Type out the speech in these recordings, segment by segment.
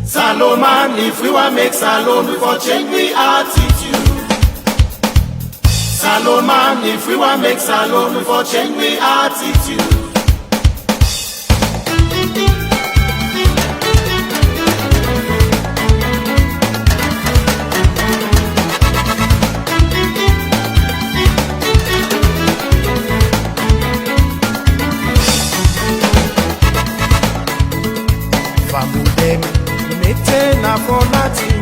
Salomon, if we want make Salome, we for change we attitude. Salomon, if we want make Salome, we for change we attitude. Na for nothing,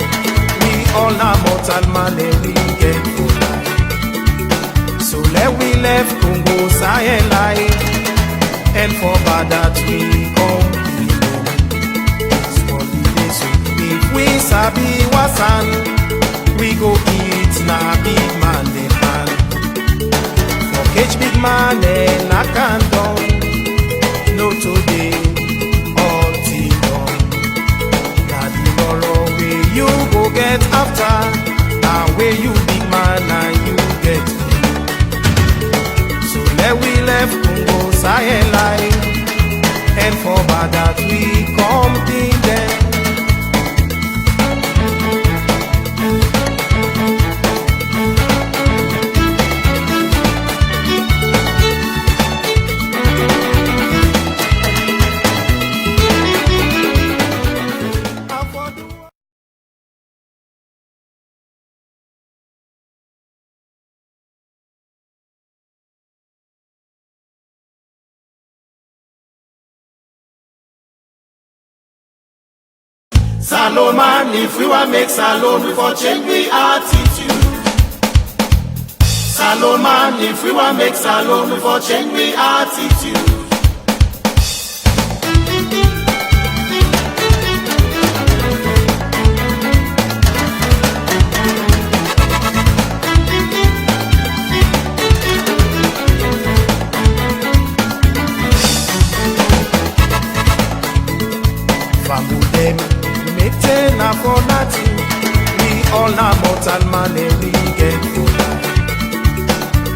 we all na mortal man and we get good life. So let we left Congo Sahel life, and for bad that we come so if we sabi wasan, we go eat na big man the hand. For catch big man and I can't down, no today. You go get after, and where you big man and you get me. So let we left Congo Sahel life, and for bad that we come in them. Salomon, if we want make Salome, we for change we attitude. Salomon, if we want make Salome, we for change we attitude. Na for nothing, we all na mortal man and we get good life.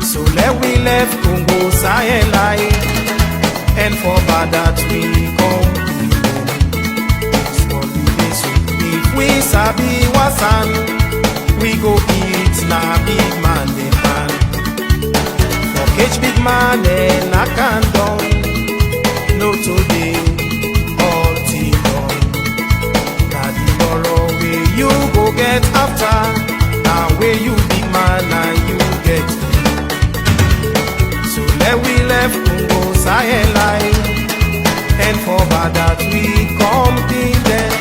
So let we left Congo Sahel life, and for bad that we come so if we sabi wasan, we go eat na big man the hand. For catch big man and I can't down, no today. You go get after, and where you big man and you get me. So let we left Congo Sahel life, and for bad that we come in them.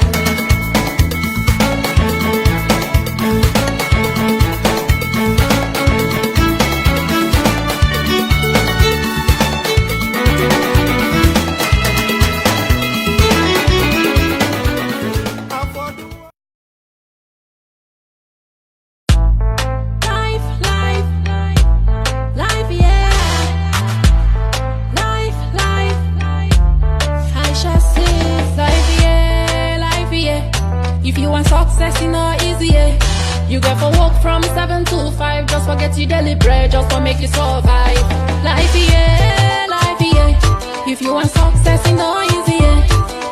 You get for work from 7 to 5, just forget your daily bread, just for make you survive. Life, yeah, life, yeah. If you want success, it's not easy, yeah.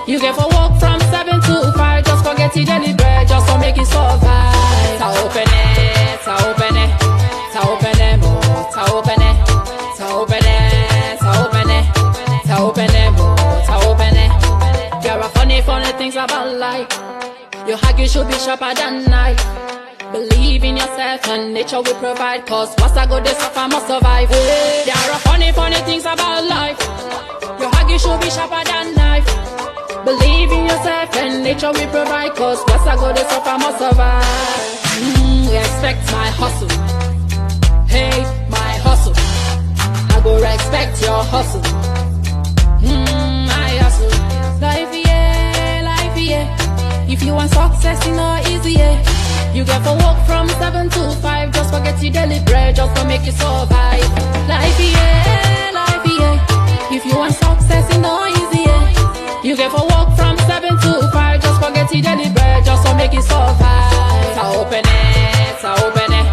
You get for work from 7 to 5, just forget your daily bread, just for make you survive. Ta open it, ta open it, ta open it, more, ta open it, ta open it, ta open it, ta open it, more, ta open it. There are funny things about life. Your hug should be sharper than knife. Believe in yourself and nature will provide, cause once I go this off I must survive. Hey, there are funny things about life. Your hug should be sharper than knife. Believe in yourself and nature will provide, cause once I go this off I must survive. Respect my hustle. Hey, my hustle. I go respect your hustle. My hustle. Life, yeah. If you want success, it's not easy, yeah. You get for work from 7 to 5, just forget your daily bread, just to make you survive. Life, yeah. If you want success, it's not easy, yeah. You get for work from 7 to 5, just forget your daily bread, just to make you survive. Ta open it, ta open it,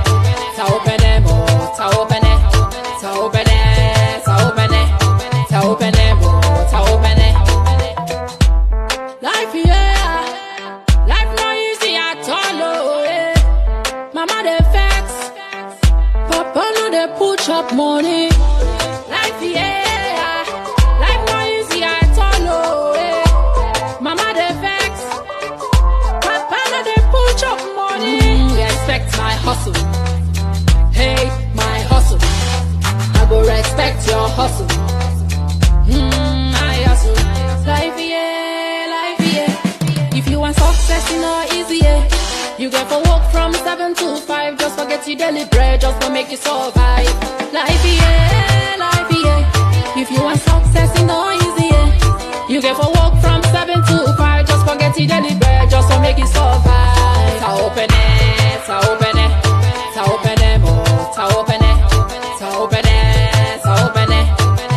ta open it, more, ta open it, ta open it, ta open it, ta open it, more, ta open it. Life, yeah. Mama they vex, Papa no they put up money. Life yeah, life no easy at all. Oh, eh. Mama they vex, Papa no they put up money. Respect my hustle, hey my hustle. I go respect your hustle. My hustle, life yeah. If you want success, you know easy yeah. You get for work from 7 to 5, just forget your daily bread, just to make you survive. Life yeah. If you want success, you know easy yeah. You get for work from 7 to 5, just forget your daily bread, just to make you survive. Ta open it, ta open it, ta open it, more, ta open it, ta open it, ta open it,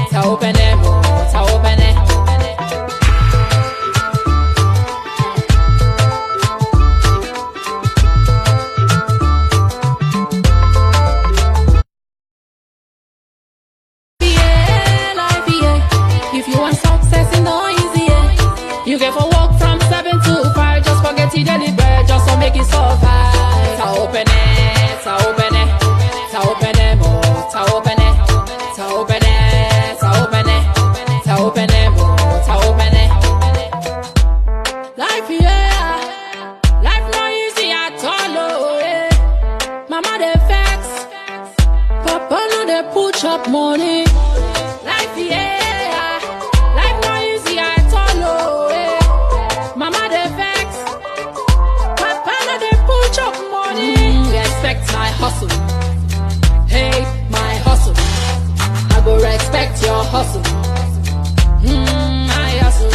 ta open it, more, ta open it. If you want success, it's no easy, yeah. You get for work from 7 to 5, just forget your daily bread, just to make it survive. Ta open it, ta open it, ta open it, more, ta open it, ta open it, ta open it, ta open it, more, ta open it. Life, yeah, life no easy at all, oh, yeah. Mama they vex, Papa no they put up money. Life, yeah. Respect my hustle, hey my hustle. I go respect your hustle. My hustle,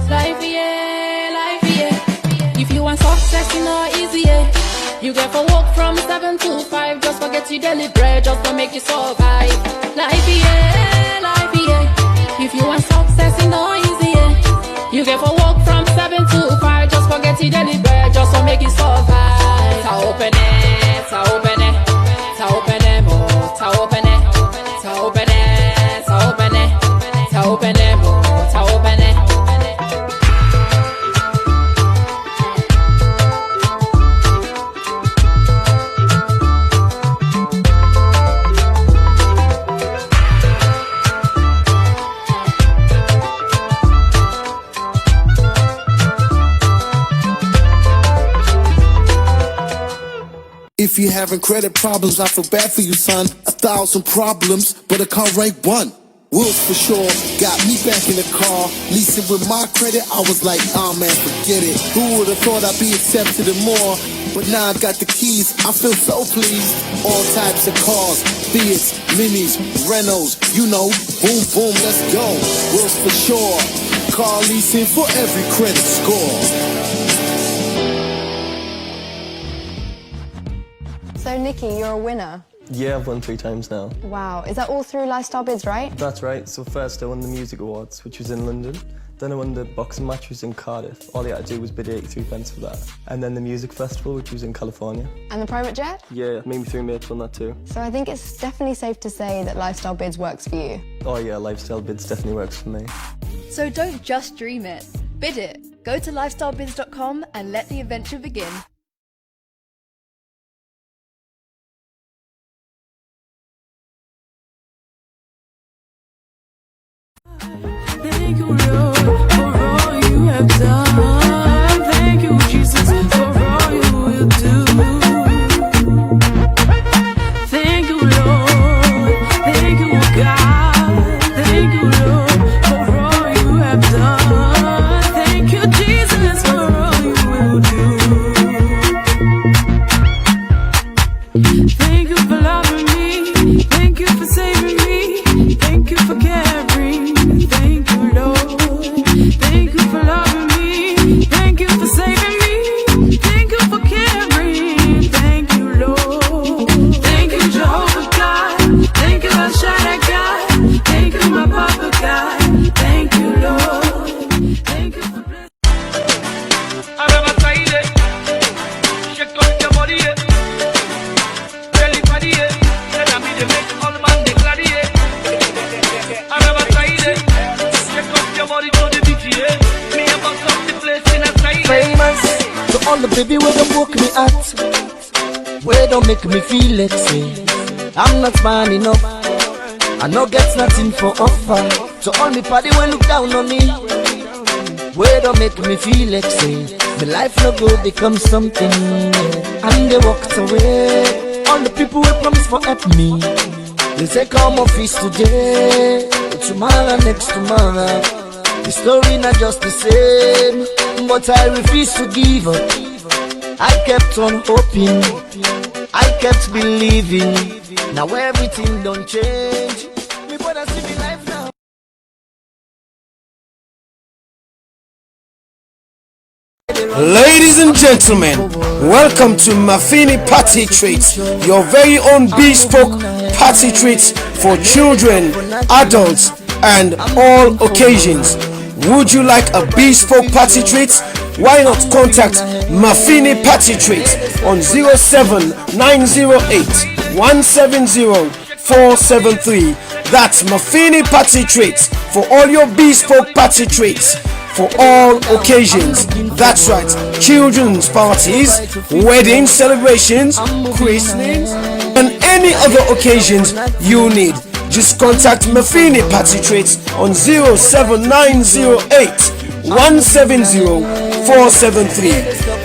life yeah. If you want success, you know easy yeah. You get for work from 7 to 5, just forget your daily bread, just to make you survive. Life yeah. If you want success, you know easy yeah. You get for work from 7 to 5, just forget your daily bread, just to make you survive. Ta open it, ta open it, ta open it, more, ta open it, ta open it, ta open it, ta open it, more, ta open it. If you having credit problems, I feel bad for you, son. 1,000 problems, but I can't rank one. Wills for sure, got me back in the car. Leasing with my credit, I was like, oh man, forget it. Who would've thought I'd be accepted and more? But now I got the keys, I feel so pleased. All types of cars, Fiats, Minis, Renaults, you know, boom, boom, let's go. Wills for sure, car leasing for every credit score. So Nikki, you're a winner. Yeah, I've won 3 times now. Wow, is that all through Lifestyle Bids, right? That's right. So first I won the Music Awards, which was in London. Then I won the boxing match, which was in Cardiff. All I had to do was bid 83 pence for that. And then the music festival, which was in California. And the private jet? Yeah, maybe 3 mates won that too. So I think it's definitely safe to say that Lifestyle Bids works for you. Oh yeah, Lifestyle Bids definitely works for me. So don't just dream it, bid it. Go to lifestylebids.com and let the adventure begin. Thank you, Lord, for all you have done. Thank you, Jesus, for all you will do. Thank you, Lord. Thank you, God. Thank you, Lord, for all you have done. Thank you, Jesus, for all you will do. Thank you for loving me. Thank you for saving me. Thank you for caring. Thank you, Lord. Thank you for loving me. Thank you for saving me. Thank you for caring. Thank you, Lord. Thank you, Jehovah God. Thank you, El Shaddai God. Thank you, my Papa God. Thank you, Lord. Thank you for blessing. Famous to all the baby where them walk me at. Where don't make me feel like say I'm not man enough. I no get nothing for offer. So all me party will look down on me. Where don't make me feel like say my life no go become something. And they walked away. All the people will promise for help me. They say come office today, but tomorrow, next tomorrow. The story not just the same, but I refuse to give up. I kept on hoping, I kept believing. Now everything don't change. Me brother see me life now. Ladies and gentlemen, welcome to Mafini Party Treats, your very own bespoke party treats for children, adults, and all occasions. Would you like a bespoke party treat? Why not contact Mafini Party Treats on 07908 170 473. That's Mafini Party Treats for all your bespoke party treats for all occasions. That's right, children's parties, wedding celebrations, christenings, and any other occasions you need. Just contact Mafini Party Treats on 07908 170 473.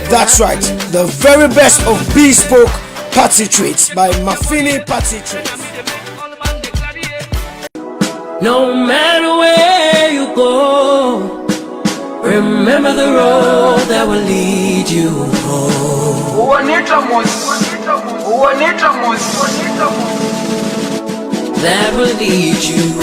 That's right, the very best of bespoke party treats by Mafini Party Treats. No matter where you go, remember the road that will lead you home. That will lead you home.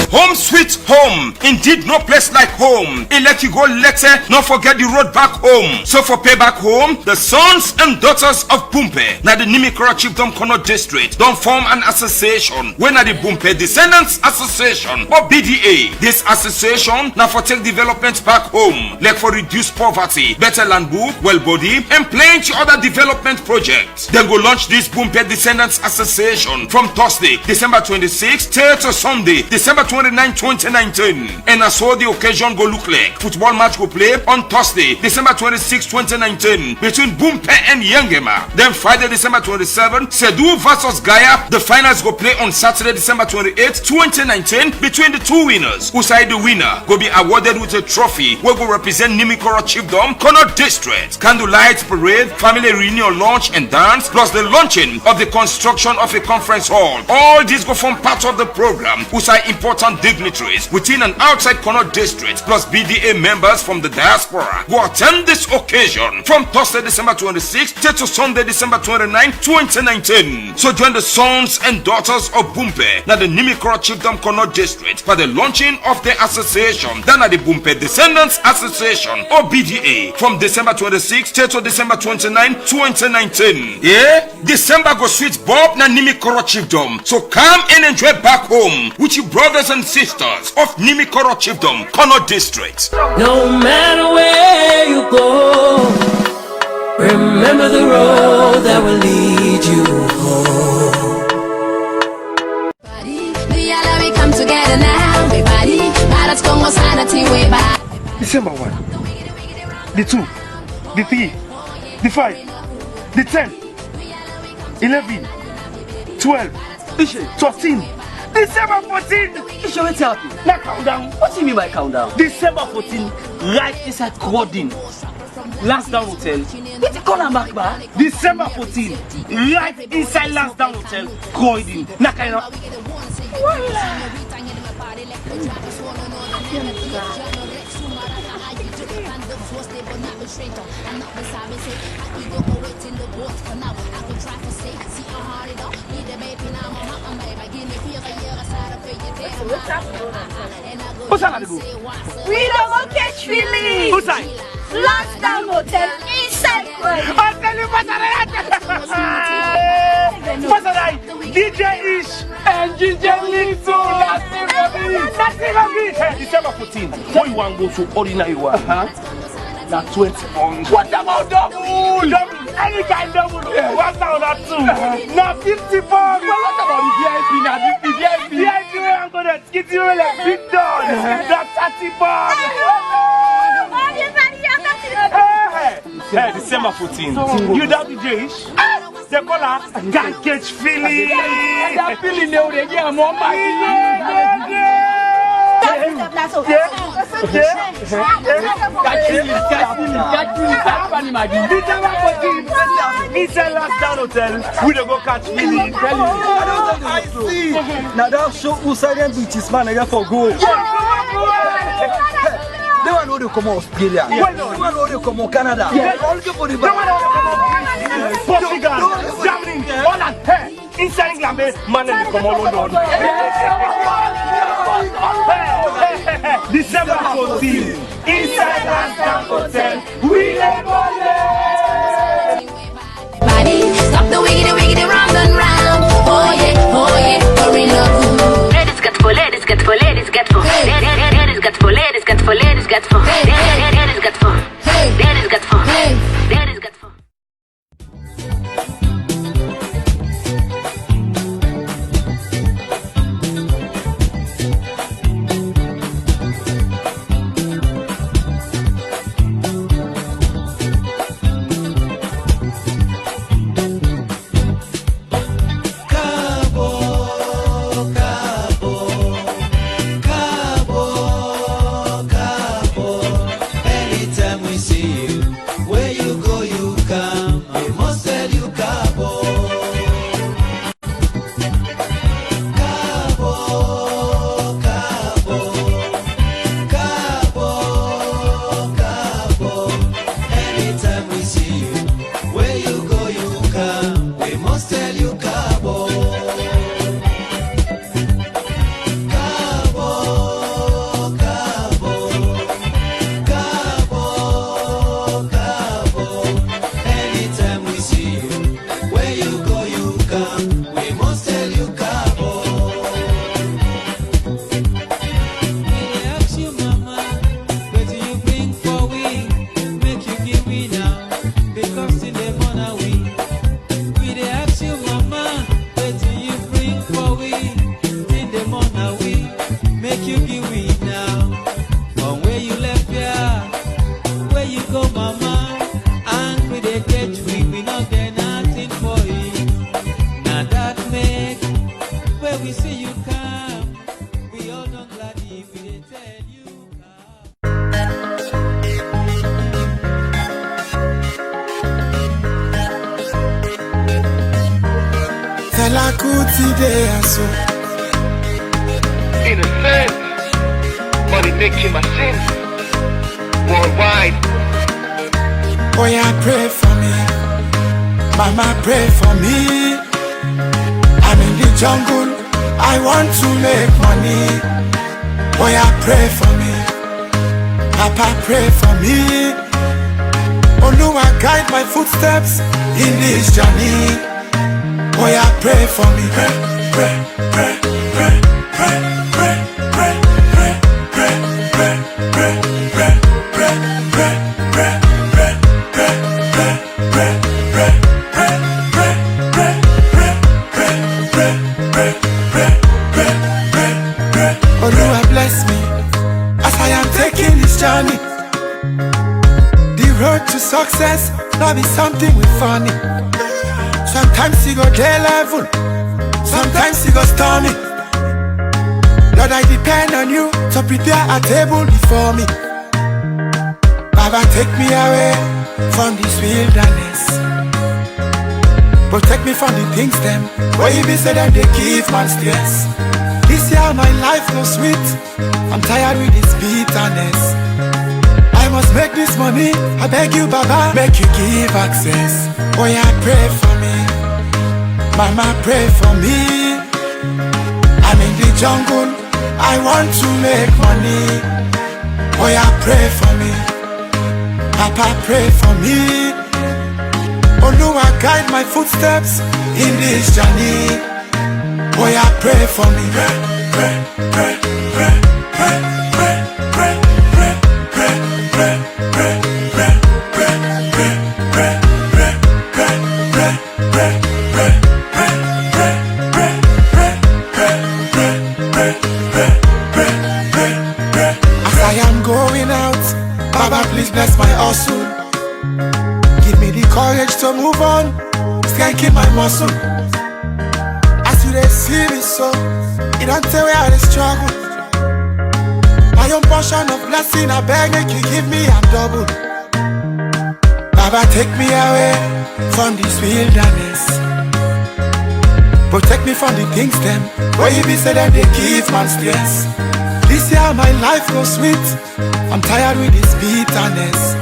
Home sweet home, indeed no place like home. Elect you go letter, not forget the road back home. So for pay back home, the sons and daughters of Bumpe, now the Nimikora Chiefdom Kono District, don't form an association. When are the Bumpe Descendants Association or BDA? This association now for take development back home, like for reduce poverty, better land book, well body, and plenty other development projects. Then go launch this Bumpe Descendants Association from Thursday, December 26th till to Sunday, December 29, 2019. And I saw the occasion go look like. Football match go play on Thursday, December 26, 2019 between Bumpe and Yangema. Then Friday, December 27, Sedu versus Gaya. The finals go play on Saturday, December 28, 2019 between the two winners. Who side the winner go be awarded with a trophy where go represent Nimikora Chiefdom, Kono District. Candlelight parade, family reunion lunch and dance, plus the launching of the construction of a conference hall. All these go form part of the program. Who side important dignitaries within and outside Kono District, plus BDA members from the diaspora go attend this occasion from Thursday, December 26 to Sunday, December 29, 2019. So join the sons and daughters of Bumpe, now the Nimikora Chiefdom Kono District, for the launching of the association. Then at the Bumpe Descendants Association or BDA from December 26 to December 29, 2019. Yeah, December go sweet Bob na Nimikora Chiefdom. So come and enjoy back home with your brothers and sisters of Nimikora Chiefdom, Kono District. No matter where you go, remember the road that will lead you home. We come together now, everybody. Let's go on sanity way back. December 1, the 2, the 3, the 5, the 10, 11, 12, 13. December 14! Isha, what's happening? Now countdown. What do you mean by countdown? December 14, right inside Crodin. Lansdowne Hotel. What's the corner back, ba? December 14, right inside Lansdowne Hotel, Croydon. Now kind of. Who's that go? We don't go catch feeling. Who's that? Lansdowne Hotel inside Croydon. I'll tell you Masarai, DJ Ish and DJ Lito. December 14. What you want to go to ordinary one? Now 20 pounds. What about double? Double. Any kind double. What's down that too? Now 50 pounds. Well, what about the VIP now? The VIP. I'm going to get you a big dog. That's 30 pounds. Hey, December 14. You doubt the J-ish? They call her can't catch feeling. That feeling they will get more money. Inside last down hotel, we don't go catch feeling. I see. Now that show who silent beaches man again for gold. They want to come Australia. They want to come Canada. All the body Portugal, Germany, Holland. Hey, inside England, man, they come all London. December 14, inside Lansdowne Hotel, we never Body, stop the wiggity round and round. Oh yeah, we're in love. Ladies get for, ladies get for, ladies get for. Ladies get for, ladies get for, ladies get for. Ladies get for, ladies get for, ladies get for. Innocent, money making machine worldwide. Oh yeah, pray for me, Mama, pray for me. I'm in the jungle, I want to make money. Oh yeah, pray for me, Papa, pray for me. Oluwa, guide my footsteps in this journey. Oh yeah, pray for me. Pray, pray, pray, pray, pray, pray, pray, pray, pray, pray, pray, pray, pray, pray, pray. Oluwa, bless me as I am taking this journey. The road to success not be something we funny. Sometimes you go day level, sometimes you go stormy. Lord, I depend on you to prepare a table before me. Baba, take me away from this wilderness. Protect me from the things them where you be say that they give man stress. This year my life no sweet, I'm tired with this bitterness. I must make this money, I beg you Baba, make you give access. Oh yeah, pray for me, Mama, pray for me. I'm in the jungle, I want to make money. Oh yeah, pray for me, Papa, pray for me. Oluwa, guide my footsteps in this journey. Oh yeah, pray for me. Pray, pray, pray, pray, pray, pray, pray, pray, pray, pray, pray, pray, pray. As I am going out, Baba, please bless my hustle. Give me the courage to move on. skanking my muscle. As you dey see me so, you don't tell where I dey struggle. My own portion of blessing, I beg make you give me a double. Baba, take me away from this wilderness. Protect me from the things them where you be say that they give man stress. This year my life goes sweet. I'm tired with this bitterness.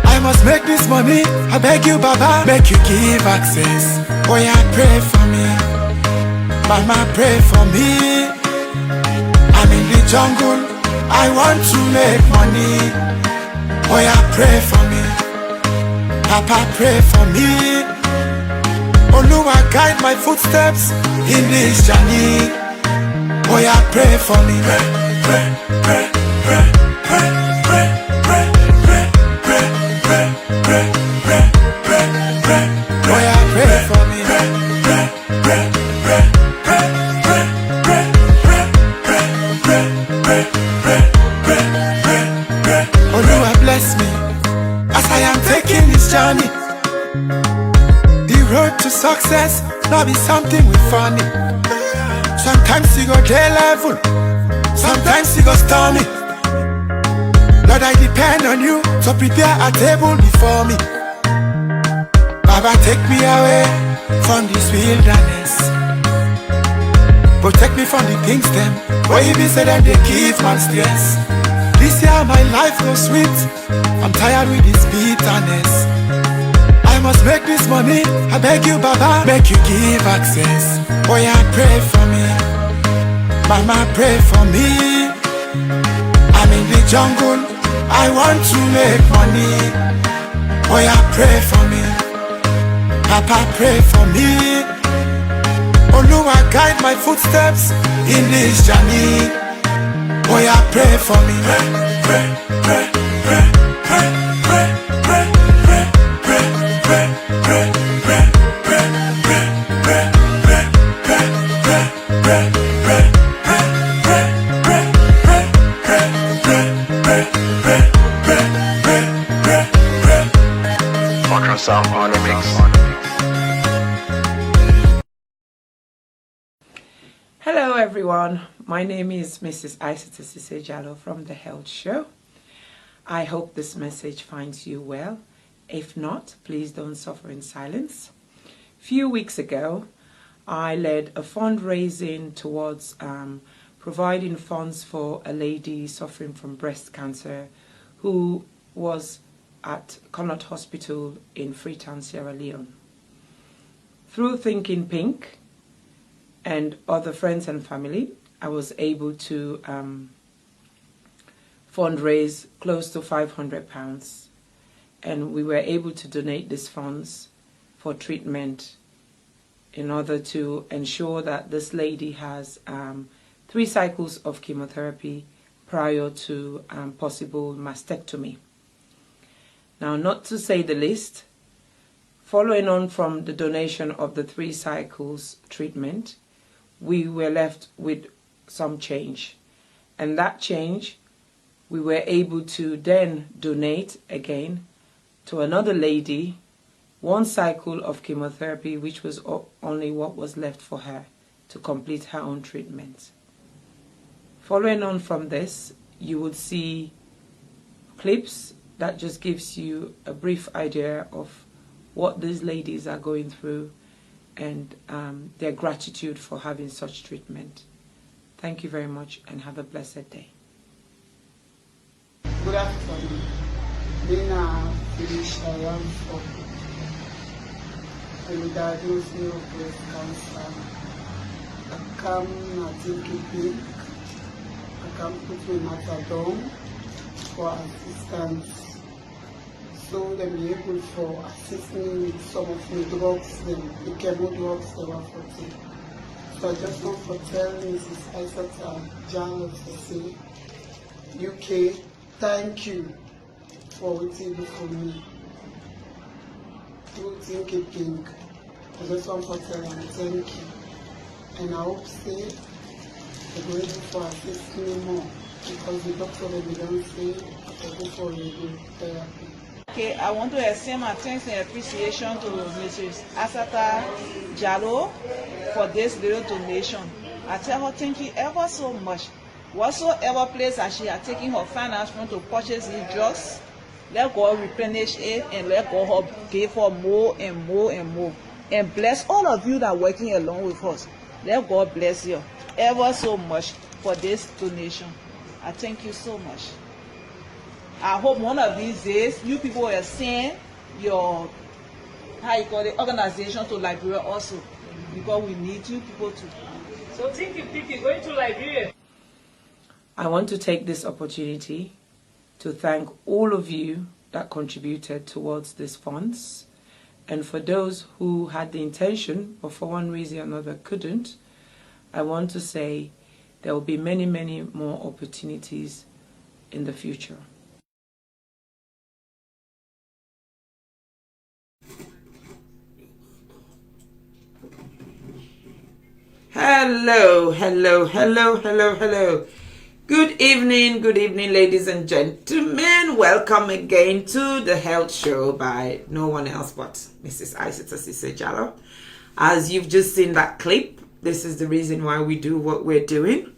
I must make this money. I beg you, Baba, make you give access. Oh yeah, pray for me. Mama, pray for me. I'm in the jungle. I want to make money. Oh yeah, pray for me. Papa, pray for me. Oluwa, guide my footsteps in this journey. Oh yeah, pray for me. Pray, pray, pray, pray, pray, pray, pray, pray, pray, pray, pray, pray, pray, pray. Oh yeah, pray for me. Pray, pray, pray, pray, pray, pray, pray, pray, pray, pray, pray, pray, pray, pray. Oluwa, bless me as I am taking this journey. The road to success not be something we funny. Sometimes you go day level, sometimes you go stormy. Lord, I depend on you to prepare a table before me. Baba, take me away from this wilderness. Protect me from the things them where you be say that they give man stress. This year my life goes sweet. I'm tired with this bitterness. I must make this money. I beg you, Baba, make you give access. Oh yeah, pray for me. Mama, pray for me. I'm in the jungle. I want to make money. Oh yeah, pray for me. Papa, pray for me. Oluwa, guide my footsteps in this journey. Oh yeah, pray for me. Pray, pray, pray, pray, pray, pray, pray, pray, pray, pray, pray, pray, pray, pray, pray, pray, pray, pray, pray. Sound on the mix. Hello everyone, my name is Mrs. Isatta Sisay-Jalloh from The Health Show. I hope this message finds you well. If not, please don't suffer in silence. A few weeks ago, I led a fundraising towards providing funds for a lady suffering from breast cancer who was at Connaught Hospital in Freetown, Sierra Leone. Through Thinking Pink and other friends and family, I was able to fundraise close to £500, and we were able to donate these funds for treatment in order to ensure that this lady has 3 cycles of chemotherapy prior to possible mastectomy. Now, not to say the least, following on from the donation of the 3 cycles treatment, we were left with some change. And that change, we were able to then donate again to another lady 1 cycle of chemotherapy, which was only what was left for her to complete her own treatment. Following on from this, you would see clips that just gives you a brief idea of what these ladies are going through and their gratitude for having such treatment. Thank you very much and have a blessed day. Good afternoon. Nina finished around 4. And diagnosed me with breast cancer. I come, I think it big. I can put my matter down for assistance. So they be able to assist me with some of the drugs, the chemo drugs they were for me. So I just want to tell Mrs. Isatta Jalloh to say, UK, thank you for what you do for me. Through Thinking Pink, I just want to tell them thank you. And I hope say they're going to assist me more, because the doctor will be done say I go for a good therapy. Okay, I want to extend my thanks and appreciation to Mrs. Isatta Jalloh for this little donation. I tell her thank you ever so much. Whatsoever place that she has taken her finance from to purchase these drugs, let God replenish it and let God give her more and more and more. And bless all of you that are working along with us. Let God bless you ever so much for this donation. I thank you so much. I hope one of these days you people will send your organization to Liberia also, because we need you people too. So think going to Liberia. I want to take this opportunity to thank all of you that contributed towards these funds, and for those who had the intention but for one reason or another couldn't, I want to say there will be many, many more opportunities in the future. Hello. Good evening, ladies and gentlemen. Welcome again to the Health Show by no one else but Mrs. Isatta Sisay-Jalloh. As you've just seen that clip, this is the reason why we do what we're doing.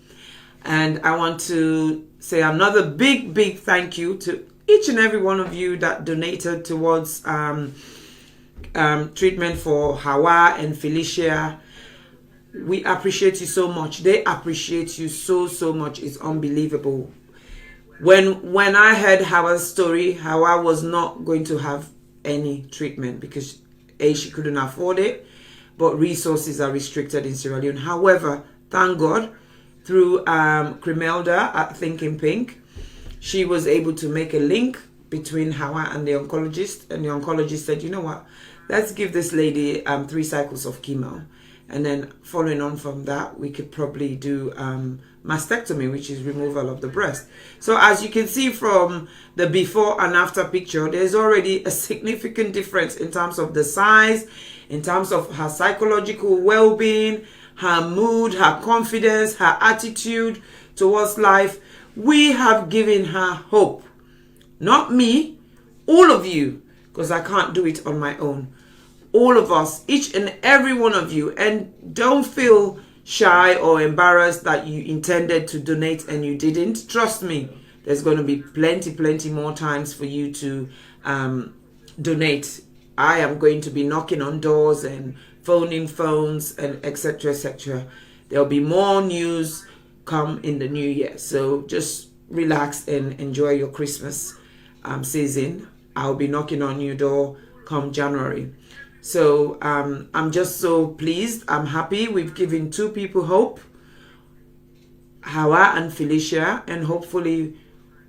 And I want to say another big thank you to each and every one of you that donated towards treatment for Hawa and Felicia. We appreciate you so much. They appreciate you so much. It's unbelievable. When I heard Hawa's story, Hawa was not going to have any treatment because A, she couldn't afford it, but resources are restricted in Sierra Leone. However, thank God, through Crimelda at Thinking Pink, she was able to make a link between Hawa and the oncologist, and the oncologist said, you know what, let's give this lady 3 cycles of chemo. And then following on from that, we could probably do mastectomy, which is removal of the breast. So as you can see from the before and after picture, there's already a significant difference in terms of the size, in terms of her psychological well-being, her mood, her confidence, her attitude towards life. We have given her hope. Not me, all of you, because I can't do it on my own. All of us, each and every one of you, and don't feel shy or embarrassed that you intended to donate and you didn't. Trust me, there's going to be plenty more times for you to donate. I am going to be knocking on doors and phoning phones and etc. There'll be more news come in the new year, so just relax and enjoy your Christmas season. I'll be knocking on your door come January. So I'm just so pleased. I'm happy. We've given 2 people hope, Hawa and Felicia, and hopefully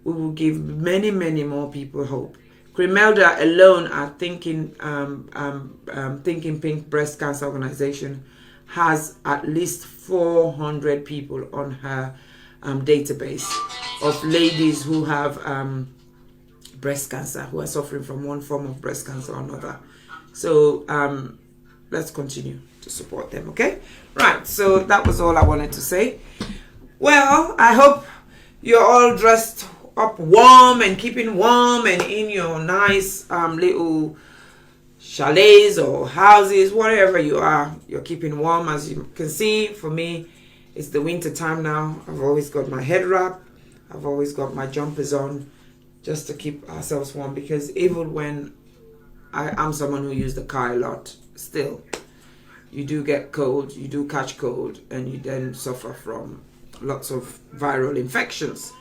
we will give many more people hope. Crimelda alone at Thinking Pink Breast Cancer Organization has at least 400 people on her database of ladies who have breast cancer, who are suffering from one form of breast cancer or another. So let's continue to support them, okay? Right, so that was all I wanted to say. Well, I hope you're all dressed up warm and keeping warm and in your nice little chalets or houses, whatever you are, you're keeping warm. As you can see, for me, it's the winter time now. I've always got my head wrap. I've always got my jumpers on just to keep ourselves warm, because even when I'm someone who uses the car a lot, still, you do get cold, you do catch cold, and you then suffer from lots of viral infections.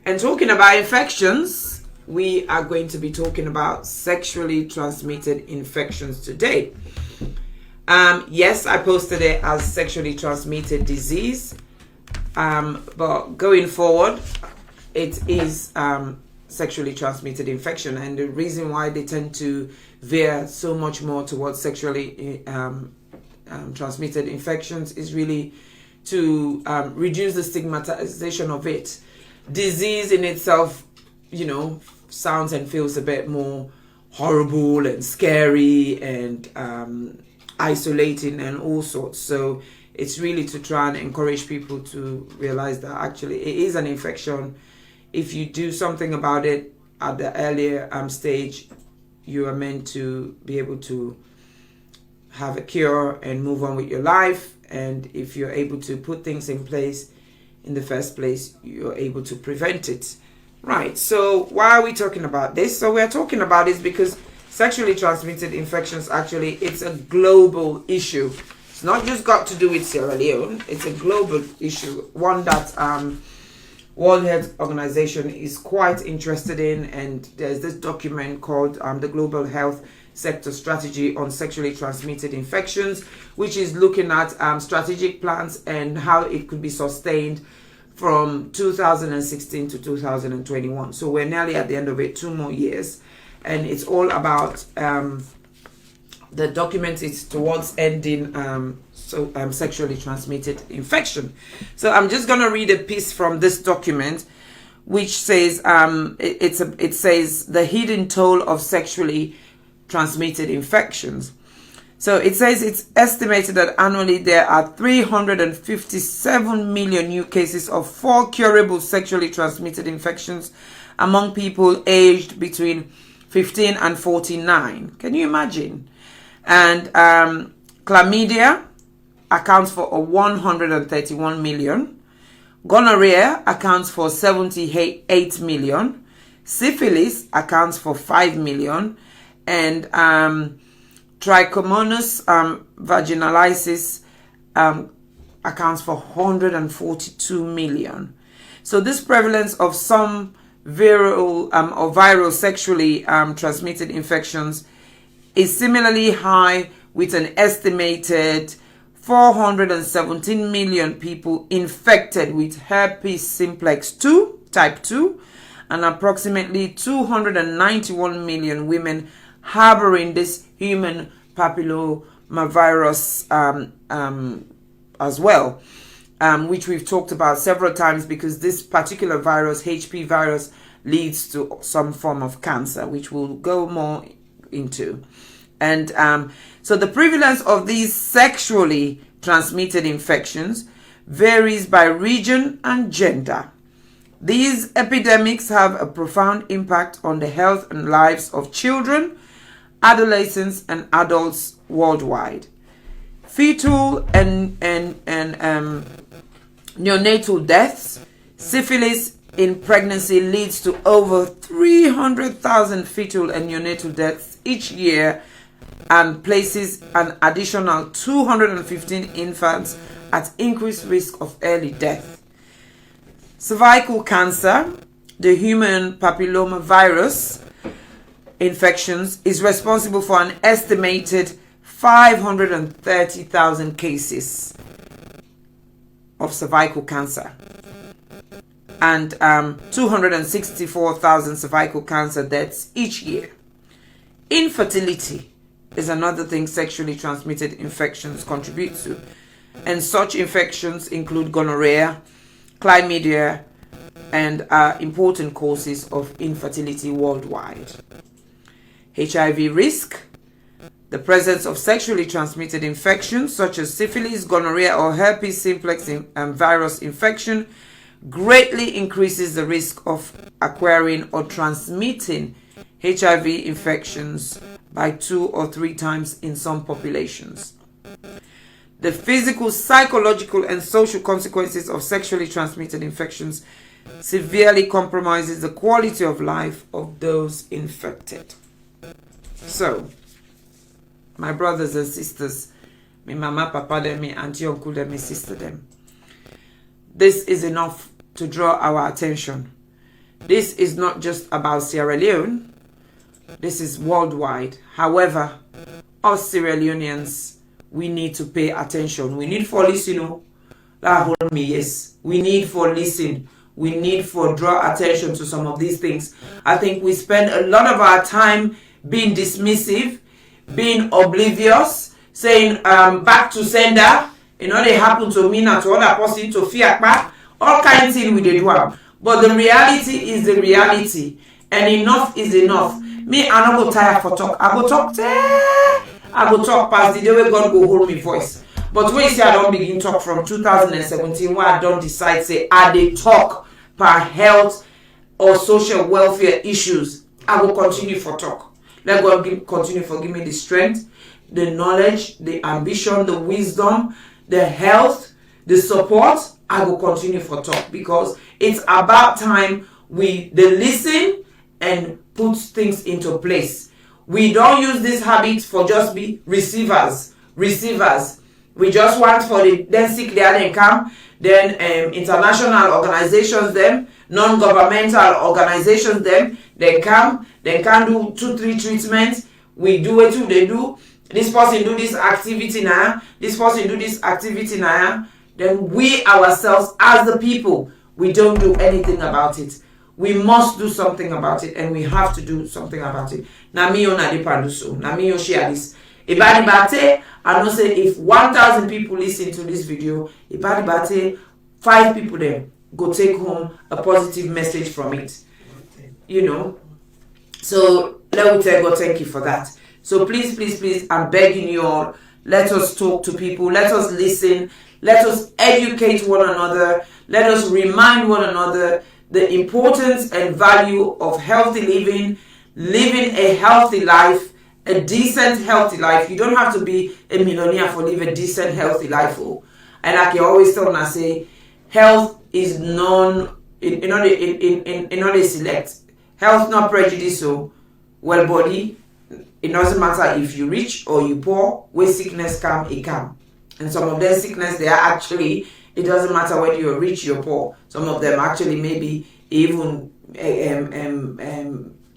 And talking about infections, we are going to be talking about sexually transmitted infections today. Yes, I posted it as sexually transmitted disease, but going forward, it is sexually transmitted infection, and the reason why they tend to veer so much more towards sexually transmitted infections is really to reduce the stigmatization of it. Disease in itself, you know, sounds and feels a bit more horrible and scary and isolating and all sorts. So it's really to try and encourage people to realize that actually it is an infection. If you do something about it, at the earlier stage, you are meant to be able to have a cure and move on with your life. And if you're able to put things in place in the first place, you're able to prevent it. Right, so why are we talking about this? So we're talking about this because sexually transmitted infections, actually, it's a global issue. It's not just got to do with Sierra Leone. It's a global issue, one that World Health Organization is quite interested in, and there's this document called the Global Health Sector Strategy on Sexually Transmitted Infections, which is looking at strategic plans and how it could be sustained from 2016 to 2021. So we're nearly at the end of it, 2 more years, and it's all about the document is towards ending sexually transmitted infection. So I'm just going to read a piece from this document, which says it says the hidden toll of sexually transmitted infections. So it says it's estimated that annually there are 357 million new cases of 4 curable sexually transmitted infections among people aged between 15 and 49. Can you imagine? And chlamydia accounts for 131 million. Gonorrhea accounts for 78 million. Syphilis accounts for 5 million. And trichomonas vaginalis accounts for 142 million. So this prevalence of some viral or viral sexually transmitted infections is similarly high, with an estimated 417 million people infected with herpes simplex 2, type 2, and approximately 291 million women harboring this human papillomavirus as well, which we've talked about several times, because this particular virus, HP virus, leads to some form of cancer, which we'll go more into. And so the prevalence of these sexually transmitted infections varies by region and gender. These epidemics have a profound impact on the health and lives of children, adolescents, and adults worldwide. Fetal and neonatal deaths. Syphilis in pregnancy leads to over 300,000 fetal and neonatal deaths each year, and places an additional 215 infants at increased risk of early death. Cervical cancer, the human papillomavirus infections, is responsible for an estimated 530,000 cases of cervical cancer and 264,000 cervical cancer deaths each year. Infertility is another thing sexually transmitted infections contribute to, and such infections include gonorrhea, chlamydia, and are important causes of infertility worldwide. HIV risk. The presence of sexually transmitted infections such as syphilis, gonorrhea, or herpes simplex virus infection greatly increases the risk of acquiring or transmitting HIV infections by 2 or 3 times in some populations. The physical, psychological, and social consequences of sexually transmitted infections severely compromises the quality of life of those infected. So, my brothers and sisters, my mama, papa, them, my auntie, uncle, them, my sister, them, this is enough to draw our attention. This is not just about Sierra Leone. This is worldwide. However, us Sierra Leoneans, we need to pay attention. We need for listen. Yes, we need for listen. We need for draw attention to some of these things. I think we spend a lot of our time being dismissive, being oblivious, saying back to sender. You know, they happen to me, not to other person, to fear back. All kinds of things we do. But the reality is the reality. And enough is enough. Me, I don't go tired for talk. I go talk past the day where God go hold me voice. But when you say I don't begin talk from 2017, where I don't decide, say, I dey talk per health or social welfare issues, I will continue for talk. Let God continue for give me the strength, the knowledge, the ambition, the wisdom, the health, the support. I will continue for talk, because it's about time they listen and put things into place. We don't use this habit for just be receivers. We just want for the then sick there then come, then international organizations them, non-governmental organizations them, they come, they can do 2-3 treatments. We do it too, they do. This person do this activity now, this person do this activity now. Then we ourselves as the people, we don't do anything about it. We must do something about it, and we have to do something about it. Na mi yo na de panduso, na mi yo share this. Ibadi bate, I know say if 1,000 people listen to this video, ibadi bate, 5 people there go take home a positive message from it. You know. So let me tell God thank you for that. So please, I'm begging you all, let us talk to people, let us listen, let us educate one another, let us remind one another the importance and value of healthy living a healthy life, a decent healthy life. You don't have to be a millionaire for live a decent healthy life. Oh. And like I always tell them, I say, health is in order select. Health not prejudice. So well body. It doesn't matter if you rich or you poor. Where sickness come, it come. And some of them sickness, they are actually, it doesn't matter whether you're rich or poor. Some of them actually maybe even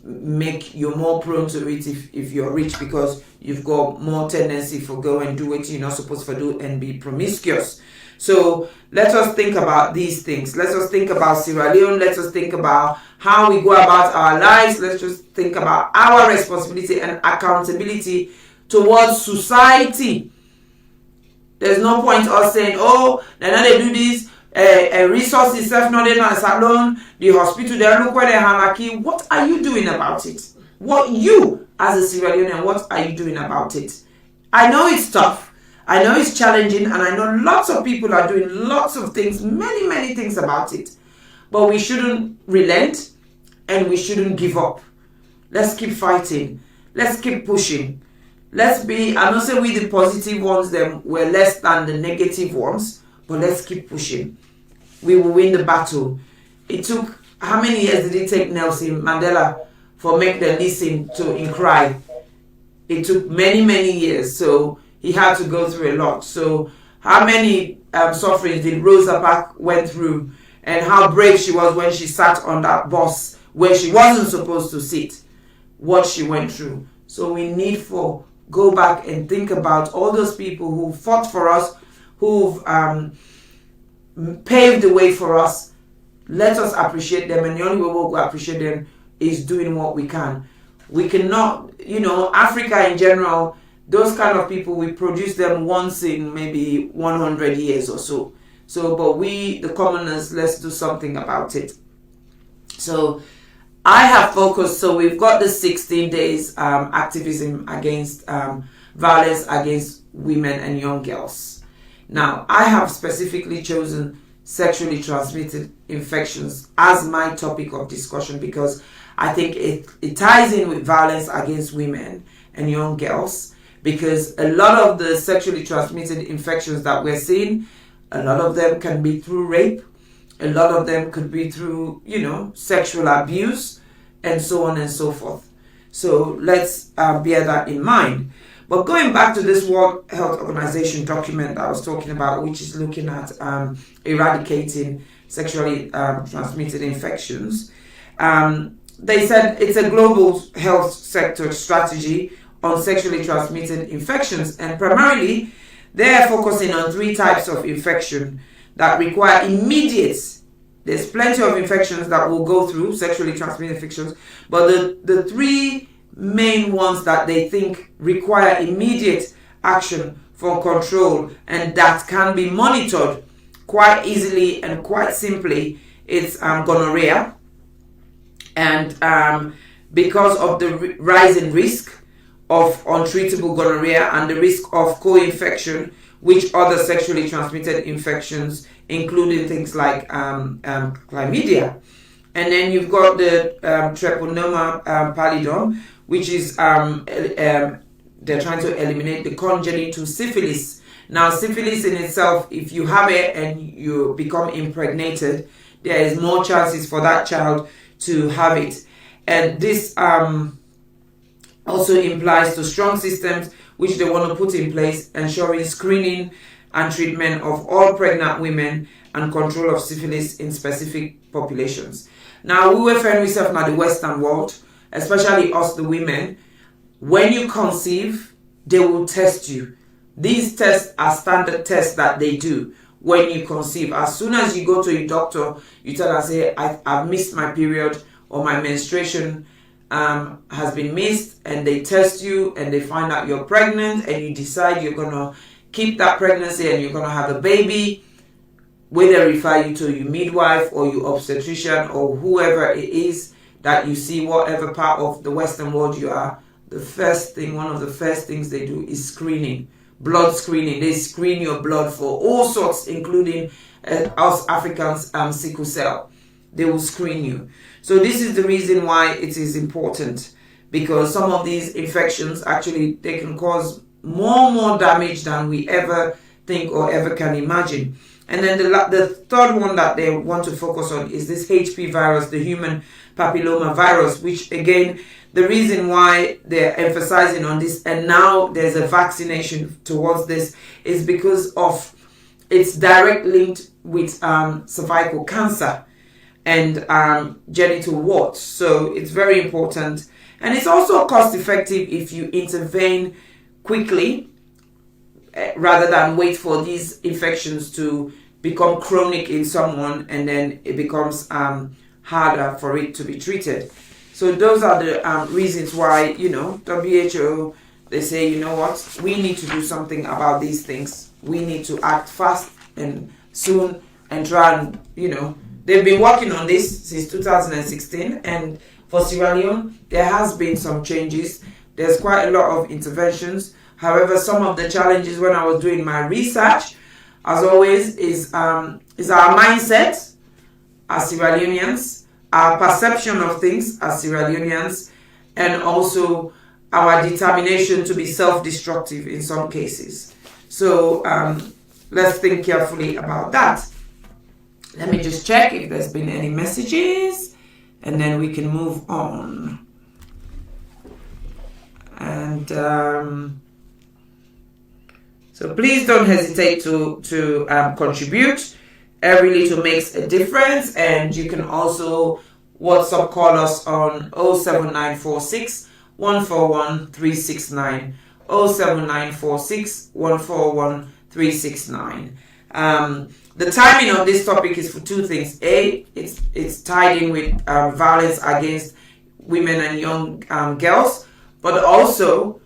make you more prone to it if you're rich, because you've got more tendency for go and do what you're not supposed to do and be promiscuous. So let us think about these things. Let us think about Sierra Leone. Let us think about how we go about our lives. Let's just think about our responsibility and accountability towards society. There's no point us saying, oh, then they do this, resources self not in alone, the hospital, they look where they have. What are you doing about it? What you as a Sierra Leonean, what are you doing about it? I know it's tough. I know it's challenging, and I know lots of people are doing lots of things, many things about it. But we shouldn't relent, and we shouldn't give up. Let's keep fighting. Let's keep pushing. Let's be, I don't say we the positive ones, them were less than the negative ones, but let's keep pushing. We will win the battle. It took, how many years did it take Nelson Mandela for make them listen to him cry? It took many years, so he had to go through a lot. So how many sufferings did Rosa Parks went through, and how brave she was when she sat on that bus where she wasn't supposed to sit, what she went through. So we need for go back and think about all those people who fought for us, who've paved the way for us. Let us appreciate them, and the only way we'll appreciate them is doing what we can. We cannot, Africa in general, those kind of people, we produce them once in maybe 100 years or so. But we, the commoners, let's do something about it. So I have focused, so we've got the 16 days activism against violence against women and young girls. Now, I have specifically chosen sexually transmitted infections as my topic of discussion, because I think it ties in with violence against women and young girls, because a lot of the sexually transmitted infections that we're seeing, a lot of them can be through rape, a lot of them could be through, sexual abuse, and so on and so forth. So let's bear that in mind. But going back to this World Health Organization document that I was talking about, which is looking at eradicating sexually transmitted infections, they said it's a global health sector strategy on sexually transmitted infections, and primarily they're focusing on 3 types of infection that require immediate. There's plenty of infections that will go through sexually transmitted infections, but the 3 main ones that they think require immediate action for control and that can be monitored quite easily and quite simply, it's gonorrhea. And because of the rising risk of untreatable gonorrhea and the risk of co-infection with other sexually transmitted infections, including things like chlamydia, And then you've got the Treponema pallidum, which is they're trying to eliminate the congenital syphilis. Now, syphilis in itself, if you have it and you become impregnated, there is more chances for that child to have it. And this also implies to strong systems which they want to put in place, ensuring screening and treatment of all pregnant women and control of syphilis in specific populations. Now, we were finding ourselves in the Western world, especially us, the women. When you conceive, they will test you. These tests are standard tests that they do when you conceive. As soon as you go to a doctor, you tell us, hey, I've missed my period or my menstruation has been missed, and they test you and they find out you're pregnant, and you decide you're going to keep that pregnancy and you're going to have a baby. Whether they refer you to your midwife or your obstetrician or whoever it is that you see, whatever part of the Western world you are, one of the first things they do is screening, blood screening. They screen your blood for all sorts, including us Africans, sickle cell. They will screen you. So this is the reason why it is important, because some of these infections actually, they can cause more damage than we ever think or ever can imagine. And then the third one that they want to focus on is this HP virus, the human papilloma virus, which again, the reason why they're emphasizing on this, and now there's a vaccination towards this, is because of its direct linked with cervical cancer and genital warts. So it's very important. And it's also cost effective if you intervene quickly rather than wait for these infections to become chronic in someone, and then it becomes harder for it to be treated. So those are the reasons why, WHO, they say, you know what, we need to do something about these things. We need to act fast and soon and try and, they've been working on this since 2016, and for Sierra Leone, there has been some changes. There's quite a lot of interventions. However, some of the challenges when I was doing my research, as always, is our mindset as Sierra Leoneans, our perception of things as Sierra Leoneans, and also our determination to be self-destructive in some cases. So let's think carefully about that. Let me just check if there's been any messages, and then we can move on. And so please don't hesitate to contribute. Every little makes a difference, and you can also WhatsApp call us on 07946 141 369. 07946 141 369. The timing of this topic is for two things. A, it's tied in with violence against women and young girls, but also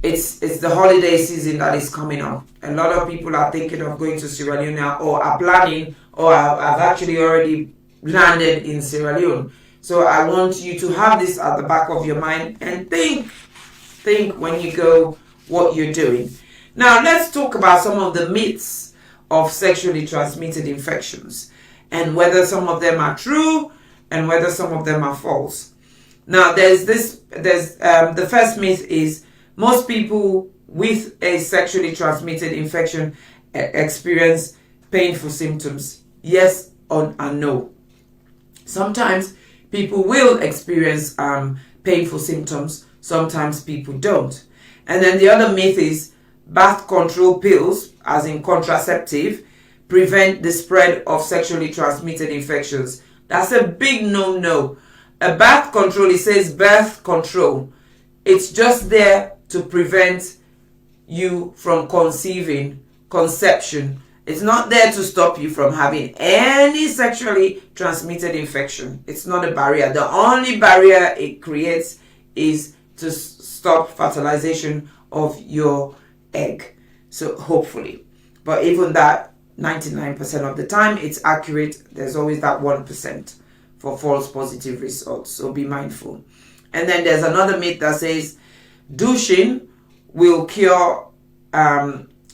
it's the holiday season that is coming up. A lot of people are thinking of going to Sierra Leone now, or are planning, or have actually already landed in Sierra Leone. So I want you to have this at the back of your mind and think when you go what you're doing. Now let's talk about some of the myths of sexually transmitted infections, and whether some of them are true and whether some of them are false. Now the first myth is most people with a sexually transmitted infection experience painful symptoms. Yes or no. Sometimes people will experience painful symptoms, sometimes people don't. And then the other myth is birth control pills, as in contraceptive, prevent the spread of sexually transmitted infections. That's a big no-no. A birth control, it says birth control. It's just there to prevent you from conception. It's not there to stop you from having any sexually transmitted infection. It's not a barrier. The only barrier it creates is to stop fertilization of your egg. So hopefully. But even that, 99% of the time, it's accurate. There's always that 1% for false positive results. So be mindful. And then there's another myth that says douching will cure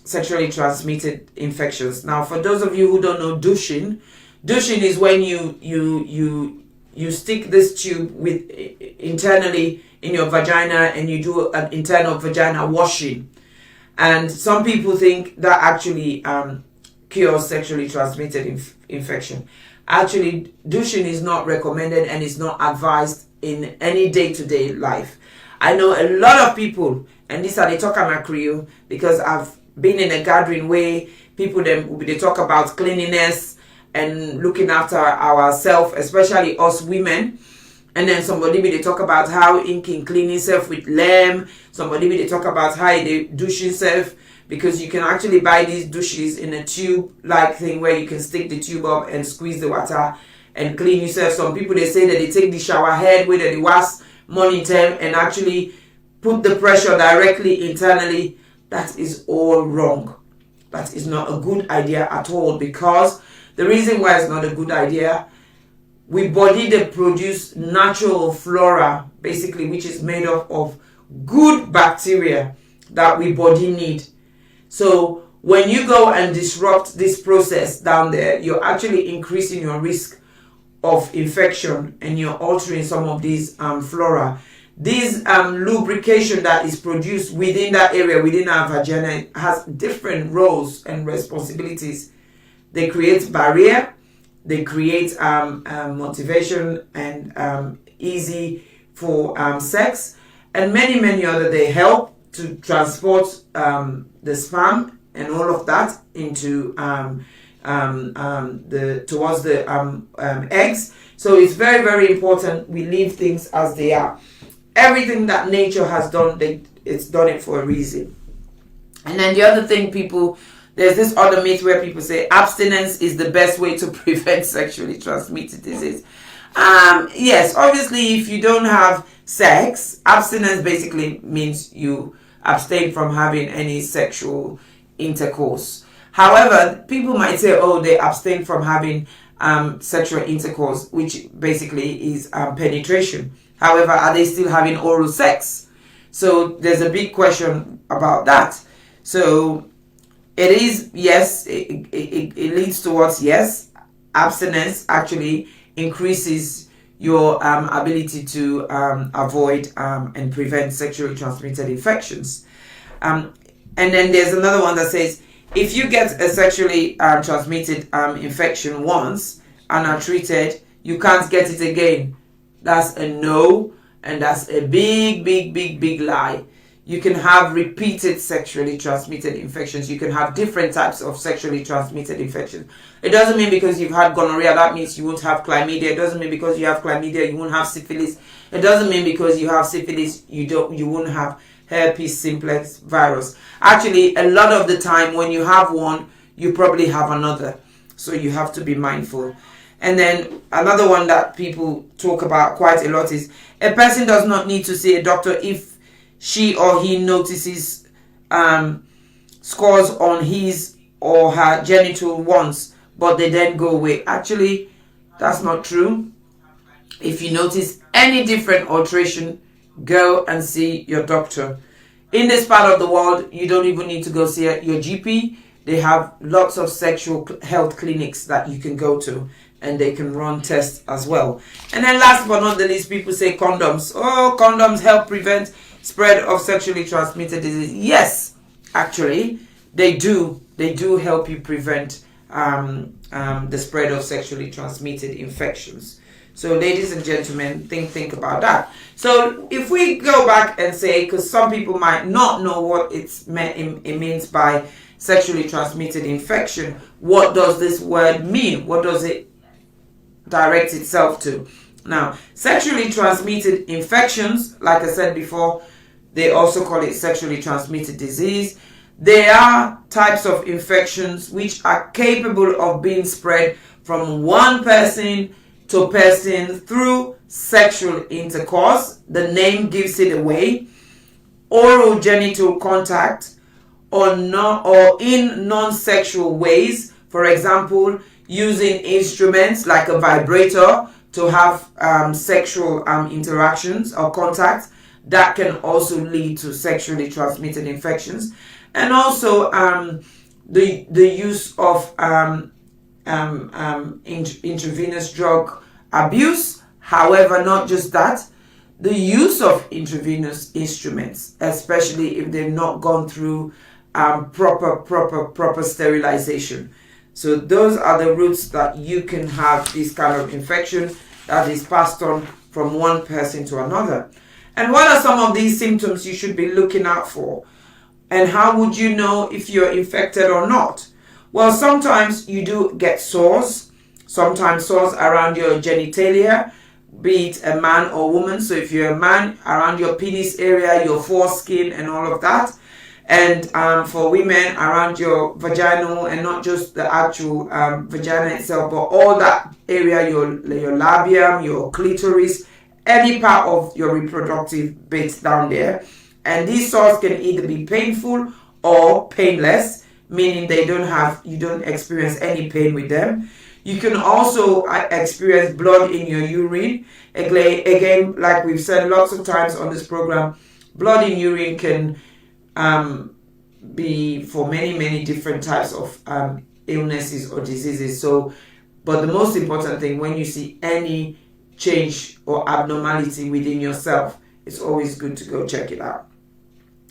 sexually transmitted infections. Now, for those of you who don't know douching Douching is when you stick this tube with internally in your vagina and you do an internal vagina washing. And some people think that actually cures sexually transmitted infection. Actually, douching is not recommended and is not advised in any day-to-day life. I know a lot of people, and these are they talk about Creole, because I've been in a gathering where people they talk about cleanliness and looking after ourselves, especially us women. And then somebody they talk about how in can clean himself with lamb. Somebody they talk about how they douche himself, because you can actually buy these douches in a tube-like thing where you can stick the tube up and squeeze the water and clean yourself. Some people they say that they take the shower head where they wash morning time and actually put the pressure directly internally. That is all wrong. That is not a good idea at all, because the reason why it's not a good idea, we body they produce natural flora, basically, which is made up of good bacteria that we body need. So when you go and disrupt this process down there, you're actually increasing your risk of infection and you're altering some of these flora. This lubrication that is produced within that area, within our vagina, has different roles and responsibilities. They create barrier, they create motivation and easy for sex, and many other. They help to transport the sperm and all of that into towards the eggs. So it's very important we leave things as they are. Everything that nature has done, it's done it for a reason. And then the other thing, there's this other myth where people say abstinence is the best way to prevent sexually transmitted disease. Yes, obviously, if you don't have sex, abstinence basically means you abstain from having any sexual intercourse. However, people might say, oh, they abstain from having sexual intercourse, which basically is penetration. However, are they still having oral sex? So there's a big question about that. So it is, yes, it leads towards yes. Abstinence actually increases your ability to avoid and prevent sexually transmitted infections. And then there's another one that says, if you get a sexually transmitted infection once and are treated, you can't get it again. That's a no, and that's a big lie. You can have repeated sexually transmitted infections. You can have different types of sexually transmitted infections. It doesn't mean because you've had gonorrhea, that means you won't have chlamydia. It doesn't mean because you have chlamydia, you won't have syphilis. It doesn't mean because you have syphilis, you won't have herpes simplex virus. Actually, a lot of the time when you have one, you probably have another. So you have to be mindful. And then another one that people talk about quite a lot is a person does not need to see a doctor if she or he notices scores on his or her genital once, but they then go away. Actually, that's not true. If you notice any different alteration, go and see your doctor. In this part of the world, you don't even need to go see your GP. They have lots of sexual health clinics that you can go to, and they can run tests as well. And then last but not the least, people say condoms. Oh, condoms help prevent spread of sexually transmitted disease. Yes, actually, they do. They do help you prevent the spread of sexually transmitted infections. So ladies and gentlemen, think about that. So if we go back and say, because some people might not know what it means by sexually transmitted infection, what does this word mean? What does it direct itself to? Now, sexually transmitted infections, like I said before, they also call it sexually transmitted disease. They are types of infections which are capable of being spread from one person to person through sexual intercourse. The name gives it away. Oral genital contact, or in non-sexual ways. For example, using instruments like a vibrator to have sexual interactions or contact, that can also lead to sexually transmitted infections. And also the use of intravenous drug abuse. However, not just that, the use of intravenous instruments, especially if they've not gone through proper sterilization. So those are the routes that you can have this kind of infection that is passed on from one person to another. And what are some of these symptoms you should be looking out for? And how would you know if you're infected or not? Well, sometimes you do get sores, sometimes sores around your genitalia, be it a man or woman. So if you're a man, around your penis area, your foreskin and all of that. And for women, around your vaginal, and not just the actual vagina itself, but all that area, your labium, your clitoris, any part of your reproductive bits down there. And these sores can either be painful or painless, meaning you don't experience any pain with them. You can also experience blood in your urine. Again, like we've said lots of times on this program, blood in urine can be for many different types of illnesses or diseases. So, but the most important thing, when you see any change or abnormality within yourself, it's always good to go check it out.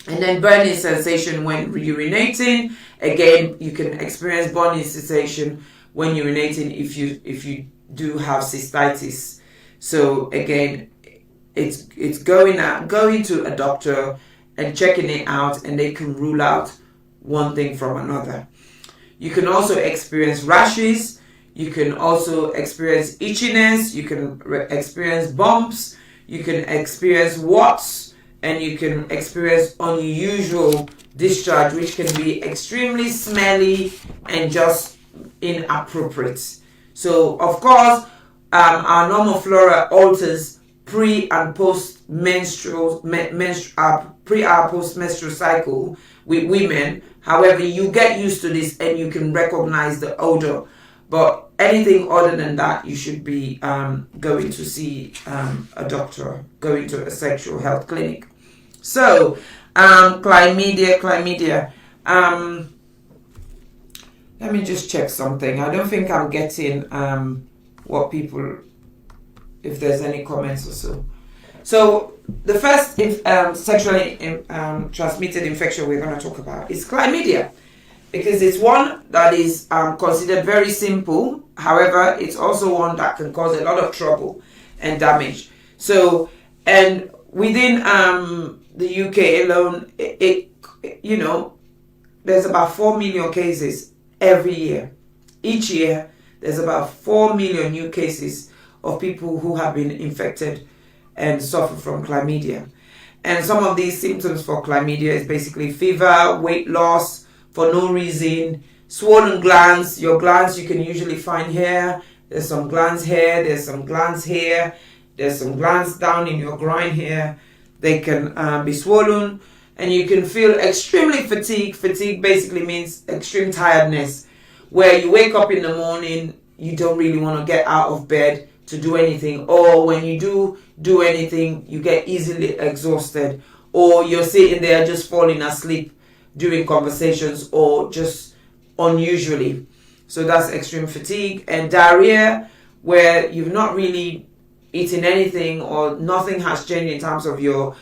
And then burning sensation when urinating. Again, you can experience burning sensation when urinating if you do have cystitis. So again, it's going to a doctor and checking it out, and they can rule out one thing from another. You can also experience rashes. You can also experience itchiness. You can experience bumps. You can experience warts, and you can experience unusual discharge, which can be extremely smelly and just inappropriate. So, of course, our normal flora alters pre and post menstrual cycle with women. However, you get used to this and you can recognize the odor. But anything other than that, you should be going to see a doctor, going to a sexual health clinic. So, chlamydia. Let me just check something. I don't think I'm getting what people, if there's any comments or so. So the first sexually transmitted infection we're going to talk about is chlamydia, because it's one that is considered very simple. However, it's also one that can cause a lot of trouble and damage. So, and within the UK alone, there's about 4 million cases every year. Each year, there's about 4 million new cases of people who have been infected and suffer from chlamydia. And some of these symptoms for chlamydia is basically fever, weight loss for no reason, swollen glands. Your glands you can usually find here. There's some glands here, there's some glands here, there's some glands down in your groin here. They can be swollen, and you can feel extremely fatigued. Fatigue basically means extreme tiredness, where you wake up in the morning, you don't really want to get out of bed to do anything, or when you do anything, you get easily exhausted, or you're sitting there just falling asleep during conversations, or just unusually. So that's extreme fatigue. And diarrhea, where you've not really eaten anything or nothing has changed in terms of your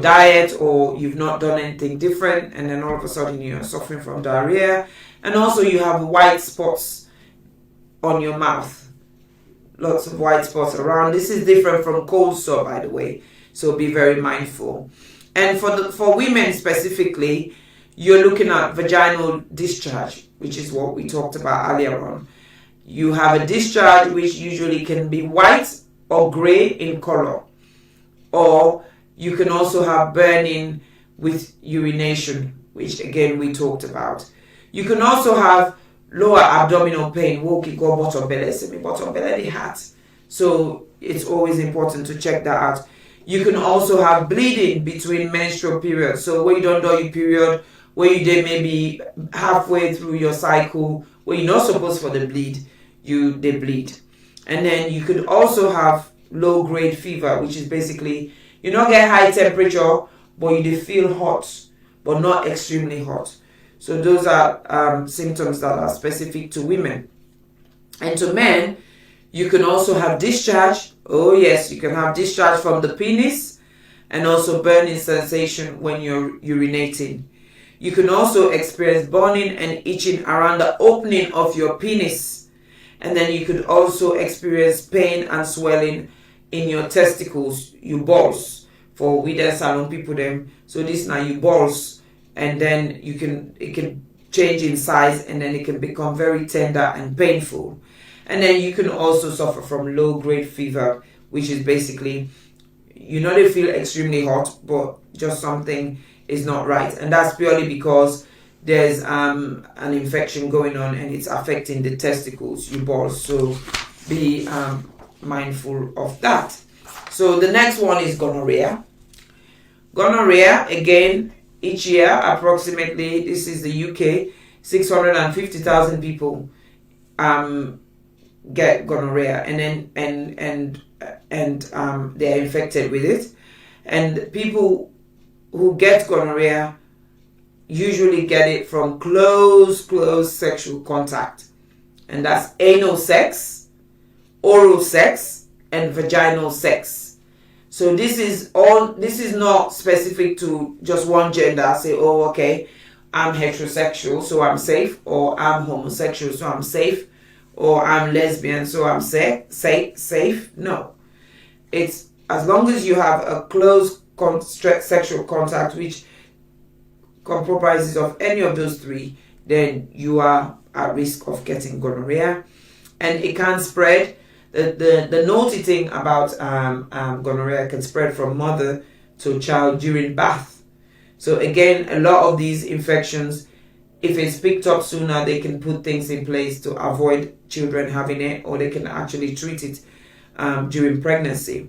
diet, or you've not done anything different, and then all of a sudden you're suffering from diarrhea. And also you have white spots on your mouth. Lots of white spots around. This is different from cold sore, by the way, so be very mindful. And for women specifically, you're looking at vaginal discharge, which is what we talked about earlier on. You have a discharge which usually can be white or grey in color, or you can also have burning with urination, which again we talked about. You can also have lower abdominal pain, woki go bottom belly, semi-bottom belly heart. So it's always important to check that out. You can also have bleeding between menstrual periods. So when you don't do your period, where you did maybe halfway through your cycle, where you're not supposed for the bleed, they bleed. And then you could also have low grade fever, which is basically you don't get high temperature, but you feel hot, but not extremely hot. So those are symptoms that are specific to women. And to men, you can also have discharge. Oh yes, you can have discharge from the penis and also burning sensation when you're urinating. You can also experience burning and itching around the opening of your penis. And then you could also experience pain and swelling in your testicles, your balls. For we the salon people them. So this now your balls, and then it can change in size, and then it can become very tender and painful. And then you can also suffer from low-grade fever, which is basically, they feel extremely hot, but just something is not right. And that's purely because there's an infection going on and it's affecting the testicles, your balls. So be mindful of that. So the next one is gonorrhea. Gonorrhea, again, each year, approximately, this is the UK, 650,000 people get gonorrhea, and they are infected with it. And people who get gonorrhea usually get it from close sexual contact, and that's anal sex, oral sex, and vaginal sex. So this is not specific to just one gender. Say, oh, okay, I'm heterosexual, so I'm safe, or I'm homosexual, so I'm safe, or I'm lesbian, so I'm safe. No. It's as long as you have a close sexual contact, which comprises of any of those three, then you are at risk of getting gonorrhea. And it can spread. The naughty thing about gonorrhea can spread from mother to child during birth. So again, a lot of these infections, if it's picked up sooner, they can put things in place to avoid children having it, or they can actually treat it during pregnancy.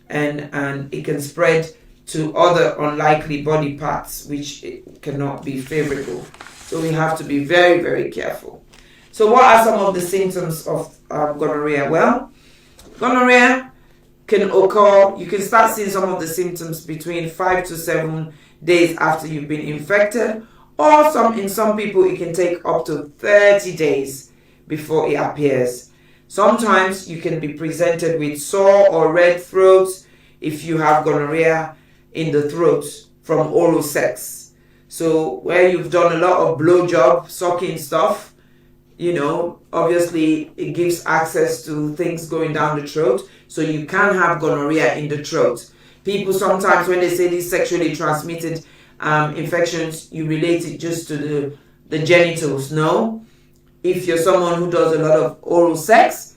And it can spread to other unlikely body parts, which cannot be favorable. So we have to be very, very careful. So what are some of the symptoms of gonorrhea? Well, gonorrhea can occur, you can start seeing some of the symptoms between 5 to 7 days after you've been infected, or in some people it can take up to 30 days before it appears. Sometimes you can be presented with sore or red throats if you have gonorrhea in the throat from oral sex. So where you've done a lot of blowjob, sucking stuff, obviously it gives access to things going down the throat, so you can have gonorrhea in the throat. People sometimes, when they say these sexually transmitted infections, you relate it just to the genitals. No. If you're someone who does a lot of oral sex,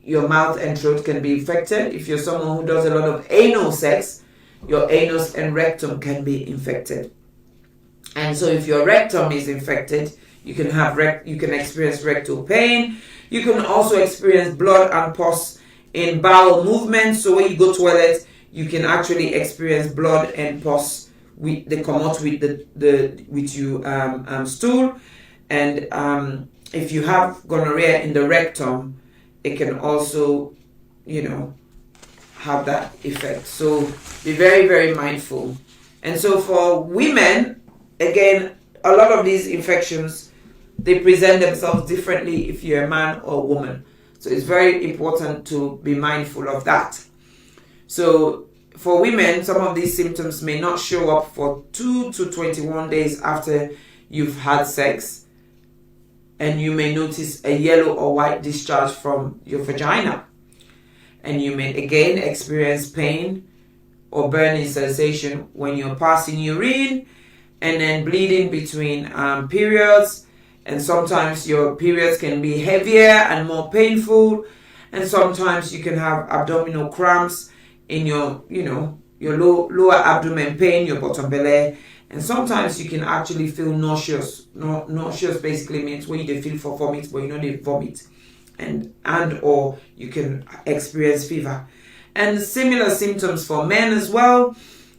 your mouth and throat can be infected. If you're someone who does a lot of anal sex, your anus and rectum can be infected. And so if your rectum is infected, you can experience rectal pain. You can also experience blood and pus in bowel movements. So when you go to the toilet, you can actually experience blood and pus. They come out with your stool. And if you have gonorrhea in the rectum, it can also, have that effect. So be very, very mindful. And so for women, again, a lot of these infections, they present themselves differently if you're a man or a woman. So it's very important to be mindful of that. So for women, some of these symptoms may not show up for 2 to 21 days after you've had sex. And you may notice a yellow or white discharge from your vagina. And you may again experience pain or burning sensation when you're passing urine, and then bleeding between periods. And sometimes your periods can be heavier and more painful. And sometimes you can have abdominal cramps in your lower abdomen pain, your bottom belly. And sometimes you can actually feel nauseous. Nauseous basically means when you feel for vomit, but they vomit. And or you can experience fever. And similar symptoms for men as well.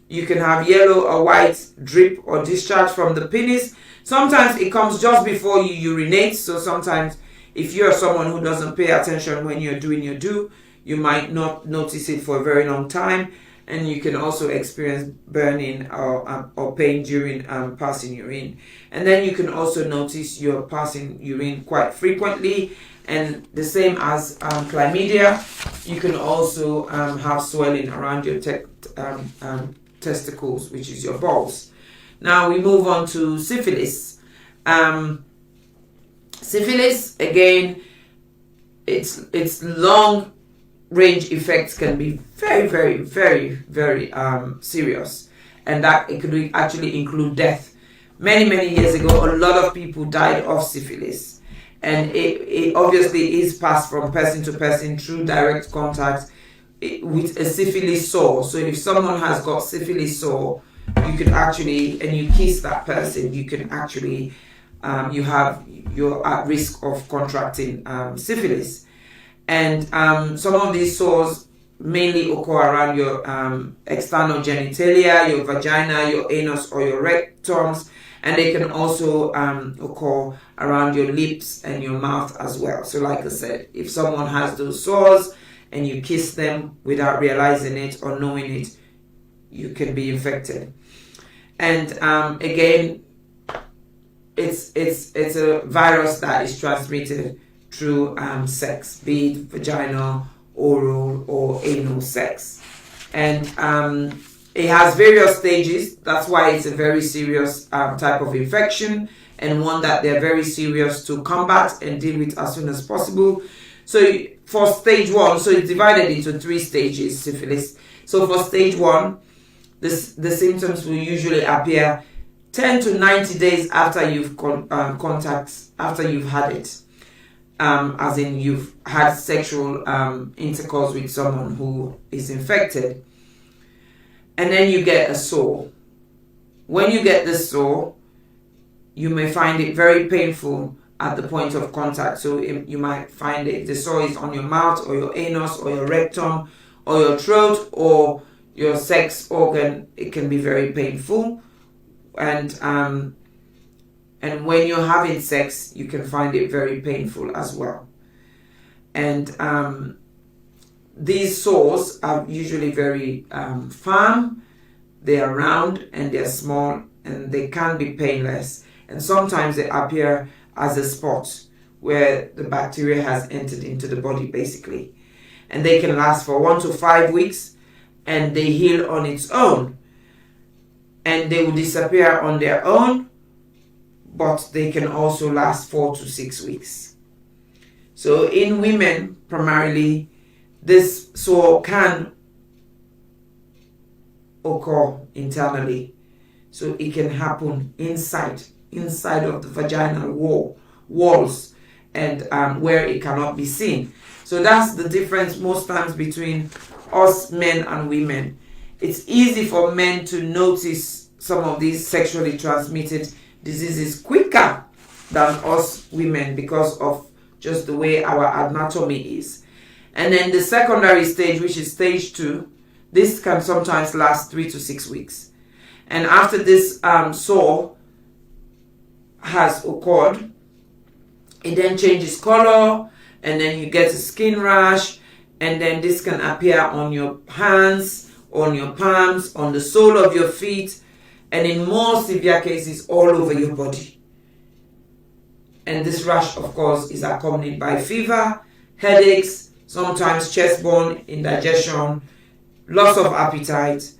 You can have yellow or white drip or discharge from the penis. Sometimes it comes just before you urinate. So sometimes if you're someone who doesn't pay attention when you're doing your do, you might not notice it for a very long time. and you can also experience burning or pain during passing urine. And then you can also notice you're passing urine quite frequently, and the same as chlamydia, you can also have swelling around your testicles, which is your balls. Now we move on to syphilis. Syphilis, again, its long range effects can be very serious, and that it could actually include death. Many years ago, a lot of people died of syphilis, and it obviously is passed from person to person through direct contact with a syphilis sore. So if someone has got syphilis sore, you could actually, and you kiss that person, you can actually you're at risk of contracting syphilis. And some of these sores mainly occur around your external genitalia, your vagina, your anus, or your rectums, and they can also occur around your lips and your mouth as well. So like I said, if someone has those sores and you kiss them without realizing it or knowing it, you can be infected. And again, it's a virus that is transmitted through sex, be it vaginal, oral, or anal sex. And it has various stages. That's why it's a very serious type of infection, and one that they're very serious to combat and deal with as soon as possible. So for stage 1, so it's divided into 3 stages, syphilis. So for stage 1, the symptoms will usually appear 10 to 90 days after you've after you've had it. As in you've had sexual intercourse with someone who is infected. And then you get a sore. When you get this sore, you may find it very painful at the point of contact. So you might find the sore is on your mouth or your anus or your rectum or your throat or your sex organ. It can be very painful. And when you're having sex, you can find it very painful as well. And these sores are usually very firm, they are round and they're small, and they can be painless. And sometimes they appear as a spot where the bacteria has entered into the body, basically. And they can last for 1 to 5 weeks, and they heal on its own. And they will disappear on their own, but they can also last 4 to 6 weeks. So in women, primarily, this sore can occur internally. So it can happen inside of the vaginal walls, and where it cannot be seen. So that's the difference most times between us men and women. It's easy for men to notice some of these sexually transmitted diseases quicker than us women because of just the way our anatomy is. And then the secondary stage, which is stage 2, this can sometimes last 3 to 6 weeks. And after this sore has occurred, it then changes color, and then you get a skin rash, and then this can appear on your hands, on your palms, on the sole of your feet, and in more severe cases, all over your body. And this rash, of course, is accompanied by fever, headaches, sometimes chest-bone, indigestion, loss of appetite,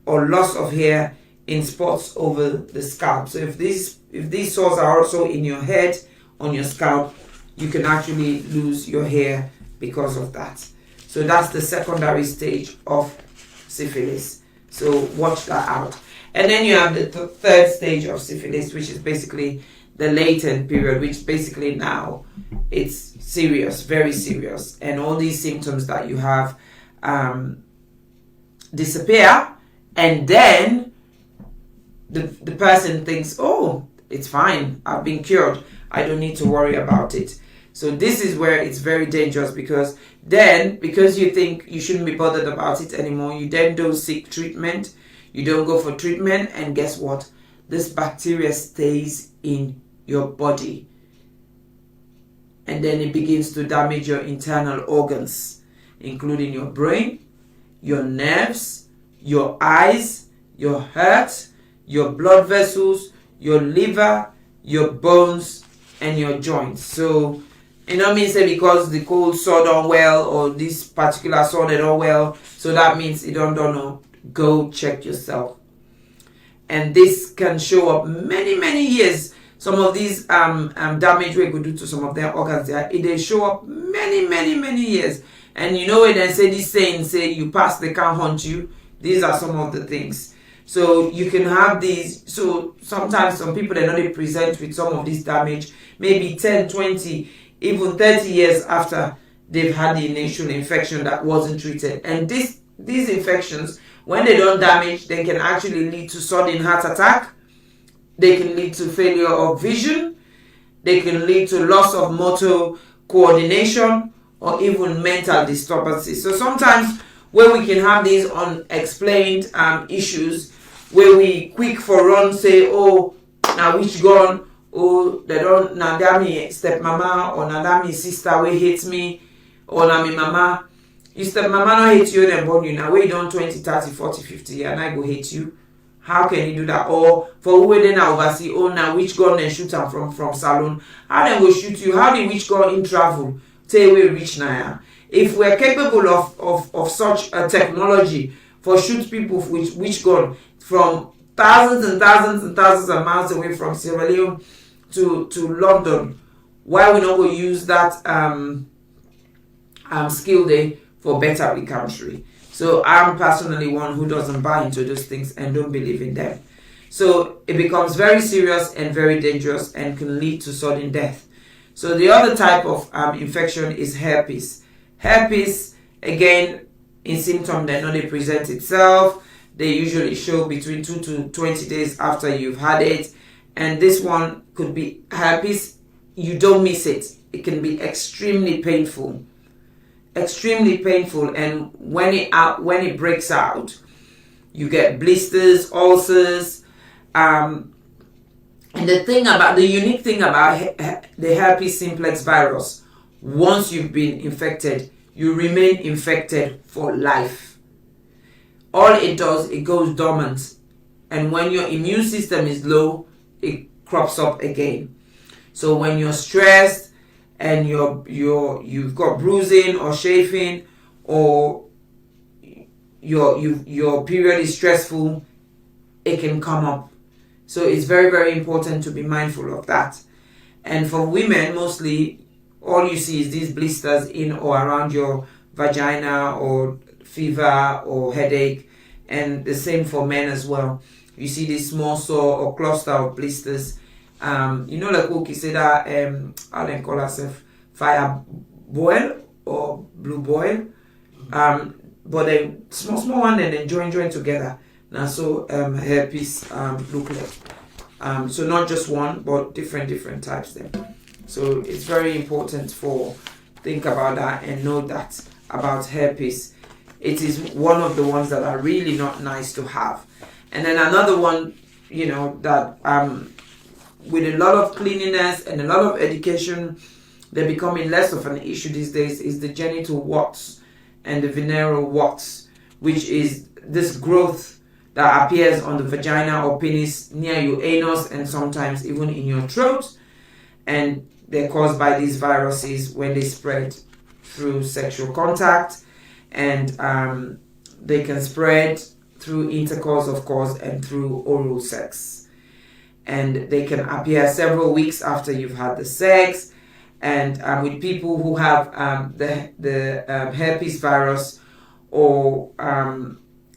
or loss of hair in spots over the scalp. So if these sores are also in your head, on your scalp, you can actually lose your hair because of that. So that's the secondary stage of syphilis. So watch that out. And then you have the third stage of syphilis, which is basically the latent period, which basically now it's serious, very serious. And all these symptoms that you have disappear, and then the person thinks, oh, it's fine, I've been cured, I don't need to worry about it. So this is where it's very dangerous, because then, because you think you shouldn't be bothered about it anymore, you then don't seek treatment, you don't go for treatment, and guess what? This bacteria stays in your body. And then it begins to damage your internal organs, including your brain, your nerves, your eyes, your heart, your blood vessels, your liver, your bones, and your joints. So it don't mean say because the cold sore done well or this particular sore they done well, so that means it don't know. Go check yourself. And this can show up many years. Some of these damage we could do to some of their organs there, they show up many years. And you know when they say this saying, say you pass they can't haunt you. These are some of the things. So you can have these. So sometimes some people, they know they present with some of this damage maybe 10, 20, even 30 years after they've had the initial infection that wasn't treated. And these infections, when they don't damage, they can actually lead to sudden heart attack. They can lead to failure of vision. They can lead to loss of motor coordination or even mental disturbances. So sometimes where we can have these unexplained issues, where we quick for run say, oh, now which gun, oh, they don't, now that me step mama, or now that me sister we hate me, or now me mama. You step mama not hate you, then born you now. Where you done 20, 30, 40, 50 and I go hate you. How can you do that? Or for who they now oversee, oh now which gun then shoot them from salon? How then go shoot you? How did which gun in travel? Tell we reach now. If we're capable of such a technology for shoot people with which gun from thousands and thousands and thousands of miles away from Sierra Leone to London, why we not go use that skill there for better recovery? So I'm personally one who doesn't buy into those things and don't believe in them. So it becomes very serious and very dangerous and can lead to sudden death. So the other type of infection is herpes. Herpes, again, in symptoms that they present itself. They usually show between 2 to 20 days after you've had it. And this one could be herpes. You don't miss it. It can be extremely painful. Extremely painful. And when it breaks out, you get blisters, ulcers. And the unique thing about the herpes simplex virus, once you've been infected, you remain infected for life. All it does, it goes dormant. And when your immune system is low, it crops up again. So when you're stressed and you've got bruising or chafing, or your period is stressful, it can come up. So it's very, very important to be mindful of that. And for women, mostly, all you see is these blisters in or around your vagina, or fever or headache. And the same for men as well. You see this small sore or cluster of blisters. Like Oki said that, how they call herself, fire boil or blue boil. But then small one and then join together. Now so herpes look like. So not just one, but different types then. So it's very important for think about that and know that about herpes. It is one of the ones that are really not nice to have. And then another one, that with a lot of cleanliness and a lot of education, they're becoming less of an issue these days, is the genital warts and the venereal warts, which is this growth that appears on the vagina or penis near your anus and sometimes even in your throat. And they're caused by these viruses when they spread through sexual contact. And they can spread through intercourse, of course, and through oral sex. And they can appear several weeks after you've had the sex. And with people who have the herpes virus, or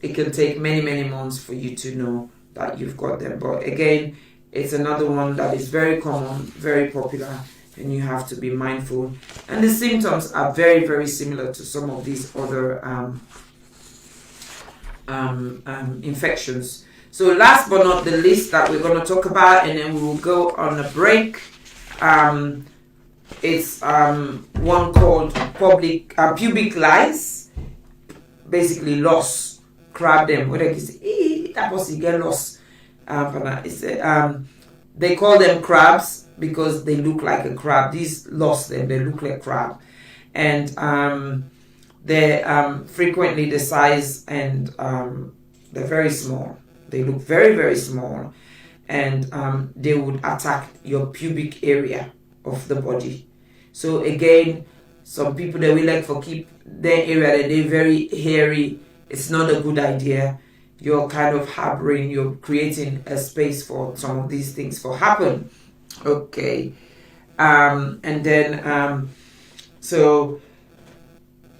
it can take many months for you to know that you've got them. But again, it's another one that is very common, very popular, and you have to be mindful. And the symptoms are very, very similar to some of these other infections. So last but not the least that we're going to talk about, and then we will go on a break. It's one called pubic lice, basically loss, crab them. What I say, that was get lost. They call them crabs because they look like a crab. These lost them, they look like crab, and they're frequently the size and They're very small. They look very, very small. And they would attack your pubic area of the body. So again, some people that we like for keep their area that they're very hairy. It's not a good idea. You're kind of harboring, you're creating a space for some of these things to happen. Okay. And then, so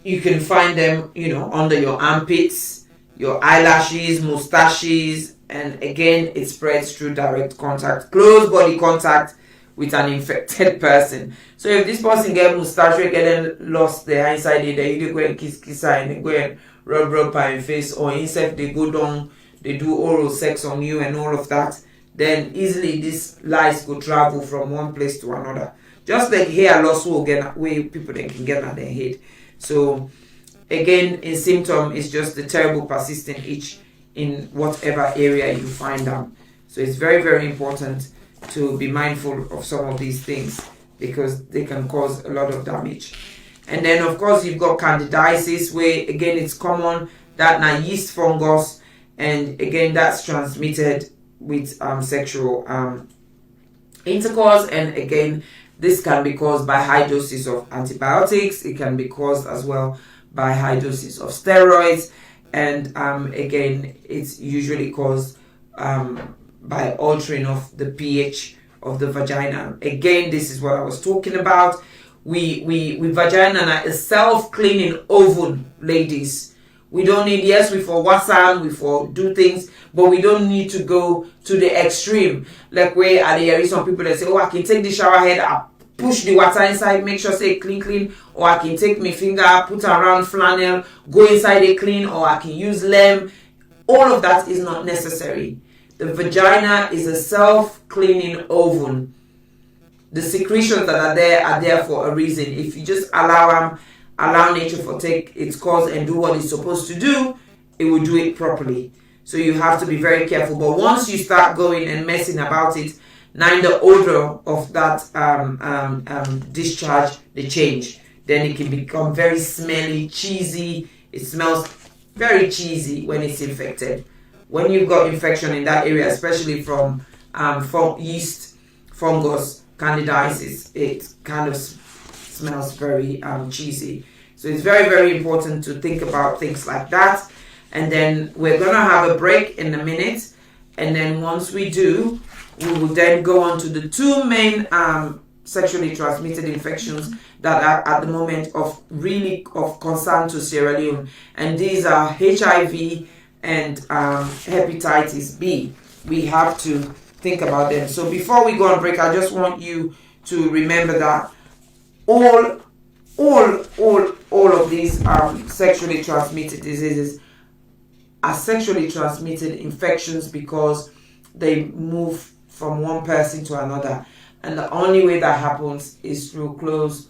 you can find them, under your armpits, your eyelashes, mustaches, and again, it spreads through direct contact, close body contact with an infected person. So if this person get mustache, get lost there inside it, they go and kiss and they go and rub on face, or instead they go down, they do oral sex on you and all of that, then easily these lice could travel from one place to another. Just like hair loss will get where people they can get at their head. So again, a symptom is just the terrible persistent itch in whatever area you find them. So it's very, very important to be mindful of some of these things because they can cause a lot of damage. And then of course you've got candidiasis, where again it's common that yeast fungus, and again that's transmitted with sexual intercourse. And again, this can be caused by high doses of antibiotics. It can be caused as well by high doses of steroids. And again, it's usually caused by altering of the pH of the vagina. Again, this is what I was talking about. We vagina is self-cleaning oven, ladies. We don't need, yes, we for wasan, we for do things, but we don't need to go to the extreme. Like where there is some people that say, oh, I can take the shower head up, push the water inside, make sure say clean, or I can take my finger, put around flannel, go inside it clean, or I can use lem. All of that is not necessary. The vagina is a self-cleaning oven. The secretions that are there for a reason. If you just allow nature to take its course and do what it's supposed to do, it will do it properly. So you have to be very careful. But once you start going and messing about it, now the odor of that discharge, they change. Then it can become very smelly, cheesy. It smells very cheesy when it's infected. When you've got infection in that area, especially from yeast, fungus, candidiasis, it kind of smells very cheesy. So it's very, very important to think about things like that. And then we're going to have a break in a minute. And then once we do, we will then go on to the two main sexually transmitted infections that are at the moment of concern to Sierra Leone. And these are HIV and hepatitis B. We have to think about them. So before we go on break, I just want you to remember that all of these sexually transmitted diseases are sexually transmitted infections because they move from one person to another. And the only way that happens is through close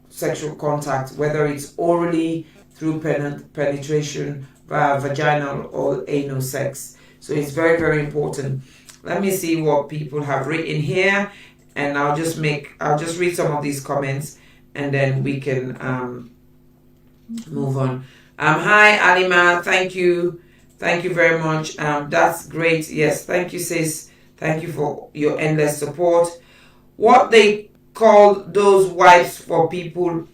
sexual contact, whether it's orally, through penetration, via vaginal or anal sex. So it's very, very important. Let me see what people have written here, and I'll just read some of these comments, and then we can move on. Hi Alima, thank you very much. That's great. Yes, thank you sis. Thank you for your endless support. What they call those wipes for people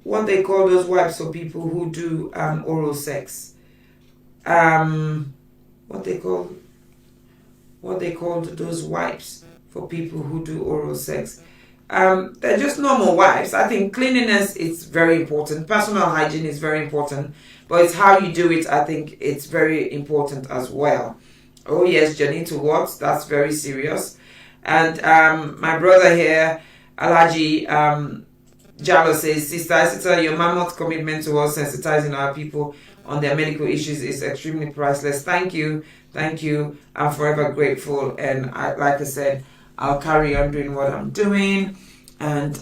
who do oral sex. What they call those wipes for people who do oral sex. They're just normal wipes. I think cleanliness is very important. Personal hygiene is very important, but it's how you do it. I think it's very important as well. Oh yes, Janita Watts, that's very serious. And my brother here, Alaji Jalloh says, Sister, your mammoth commitment towards sensitizing our people on their medical issues is extremely priceless. Thank you. I'm forever grateful. And like I said, I'll carry on doing what I'm doing. And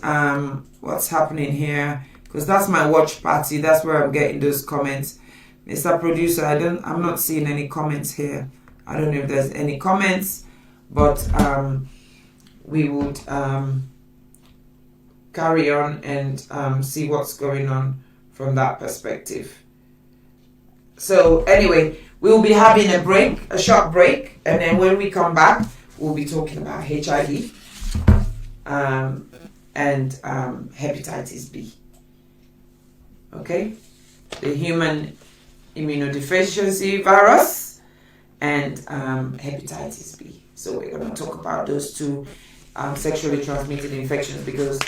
what's happening here? Because that's my watch party. That's where I'm getting those comments. Mr. Producer, I'm not seeing any comments here. I don't know if there's any comments, but we would carry on and see what's going on from that perspective. So anyway, we will be having a short break, and then when we come back, we'll be talking about HIV and hepatitis B. Okay, the human immunodeficiency virus and hepatitis B. So we're going to talk about those two sexually transmitted infections because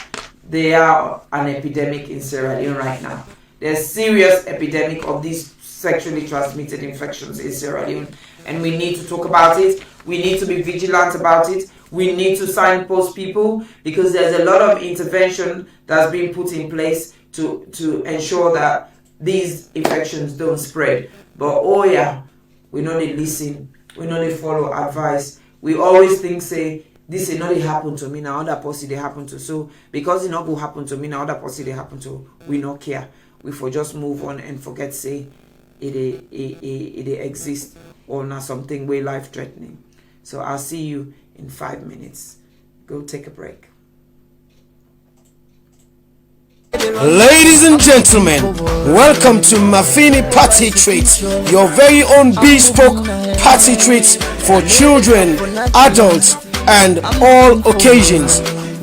they are an epidemic in Sierra Leone right now. There's serious epidemic of these sexually transmitted infections in Sierra Leone, and we need to talk about it. We need to be vigilant about it. We need to signpost people because there's a lot of intervention that's been put in place to ensure that these infections don't spread. But oh yeah, we know they listen, we know they follow advice. We always think, say, this is not happen to me now, other person they happen to. So because it not go happen to me now, other person they happen to, we not care. We for just move on and forget, say, it exists or not something way life threatening. So I'll see you in 5 minutes. Go take a break. Ladies and gentlemen, welcome to Mafini Party Treats, your very own bespoke party treats for children, adults, and all occasions.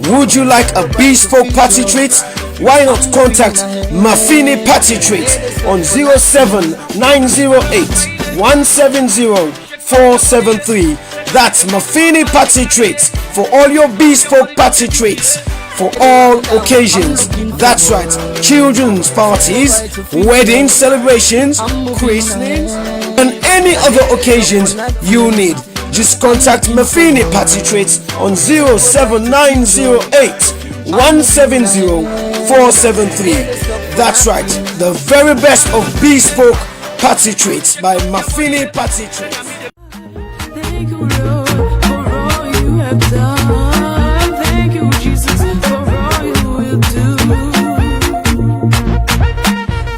Would you like a bespoke party treat? Why not contact Mafini Party Treats on 07908 170 473. That's Mafini Party Treats for all your bespoke party treats for all occasions. That's right, children's parties, wedding celebrations, christenings, and any other occasions you need. Just contact Mafini Party Treats on 07908 170 473. That's right, the very best of bespoke party treats by Mafini Party Treats. Thank you, Lord, for all you have done. Thank you, Jesus, for all you will do.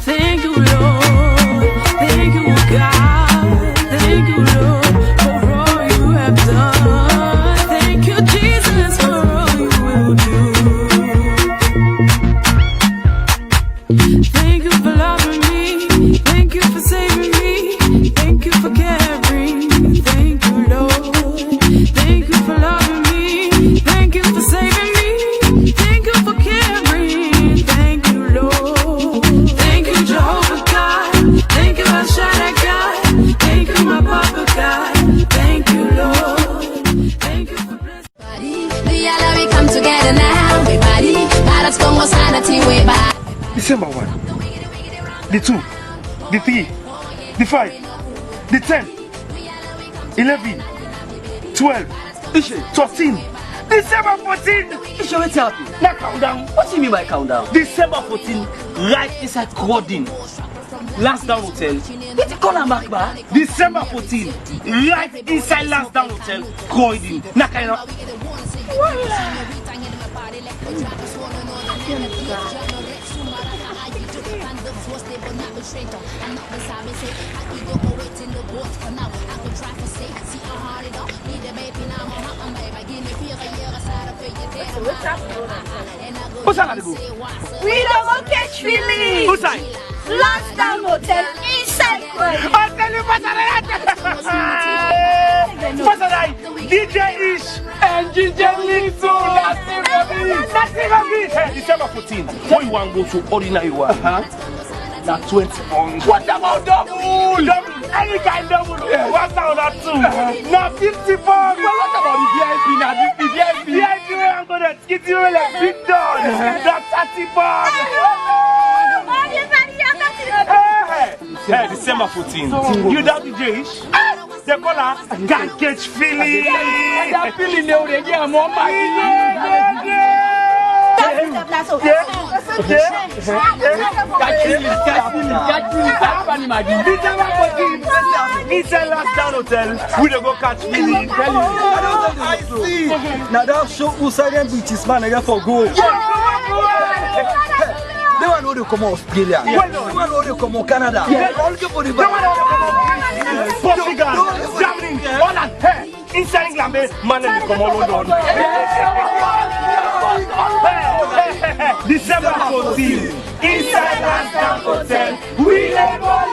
Thank you, Lord. Thank you, God. Thank you, Lord, for all you have done. Thank you, Jesus, for all you will do. Thank you for loving me. Thank you for saving me. Thank you for caring. Thank you, Lord. Thank you for loving me. Thank you for saving me. Thank you for caring. Thank you, Lord. Thank you, Jehovah God. Thank you, El Shaddai God. Thank you, my Papa God. Thank you, Lord. Thank you for blessing. We come together now, everybody. Para Congo sanity way back. December 1, the 2, the 3, the 5, the 10, 11, 12, 13, December 14. Isha, what's happening? Now countdown. What do you mean by countdown? December 14, right inside Croydon, Lansdowne Hotel. What you call a mark, ba? December 14, right inside Lansdowne Hotel, Croydon. Nakaina. What's that? We don't go catch feelings. Who's that? Lansdowne Hotel inside Croydon. I'll tell you what's that? DJ Ish and DJ Lito. December 14. When you want to go to ordinary one, now 20 pounds. What about double? Double. Any kind of double. What's that two? Now 50 pounds. Well, what about the VIP now? The VIP, I'm going to give you a big dog. That's 30 pounds. Hey, December 14. You doubt the Jewish? They call her can't catch feeling. That feeling they get more money. It's a Lansdowne Hotel. We don't go catch feeling. I see. Now that show Isatta Sisay-Jalloh man again for gold. They want to come Australia. They want to come Canada. All for the Portugal, Germany, Holland, inside England, man, they come all London. December 14, inside Lansdowne Hotel, we live on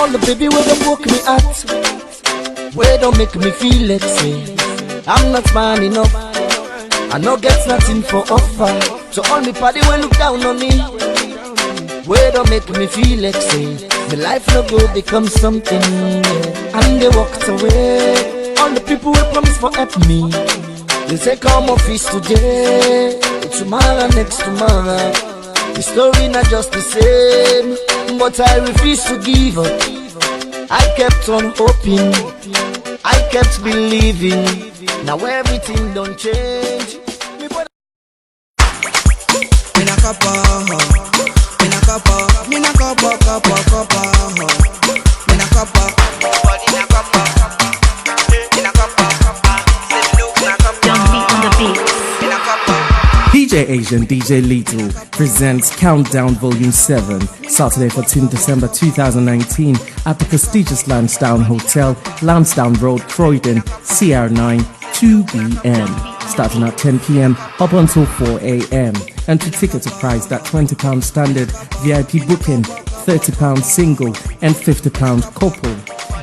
all the baby where them woke me at, where don't make me feel like say I'm not man enough. I no get nothing for offer. So all me party will look down on me, where don't make me feel like say my life no go become something, yeah. And they walked away. All the people will promise for help me. They say come office today, tomorrow, next tomorrow. The story not just the same, but I refuse to give up. I kept on hoping, I kept believing. Now everything don't change. DJ Asian DJ Little presents Countdown Volume 7, Saturday 14 December 2019 at the prestigious Lansdowne Hotel, Lansdowne Road, Croydon, CR9 2BN. Starting at 10 p.m. up until 4 a.m. Entry tickets are priced at £20 standard, VIP booking, £30 single and £50 couple.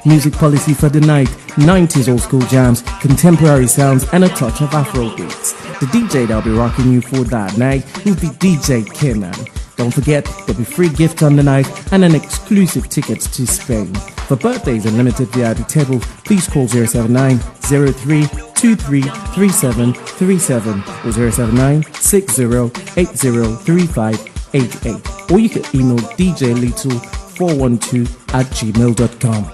Music policy for the night, 90s old school jams, contemporary sounds and a touch of Afro beats. The DJ that'll be rocking you for that night will be DJ Kenan. Don't forget, there'll be free gift on the night and an exclusive tickets to Spain. For birthdays and limited VIP tables, please call 079 03 23 37 37 or 079 60 80 35 88. Or you can email djlittle412@gmail.com.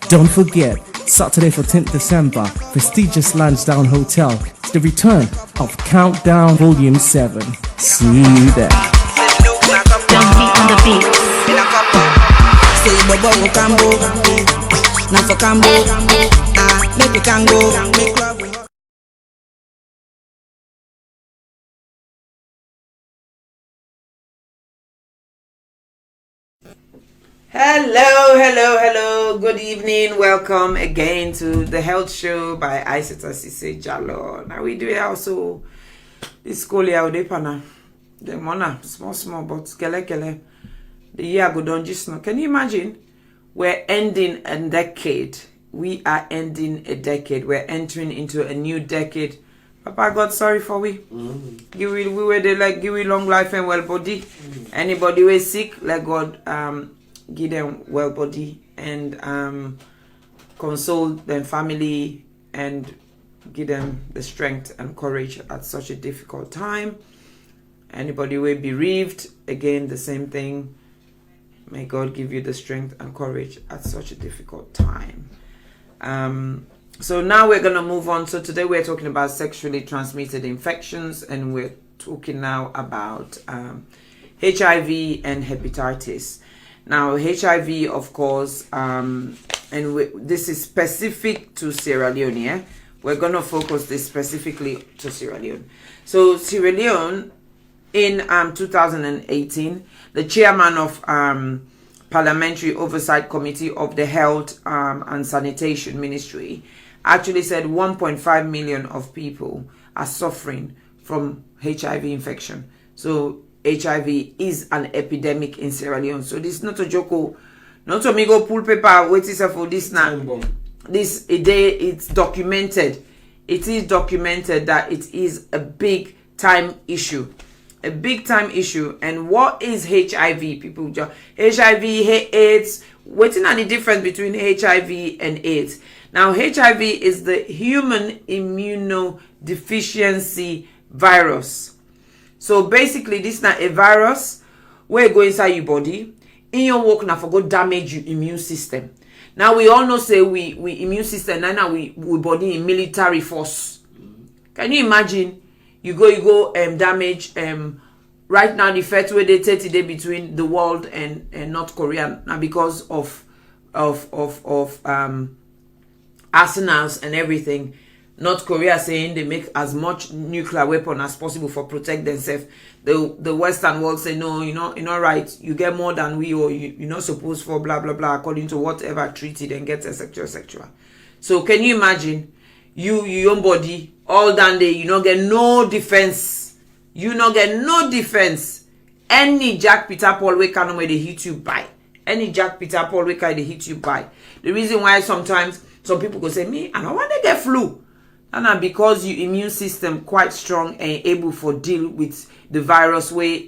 Don't forget, Saturday 14th December, prestigious Lansdowne Hotel. It's the return of Countdown Volume 7. See you there. Hello. Good evening. Welcome again to the Health Show by Isatta Sisay-Jalloh. Now we do it also this school year with the mona small but kele. The year go down just now. Can you imagine? We're ending a decade. We are ending a decade. We're entering into a new decade. Papa God sorry for we. Give we were there like give we long life and well body. Anybody who is sick, let God give them well body and console their family and give them the strength and courage at such a difficult time. Anybody who is bereaved, again the same thing. May God give you the strength and courage at such a difficult time. So now we're going to move on. So today we're talking about sexually transmitted infections, and we're talking now about HIV and hepatitis. Now, HIV, of course, this is specific to Sierra Leone. Yeah? We're going to focus this specifically to Sierra Leone. So, Sierra Leone, in 2018, the chairman of Parliamentary Oversight Committee of the Health and Sanitation Ministry actually said 1.5 million of people are suffering from HIV infection. So, HIV is an epidemic in Sierra Leone. So this is not a joke. Not to me go pull paper. Wait for this now. This a day it's documented. It is documented that it is a big time issue. A big time issue. And what is HIV? People just HIV, AIDS. What's not the difference between HIV and AIDS? Now HIV is the human immunodeficiency virus. So basically, this is not a virus where it go inside your body. In your work, now for go damage your immune system. Now we all know say we immune system now we body in military force. Can you imagine? You go damage right now the first way they 30 day between the world and North Korea now because of arsenals and everything. North Korea saying they make as much nuclear weapon as possible for protect themselves. The Western world say no, you're not right. You get more than we, or you're not supposed for blah blah blah according to whatever treaty then gets etc. etc. So can you imagine? your own body all down there, you not get no defense. You not get no defense. Any Jack Peter Paul we can where they hit you by. Any Jack Peter Paul we can they hit you by. The reason why sometimes some people go say, me, I don't want to get flu. And because your immune system quite strong and able for deal with the virus way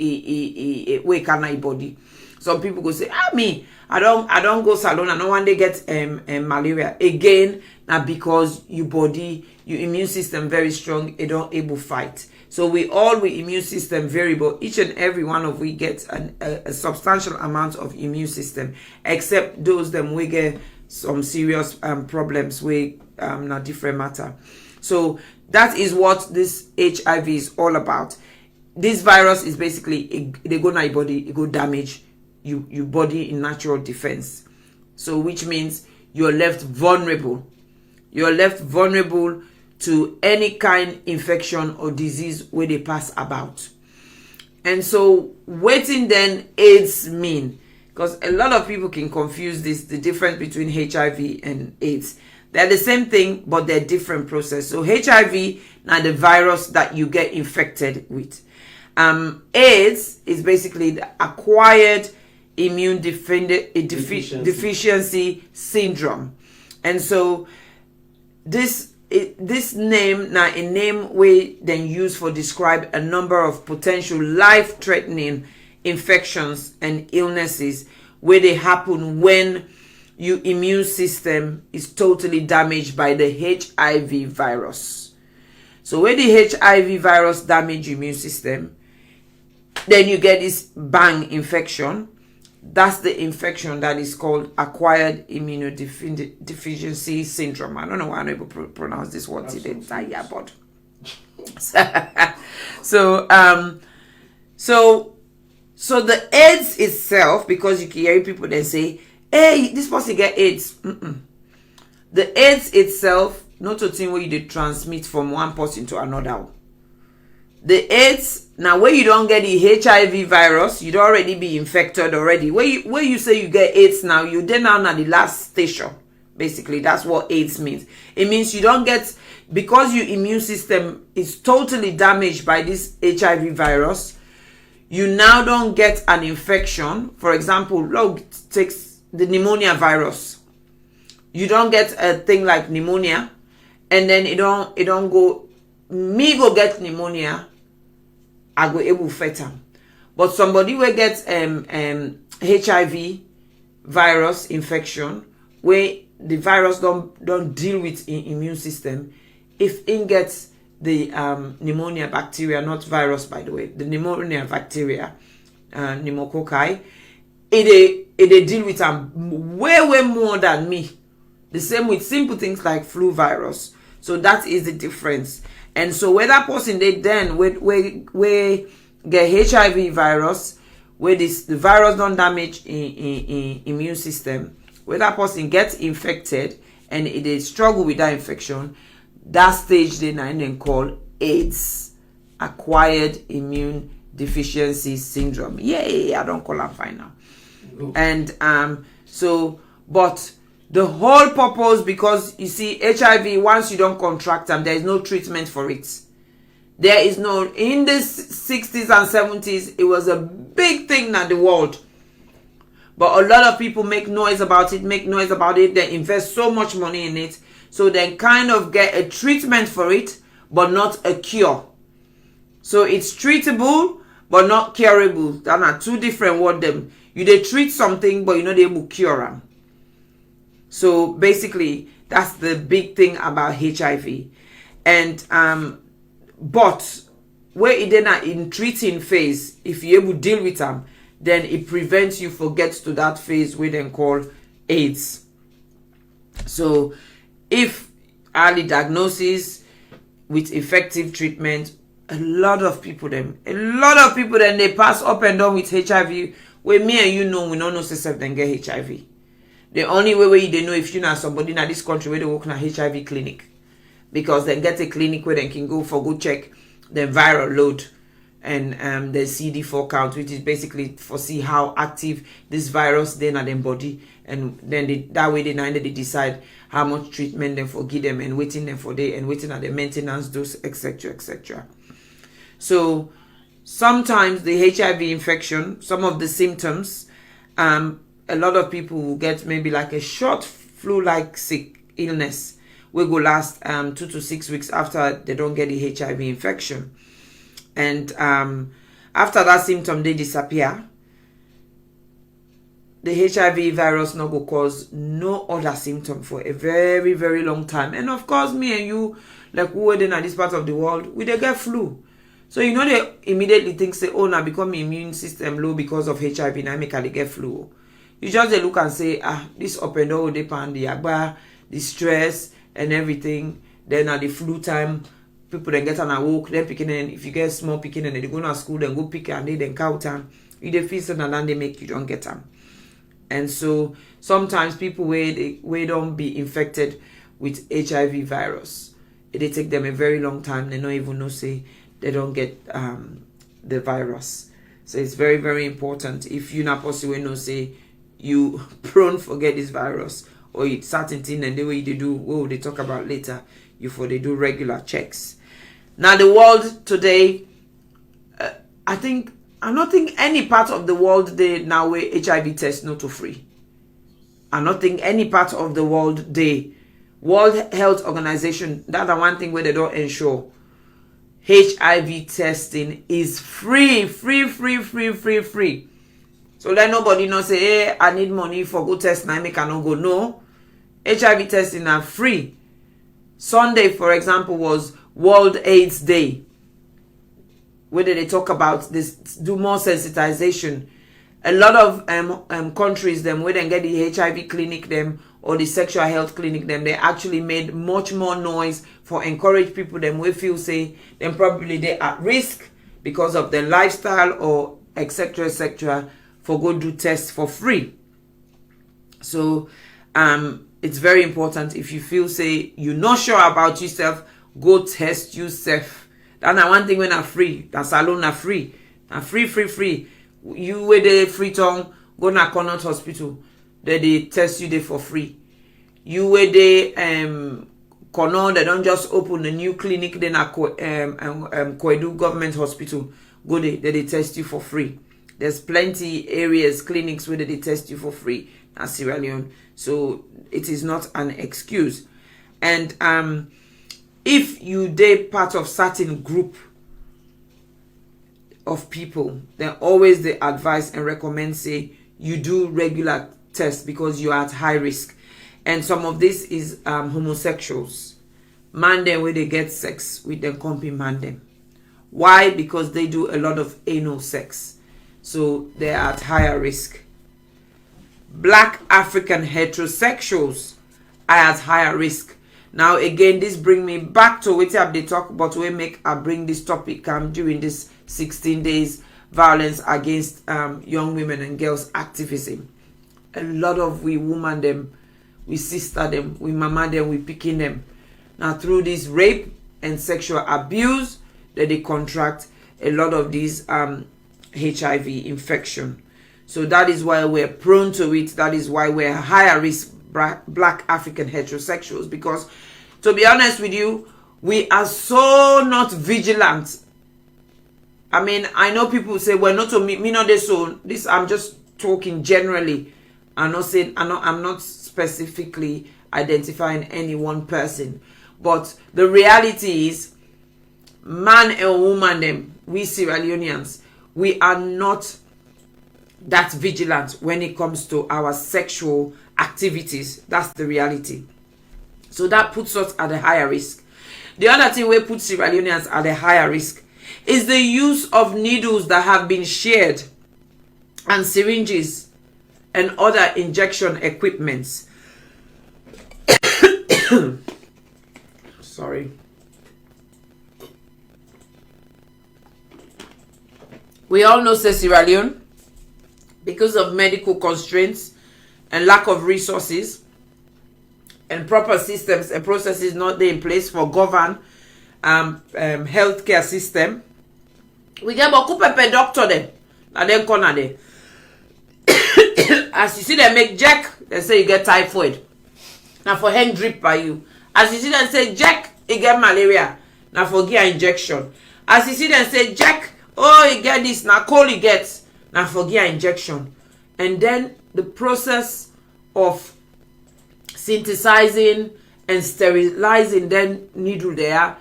we can body. Some people go say, me, I don't go salon, I don't want to get malaria. Again, now because your body, your immune system very strong, it don't able fight. So we immune system variable. Each and every one of we get a substantial amount of immune system, except those them we get some serious problems with not different matter. So that is what this HIV is all about. This virus is basically they go in your body, it go damage your body in natural defense. So which means you're left vulnerable. You're left vulnerable to any kind infection or disease where they pass about. And so waiting then AIDS mean, because a lot of people can confuse the difference between HIV and AIDS. They're the same thing, but they're different process. So HIV, now the virus that you get infected with. AIDS is basically the acquired immune deficiency syndrome. And so this name, now a name we then use for describe a number of potential life-threatening infections and illnesses where they happen when your immune system is totally damaged by the HIV virus. So when the HIV virus damage your immune system, then you get this bang infection. That's the infection that is called acquired immunodeficiency syndrome. I don't know why I'm able to pronounce this word today. But so the AIDS itself, because you can hear people that say, hey, this person get AIDS. The AIDS itself, not a thing where you transmit from one person to another. The AIDS, now where you don't get the HIV virus, you'd already be infected already. Where you say you get AIDS now, you're then now at the last station. Basically, that's what AIDS means. It means you don't get, because your immune system is totally damaged by this HIV virus, you now don't get an infection. For example, look, takes the pneumonia virus. You don't get a thing like pneumonia, and then it don't go, me go get pneumonia, I go able fetam. But somebody will get HIV virus infection where the virus don't deal with immune system. If it gets the pneumonia bacteria, not virus by the way, the pneumonia bacteria, pneumococci, it deal with them way more than me. The same with simple things like flu virus. So that is the difference. And so where that person they then where get HIV virus, where the virus don't damage in immune system, where that person gets infected and they struggle with that infection, that stage they then call AIDS, acquired immune deficiency syndrome. Yeah, I don't call them fine now. And but the whole purpose, because you see HIV, once you don't contract them, there is no treatment for it. There is no, in the 60s and 70s, it was a big thing in the world. But a lot of people make noise about it, they invest so much money in it, so they kind of get a treatment for it, but not a cure. So it's treatable, but not curable. That are two different words. You they treat something, but you're not able to cure them. So basically, that's the big thing about HIV. And but where it then are in treating phase, if you're able to deal with them, then it prevents you from getting to that phase we then call AIDS. So if early diagnosis with effective treatment, a lot of people then they pass up and down with HIV. Where me and you know, we don't know yourself then get HIV. The only way they know if you know somebody in this country where they work in a HIV clinic, because they get a clinic where they can go for go check the viral load and the CD4 count, which is basically for see how active this virus then at their body, and then that way they decide how much treatment them for give them and waiting them for day and waiting at the maintenance dose, etc., etc. So sometimes the HIV infection, some of the symptoms, a lot of people will get maybe like a short flu-like sick illness will go last 2 to 6 weeks after they don't get the HIV infection. And after that symptom, they disappear. The HIV virus not go cause no other symptom for a very, very long time. And of course, me and you, like who are in this part of the world, we they get flu. So you know they immediately think say, oh, now become immune system low because of HIV, now make they get flu. You just they look and say, this up and down depend the agba, the stress and everything. Then at the flu time, people then get an awoke, then picking in. If you get small picking and they go to school, then go pick and they then count time. You they feel so and then they make you don't get them. And so sometimes people they don't be infected with HIV virus. It take them a very long time. They don't even know say they don't get the virus. So it's very, very important. If you not possible know say you prone forget this virus or it's certain thing and the way they do what they talk about later, they do regular checks. Now the world today, I don't think any part of the world they now where HIV test not to free. I don't think any part of the world they World Health Organization, that's the one thing where they don't ensure HIV testing is free. So let nobody know say, hey, I need money for go test now, I cannot go. No. HIV testing are free. Sunday, for example, was World AIDS Day, where they talk about this, do more sensitization. A lot of countries, them where they get the HIV clinic, them or the sexual health clinic, them they actually made much more noise for encourage people. Them we feel say them probably they at risk because of their lifestyle or etc. for go do tests for free. So it's very important if you feel say you're not sure about yourself, go test yourself. That's one thing when are free. That's alone are free. Free. You with the free tongue, go na Connaught Hospital. They test you there for free. You with the Connaught, they don't just open a new clinic then at Koedu Government Hospital. Go there, they test you for free. There's plenty areas, clinics where they test you for free at Sierra Leone. So it is not an excuse. And if you they part of certain group of people, then always they advise and recommend say you do regular tests because you are at high risk. And some of this is homosexuals. Man them where they get sex with them company man them. Why? Because they do a lot of anal sex. So they are at higher risk. Black African heterosexuals are at higher risk. Now again, this bring me back to what they talk about. We make I bring this topic during this 16 days violence against young women and girls activism. A lot of we woman them, we sister them, we mama them, we picking them. Now through this rape and sexual abuse that they contract a lot of these HIV infection. So that is why we're prone to it. That is why we're higher risk Black African heterosexuals, because to be honest with you, we are so not vigilant. I mean, I know people say, well, not to me not this, so this I'm just talking generally. I'm not specifically identifying any one person. But the reality is, man and woman them, we Sierra Leoneans, we are not that vigilant when it comes to our sexual activities. That's the reality. So that puts us at a higher risk. The other thing we put Sierra Leoneans at a higher risk is the use of needles that have been shared and syringes and other injection equipments. Sorry. We all know Sierra Leone, because of medical constraints and lack of resources and proper systems and processes not there in place for govern healthcare system. We get about couple per doctor them. Now them corner there. as you see them make jack, they say you get typhoid. Now for hand drip by you. As you see them say jack, you get malaria. Now for gear injection. As you see them say jack, oh you get this, now cold you get. Now for gear injection. And then the process of synthesizing and sterilizing then needle there,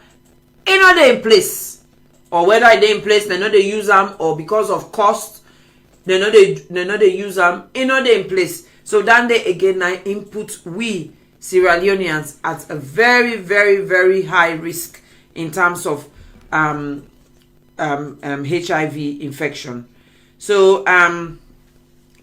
you know they in place. Or whether they in place, they know they use them, or because of cost, they know they use them, you know they in place. So then they again I input we Sierra Leoneans at a very, very, very high risk in terms of HIV infection. So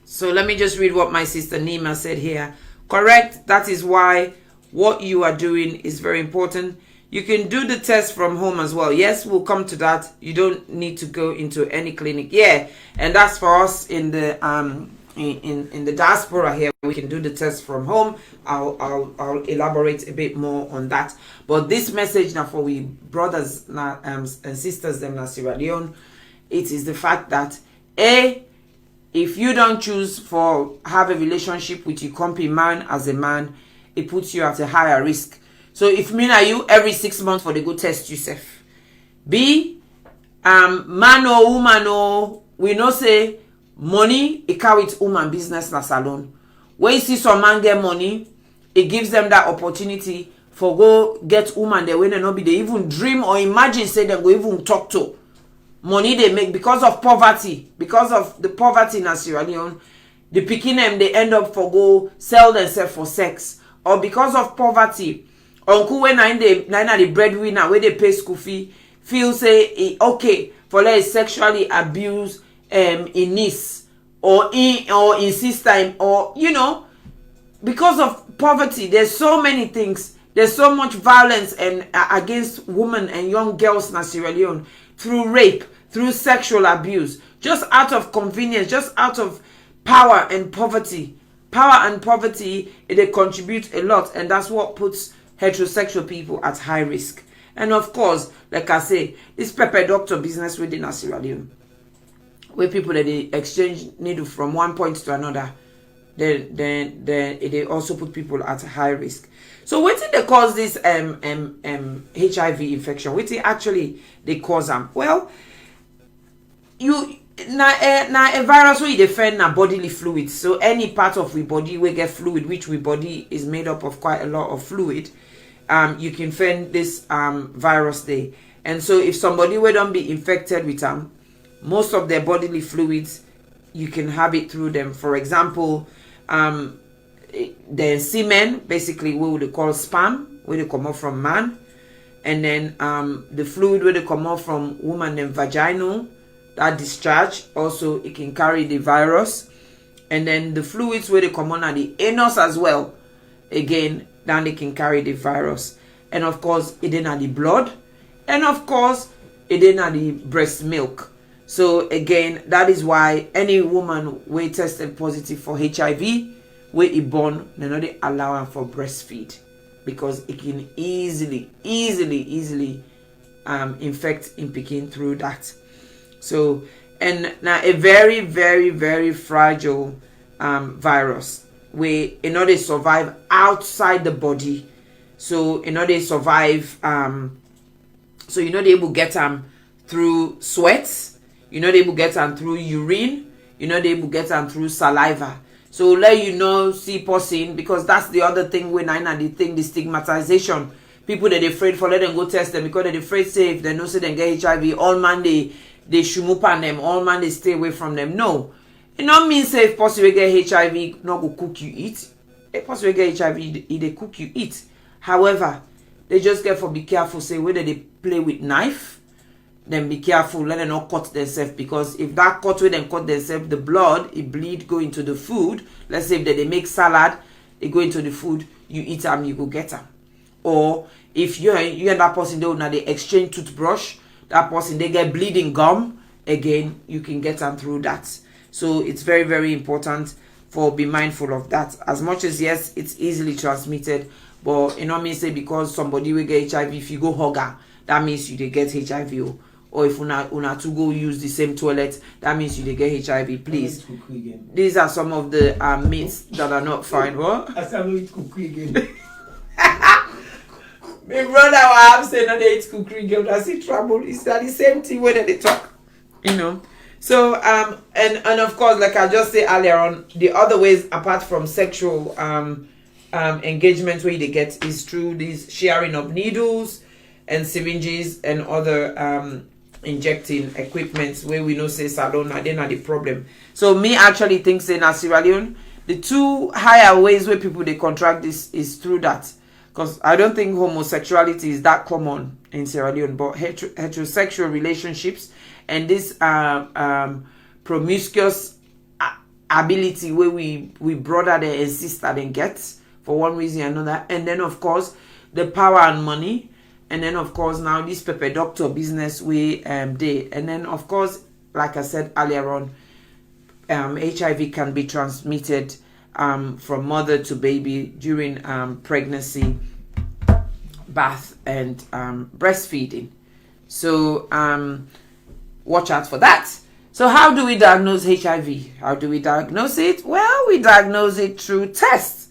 so let me just read what my sister Nima said here. Correct. That is why what you are doing is very important. You can do the test from home as well. Yes, we'll come to that. You don't need to go into any clinic. Yeah, and that's for us in the in the diaspora here. We can do the test from home. I'll elaborate a bit more on that. But this message now for we brothers and sisters them in Sierra Leone, it is the fact that if you don't choose for have a relationship with your company man as a man, it puts you at a higher risk. So if me and you every 6 months for the good test yourself. B man or woman or we know say money it carry with woman business na salon. When you see some man get money, it gives them that opportunity for go get woman they when they not be they even dream or imagine say they go even talk to. Money they make because of poverty, because of the poverty in Sierra Leone, the picking them they end up for go sell themselves for sex, or because of poverty. Uncle when the breadwinner where they pay school fee feel say okay for let sexually abuse in niece or in sister or you know because of poverty. There's so many things. There's so much violence and against women and young girls in Sierra Leone through rape, through sexual abuse, just out of convenience, just out of power and poverty. Power and poverty they contribute a lot, and that's what puts heterosexual people at high risk. And of course, like I say, this pepper doctor business within Sierra Leone, where people that they exchange needle from one point to another, then they also put people at high risk. So what did they cause this HIV infection? What did actually they cause them? Well, you na a virus where you defend na bodily fluids. So any part of we body we get fluid, which we body is made up of quite a lot of fluid. You can find this virus there. And so if somebody will don't be infected with most of their bodily fluids, you can have it through them. For example, the semen, basically what they call sperm, where they come out from man. And then the fluid where they come out from woman and vaginal, that discharge, also it can carry the virus. And then the fluids where they come on are the anus as well. Again, then they can carry the virus. And of course, it then are the blood. And of course, it then are the breast milk. So again, that is why any woman who tested positive for HIV, where it born, they not allow her for breastfeed, because it can easily infect in picking through that. So, and now a very, very, very fragile virus, where in order to survive outside the body. So in order to survive, so you're not able to get them through sweat, you're not able to get them through urine, you're not able to get them through saliva. So let you know, see person, because that's the other thing when the thing, the stigmatization. People that are afraid for let them go test them because they're afraid say if they know say they get HIV, all man they shumup on them, all man they stay away from them. No. It not mean say if possible get HIV, not go cook you eat. If possible get HIV, they cook you eat. However, they just get for be careful, say whether they play with knife, then be careful, let them not cut themselves, because if that cut where them cut themselves, the blood, it bleed go into the food. Let's say if they make salad, it go into the food, you eat them, you go get them. Or if you and that person don't now they exchange toothbrush, that person they get bleeding gum, again, you can get them through that. So it's very, very important for be mindful of that. As much as yes, it's easily transmitted, but you know what I mean, say because somebody will get HIV, if you go hug her, that means you they get HIV. or if una to go use the same toilet, that means you dey get HIV. Please, these are some of the myths that are not fine. What? I said, I know it's cookie again. My brother I have said that it's cookie again. That's it trouble. It's the same thing when they talk, you know. So and of course, like I just said earlier on, the other ways apart from sexual engagement where they get is through this sharing of needles and syringes and other injecting equipments where we know say salon and then are the problem. So me actually think say na Sierra Leone, the two higher ways where people they contract this is through that. Because I don't think homosexuality is that common in Sierra Leone, but heterosexual relationships and this promiscuous ability where we brother and sister then get for one reason or another. And then of course the power and money. And then of course now this pepper doctor business we day. And then of course, like I said earlier on, HIV can be transmitted from mother to baby during pregnancy, birth, and breastfeeding. So watch out for that. So how do we diagnose HIV? How do we diagnose it? Well, we diagnose it through tests.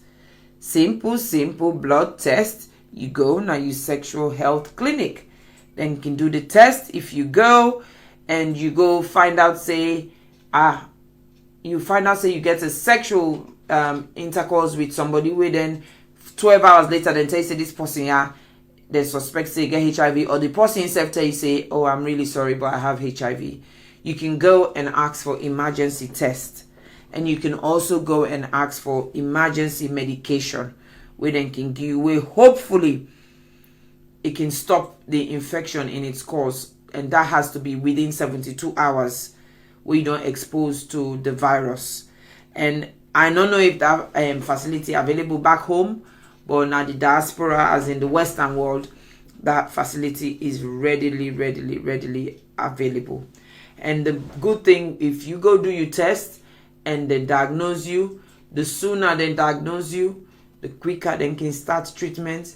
Simple blood test. You go now, you sexual health clinic. Then you can do the test. If you go and you go find out, say, you get a sexual intercourse with somebody where then 12 hours later then tell you say this person they suspect say get HIV, or the person himself tell you say, oh, I'm really sorry but I have HIV. You can go and ask for emergency test, and you can also go and ask for emergency medication where then can give you, where hopefully it can stop the infection in its course, and that has to be within 72 hours where you don't expose to the virus. And I don't know if that facility available back home, but now the diaspora, as in the Western world, that facility is readily available. And the good thing, if you go do your test and they diagnose you, the sooner they diagnose you, the quicker they can start treatment,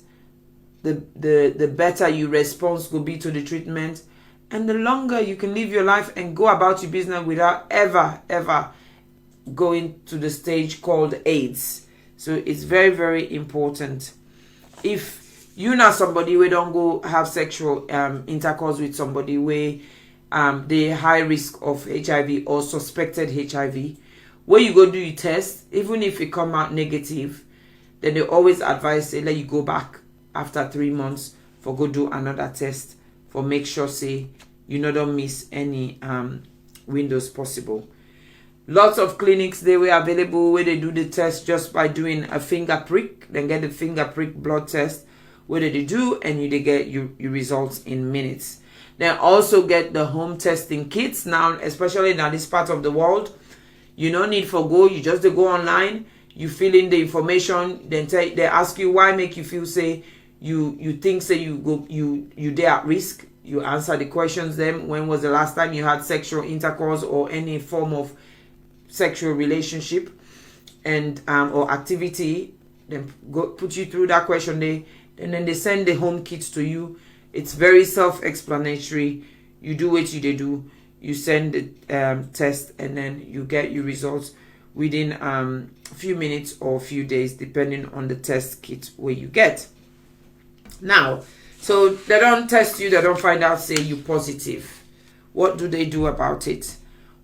the better your response will be to the treatment, and the longer you can live your life and go about your business without ever going to the stage called AIDS. So it's very important. If you know somebody where don't go have sexual intercourse with somebody where they high risk of HIV or suspected HIV, where you go do your test, even if it come out negative, then they always advise say let you go back after 3 months for go do another test for make sure say you don't miss any windows possible. Lots of clinics they were available where they do the test just by doing a finger prick, then get the finger prick blood test where they do, and they get your results in minutes. Then also get the home testing kits now, especially in this part of the world. You don't need for go, you just go online, you fill in the information, then they ask you why make you feel say you think say you there at risk. You answer the questions then. When was the last time you had sexual intercourse or any form of sexual relationship and or activity? Then go put you through that question day, and then they send the home kits to you. It's very self-explanatory. You do what you do. You send the test, and then you get your results within a few minutes or a few days, depending on the test kit where you get. Now, so they don't test you, they don't find out say you positive. What do they do about it?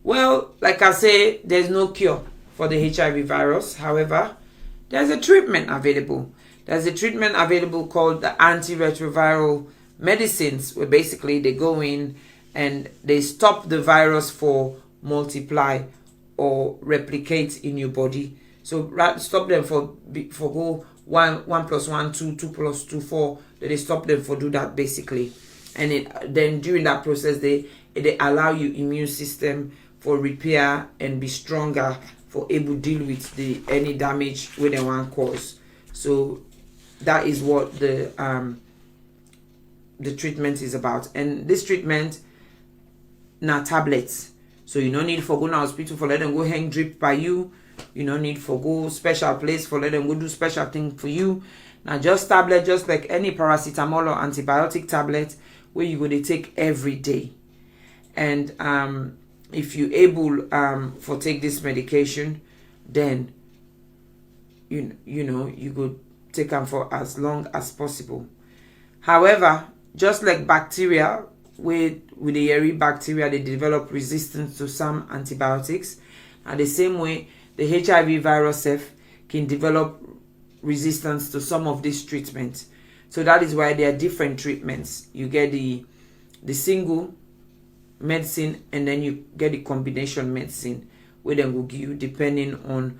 Well, like I say, there's no cure for the HIV virus. However, there's a treatment available. There's a treatment available called the antiretroviral medicines, where basically they go in and they stop the virus for multiply or replicate in your body. So stop them for go 1 + 1 2, 2 + 2 4. They stop them for do that basically, and then during that process they allow your immune system for repair and be stronger for able to deal with any damage where they want cause. So that is what the treatment is about. And this treatment now tablets, so you don't need for go to hospital for let them go hang drip by you. You don't need for go special place for let them go do special thing for you. Now just tablet, just like any paracetamol or antibiotic tablet, where you go to take every day. And if you able for take this medication, then you know you could take them for as long as possible. However, just like bacteria, with the Yeri bacteria, they develop resistance to some antibiotics, and the same way the HIV virus can develop resistance to some of these treatments. So that is why there are different treatments. You get the single medicine, and then you get the combination medicine, where they will give you depending on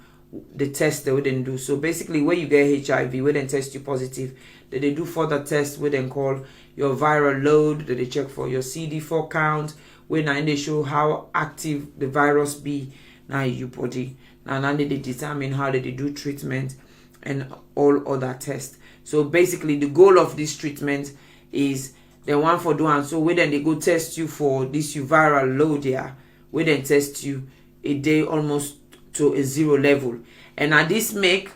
the test they wouldn't do. So basically, when you get HIV, where they test you positive, they do further tests where they call your viral load, that they check for your CD4 count, where now they show how active the virus be now in your body. Now they determine how they do treatment and all other tests. So basically, the goal of this treatment is the one for doing so where then they go test you for this your viral load here, where then test you a day almost to a 0 level. And now this make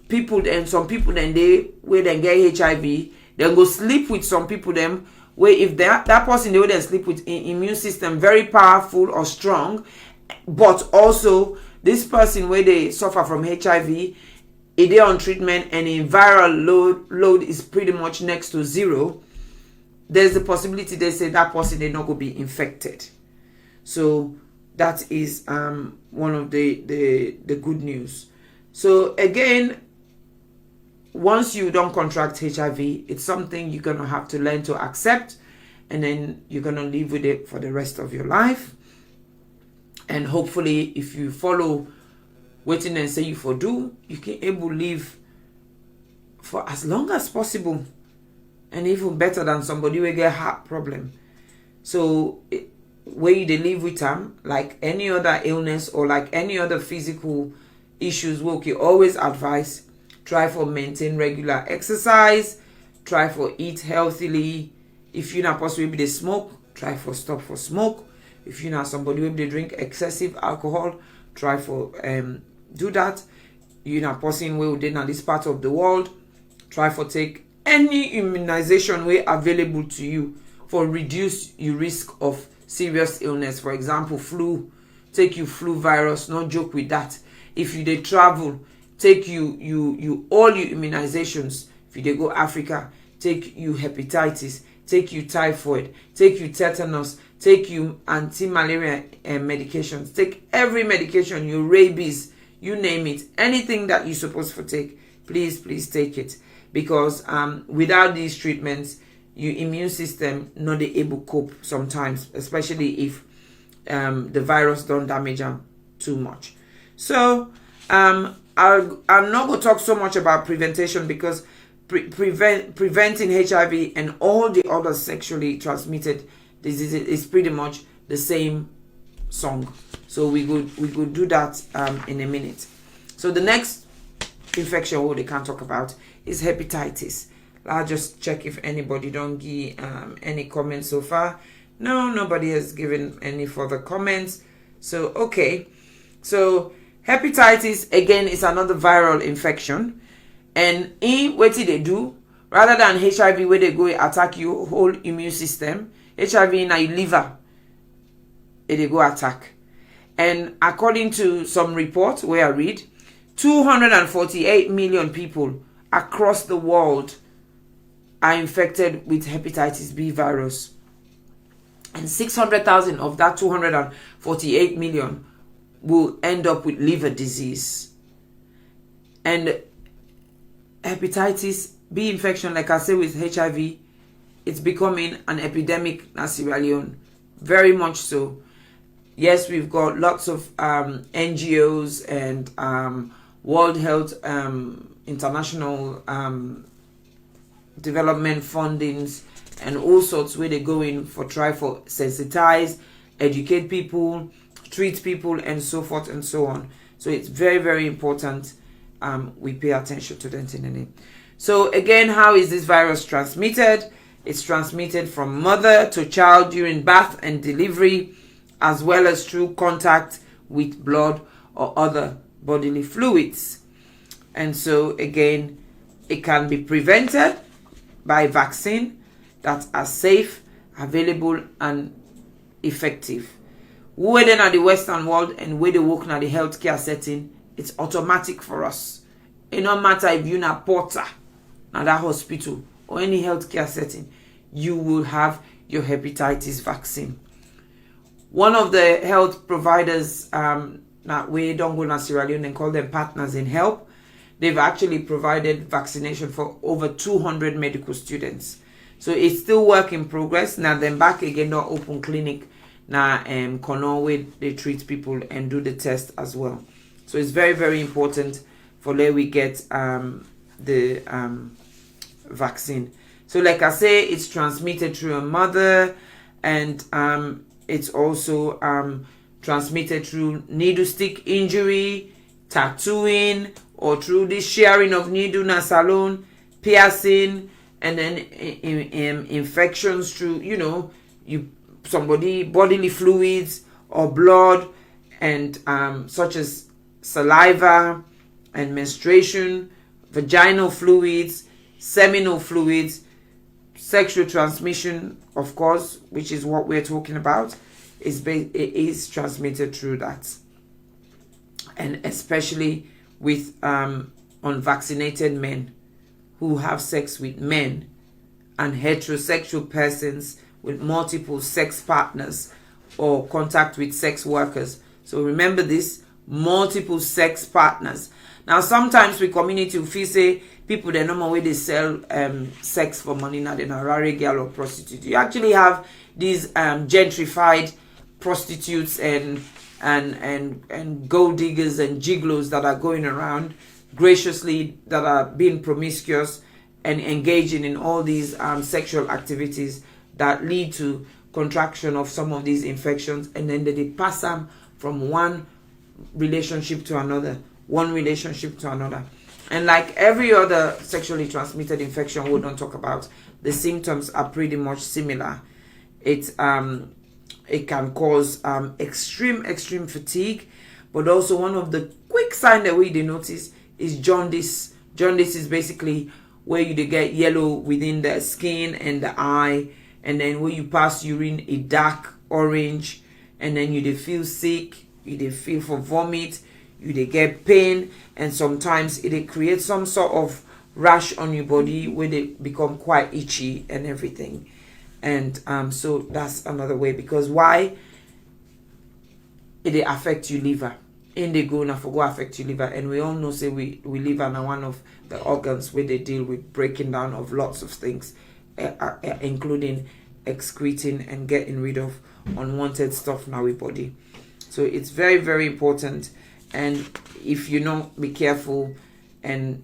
people, and some people then they where they get HIV, then go sleep with some people them where if that person they would then sleep with immune system very powerful or strong, but also this person where they suffer from HIV, if they on treatment and in viral load is pretty much next to 0, there's the possibility they say that person they not going to be infected. So that is one of the good news. So again, once you don't contract HIV, it's something you're gonna have to learn to accept, and then you're gonna live with it for the rest of your life. And hopefully, if you follow waiting and say you for do, you can able live for as long as possible, and even better than somebody who get heart problem. So where you live with them, like any other illness or like any other physical issues, we can always advise try for maintain regular exercise, try for eat healthily. If you're not possible with the smoke, try for stop for smoke. If you're not somebody who they drink excessive alcohol, try for do that. You're not person where within this part of the world, try for take any immunization way available to you for reduce your risk of serious illness. For example, flu, take you flu virus, not joke with that. If you they travel, take you all your immunizations. If you they go Africa, take you hepatitis, take you typhoid, take you tetanus, take you anti-malaria medications, take every medication, your rabies, you name it, anything that you're supposed to take, please take it, because without these treatments, your immune system not able to cope sometimes, especially if the virus don't damage them too much. So I'm not going to talk so much about prevention, because preventing HIV and all the other sexually transmitted diseases is pretty much the same song. So we could do that in a minute. So the next infection we can talk about is hepatitis. I'll just check if anybody don't give any comments so far. No, nobody has given any further comments. So okay, so hepatitis again is another viral infection, and in what they do, rather than HIV where they go attack your whole immune system, HIV in your liver they go attack. And according to some reports where I read, 248 million people across the world are infected with hepatitis B virus, and 600,000 of that 248 million will end up with liver disease. And hepatitis B infection, like I said with HIV, it's becoming an epidemic in Sierra Leone, very much so. Yes, we've got lots of NGOs and World Health International development fundings and all sorts where they go in for try for sensitize, educate people, treat people, and so forth and so on. So it's very, very important we pay attention to that in the name. So again, how is this virus transmitted? It's transmitted from mother to child during birth and delivery, as well as through contact with blood or other bodily fluids. And so again, it can be prevented by vaccine that are safe, available, and effective. Whether in the Western world and where they work in the healthcare setting, it's automatic for us. It no matter if you're a porter at that hospital or any healthcare setting, you will have your hepatitis vaccine. One of the health providers that we don't go to Sierra Leone and call them partners in help, they've actually provided vaccination for over 200 medical students. So it's still work in progress. Now then back again, not open clinic now where they treat people and do the test as well. So it's very, very important for where we get the vaccine. So like I say, it's transmitted through a mother, and it's also transmitted through needle stick injury, tattooing, or through the sharing of needle in a salon, piercing, and then infections through, somebody bodily fluids or blood, and such as saliva and menstruation, vaginal fluids, seminal fluids, sexual transmission, of course, which is what we're talking about, it is transmitted through that, and especially with unvaccinated men who have sex with men, and heterosexual persons with multiple sex partners or contact with sex workers. So remember this, multiple sex partners. Now sometimes we community we feel say people they normal way they sell sex for money, now they're not rare girl or prostitute. You actually have these gentrified prostitutes and gold diggers and gigolos that are going around graciously, that are being promiscuous and engaging in all these sexual activities that lead to contraction of some of these infections, and then they pass them from one relationship to another, and like every other sexually transmitted infection we don't talk about, the symptoms are pretty much similar. It can cause extreme fatigue, but also one of the quick signs that we notice is jaundice. Jaundice is basically where you get yellow within the skin and the eye, and then when you pass urine, a dark orange, and then you feel sick, you feel for vomit, you get pain, and sometimes it creates some sort of rash on your body where they become quite itchy and everything. And so that's another way, because why it affect your liver. In the go now for go affect your liver, and we all know say we liver now one of the organs where they deal with breaking down of lots of things, including excreting and getting rid of unwanted stuff in our body. So it's very, very important, and if you don't be careful and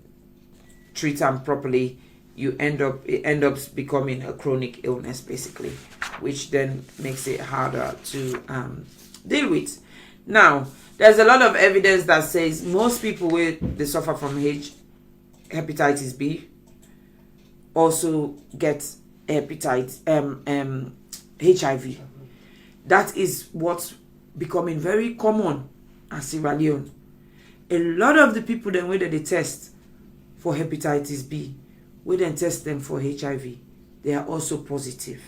treat them properly, it ends up becoming a chronic illness basically, which then makes it harder to deal with. Now there's a lot of evidence that says most people they suffer from hepatitis B also get HIV. That is what's becoming very common at Sierra Leone. A lot of the people then where they test for hepatitis B, we then test them for HIV, they are also positive.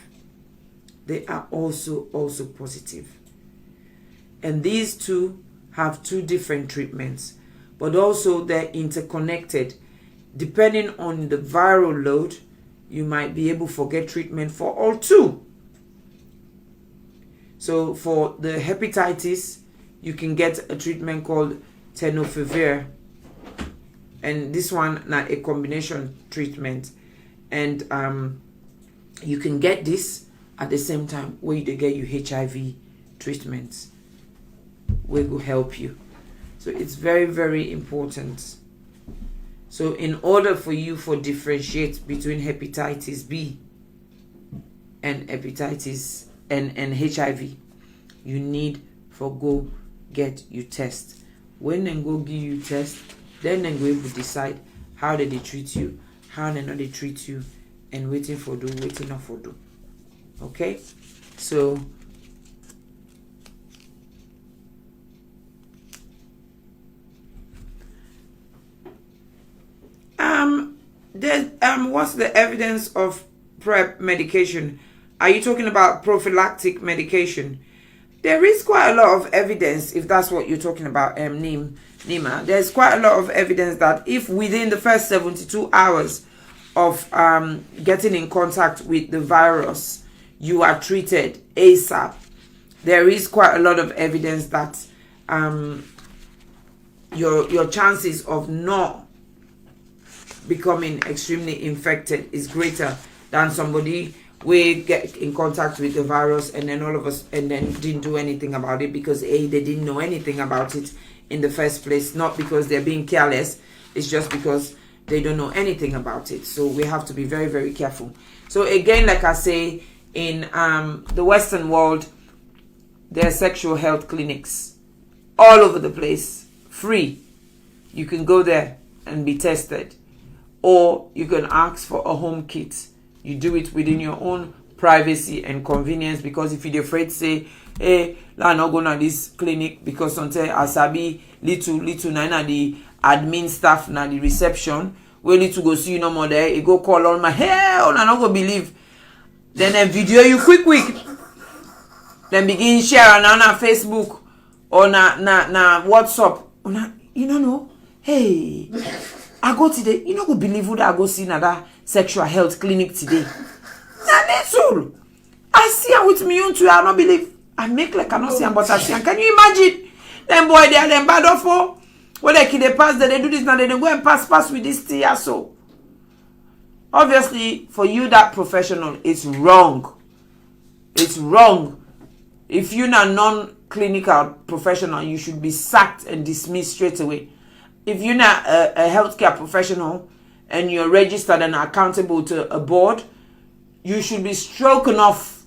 They are also positive. And these two have two different treatments, but also they're interconnected. Depending on the viral load, you might be able to get treatment for all two. So for the hepatitis, you can get a treatment called tenofovir, and this one now a combination treatment, and you can get this at the same time where you get your HIV treatments, where will help you. So it's very, very important. So in order for you to differentiate between hepatitis B and hepatitis and HIV, you need to go get your test. When they go give you test, then they go able to decide how they treat you, how they not they treat you, and waiting not for do. Okay, so what's the evidence of PrEP medication Are you talking about prophylactic medication? There is quite a lot of evidence, if that's what you're talking about, Nima. There's quite a lot of evidence that if within the first 72 hours of getting in contact with the virus, you are treated ASAP, there is quite a lot of evidence that your chances of not becoming extremely infected is greater than somebody we get in contact with the virus and then all of us and then didn't do anything about it because they didn't know anything about it in the first place, not because they're being careless, it's just because they don't know anything about it. So we have to be very, very careful. So again, like I say, in the Western world, there are sexual health clinics all over the place, free. You can go there and be tested, or you can ask for a home kit. You do it within your own privacy and convenience, because if you're afraid, say, hey, I'm not going to this clinic because sometimes asabi little na the admin staff na the reception, we need to go see you no more there. You go call on my hell, and I not go believe. Then they video you quick. Then begin share on Facebook or na WhatsApp. You don't know. Hey, I go today. You not go believe who that I go see another sexual health clinic today. Now little. I see her with me on too. I don't believe. I make like I not see her, but I see her. Can you imagine? Them boy they are them bad off for. When they pass, they do this now. They go and pass with this tea. So obviously, for you that professional, it's wrong. It's wrong. If you're not non-clinical professional, you should be sacked and dismissed straight away. If you're not a healthcare professional and you're registered and accountable to a board, you should be stroken off,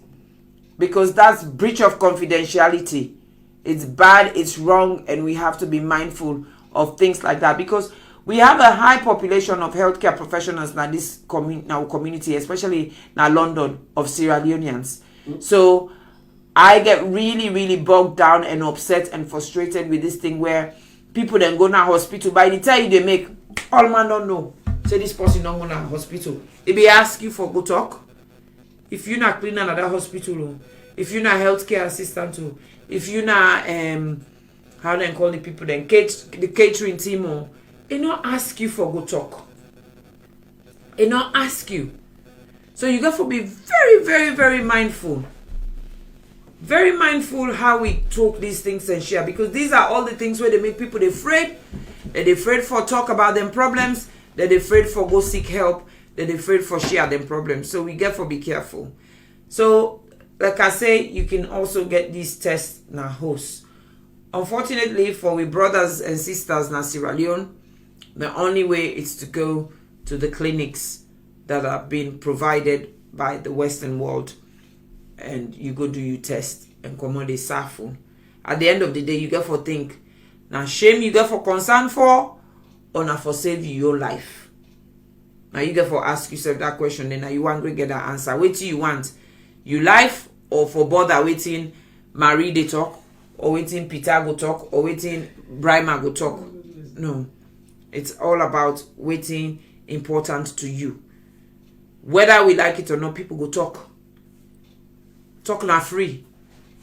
because that's breach of confidentiality. It's bad, it's wrong, and we have to be mindful of things like that, because we have a high population of healthcare professionals in this community, especially in London, of Sierra Leoneans. So I get really, really bogged down and upset and frustrated with this thing where people then go to hospital. By the time they make, all man don't know. Say this person don't go to hospital. If they ask you for go talk, if you're not cleaning another hospital, if you're not healthcare assistant, if you're not how they call the people then the catering team, they not ask you for go talk. They not ask you. So you got to be very, very, very mindful. Very mindful how we talk these things and share, because these are all the things where they make people afraid. They're afraid for talk about them problems. They're afraid for go seek help. They're afraid for share them problems. So we get for be careful. So like I say, you can also get these tests na host. Unfortunately for we brothers and sisters na Sierra Leone, the only way is to go to the clinics that are being provided by the Western world, and you go do your test and come on the phone. At the end of the day, you get for think, now shame you get for concern for, or now for save your life. Now you get for ask yourself that question, then now you want to get that answer. What do you want? Your life, or for bother waiting Marie they talk, or waiting Peter go talk, or waiting Brima go talk? No. It's all about waiting important to you. Whether we like it or not, people go talk. Talk now free.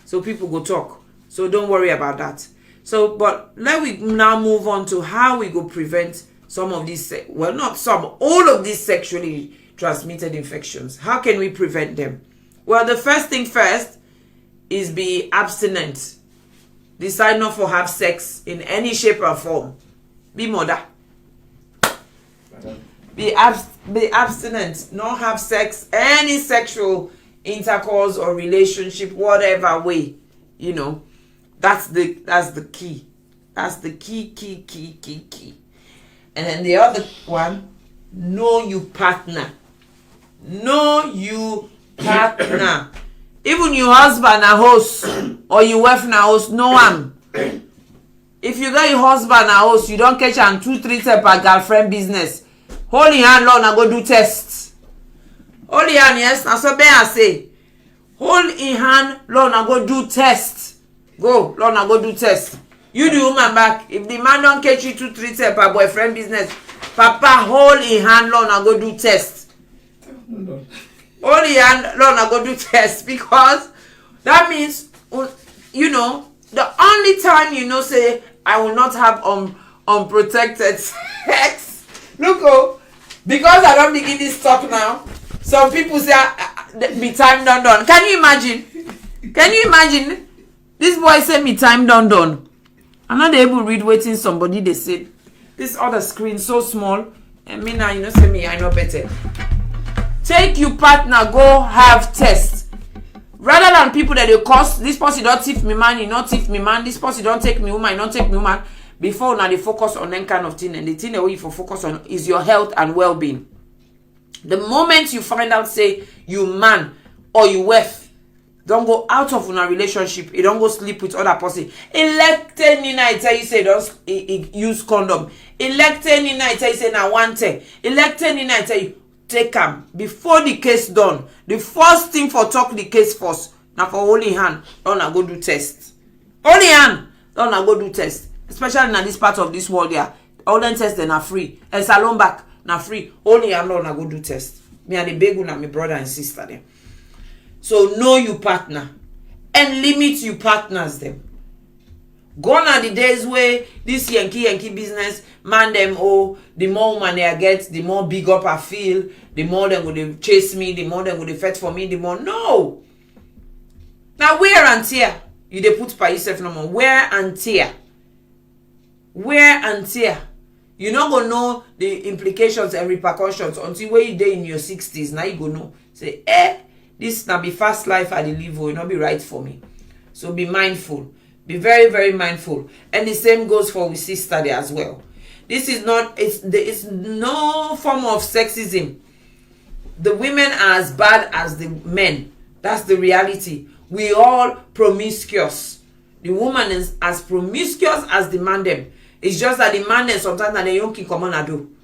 So people go talk. So don't worry about that. So, but let we now move on to how we go prevent some of these, well, not some, all of these sexually transmitted infections. How can we prevent them? Well, the first thing first is be abstinent. Decide not to have sex in any shape or form. Be mother. Be abstinent. Not have sex, any sexual intercourse or relationship, whatever way. You know, that's the key. That's the key. And then the other one, know your partner. Know you partner. Even your husband a host or your wife na host, know him. If you got your husband a host, you don't catch am 2-3 step per girlfriend business. Hold your hand, Lord, na go do tests. Hold your hand, yes, na so I say. Hold your hand, Lord, na go do tests. Go, Lord, na go do tests. You the woman back. If the man don't catch you 2-3 step per boyfriend business, Papa, hold your hand, Lord, na go do tests. Only hand, Lord, I go do test because that means, you know, the only time you know say I will not have unprotected sex. Look, oh, because I don't begin this talk now. Some people say me time done. Can you imagine? Can you imagine? This boy say me time done. I'm not able to read waiting somebody they said. This other screen so small. And me now, you know, say me, I know better. Take your partner, go have test. Rather than people that they cost, this person don't thief me man, you not thief me man, this person don't take me woman, you not take me woman. Before now they focus on that kind of thing, and the thing that you focus on is your health and well-being. The moment you find out, say, you man or you wife, don't go out of a relationship, you don't go sleep with other person. Elected Nina, I tell you, say, don't use condom. Elected Nina, I tell you, say, now one thing. Elected Nina, I tell you, take them before the case done. The first thing for talk the case first. Now for holy hand, don't go do test. Holy hand, don't go do test. Especially in this part of this world here. All them tests then are free. And salon back, na free. Holy hand, don't go do test. Me and the big one and my brother and sister them. So know your partner. And limit your partners them. Gone are the days where this Yankee business, man them, oh, the more money I get, the more big up I feel, the more they're going to chase me, the more they're going to fight for me, the more. No. Now, wear and tear. You they put by yourself no more. Wear and tear. Wear and tear. You're not going to know the implications and repercussions until when you're in your 60s. Now you go know. Say, this now be fast life I live will not be right for me. So be mindful. Be very, very mindful. And the same goes for we sister there as well. This is not, it's no form of sexism. The women are as bad as the men. That's the reality. We all promiscuous. The woman is as promiscuous as the man them. It's just that the man them sometimes they don't keep come on do.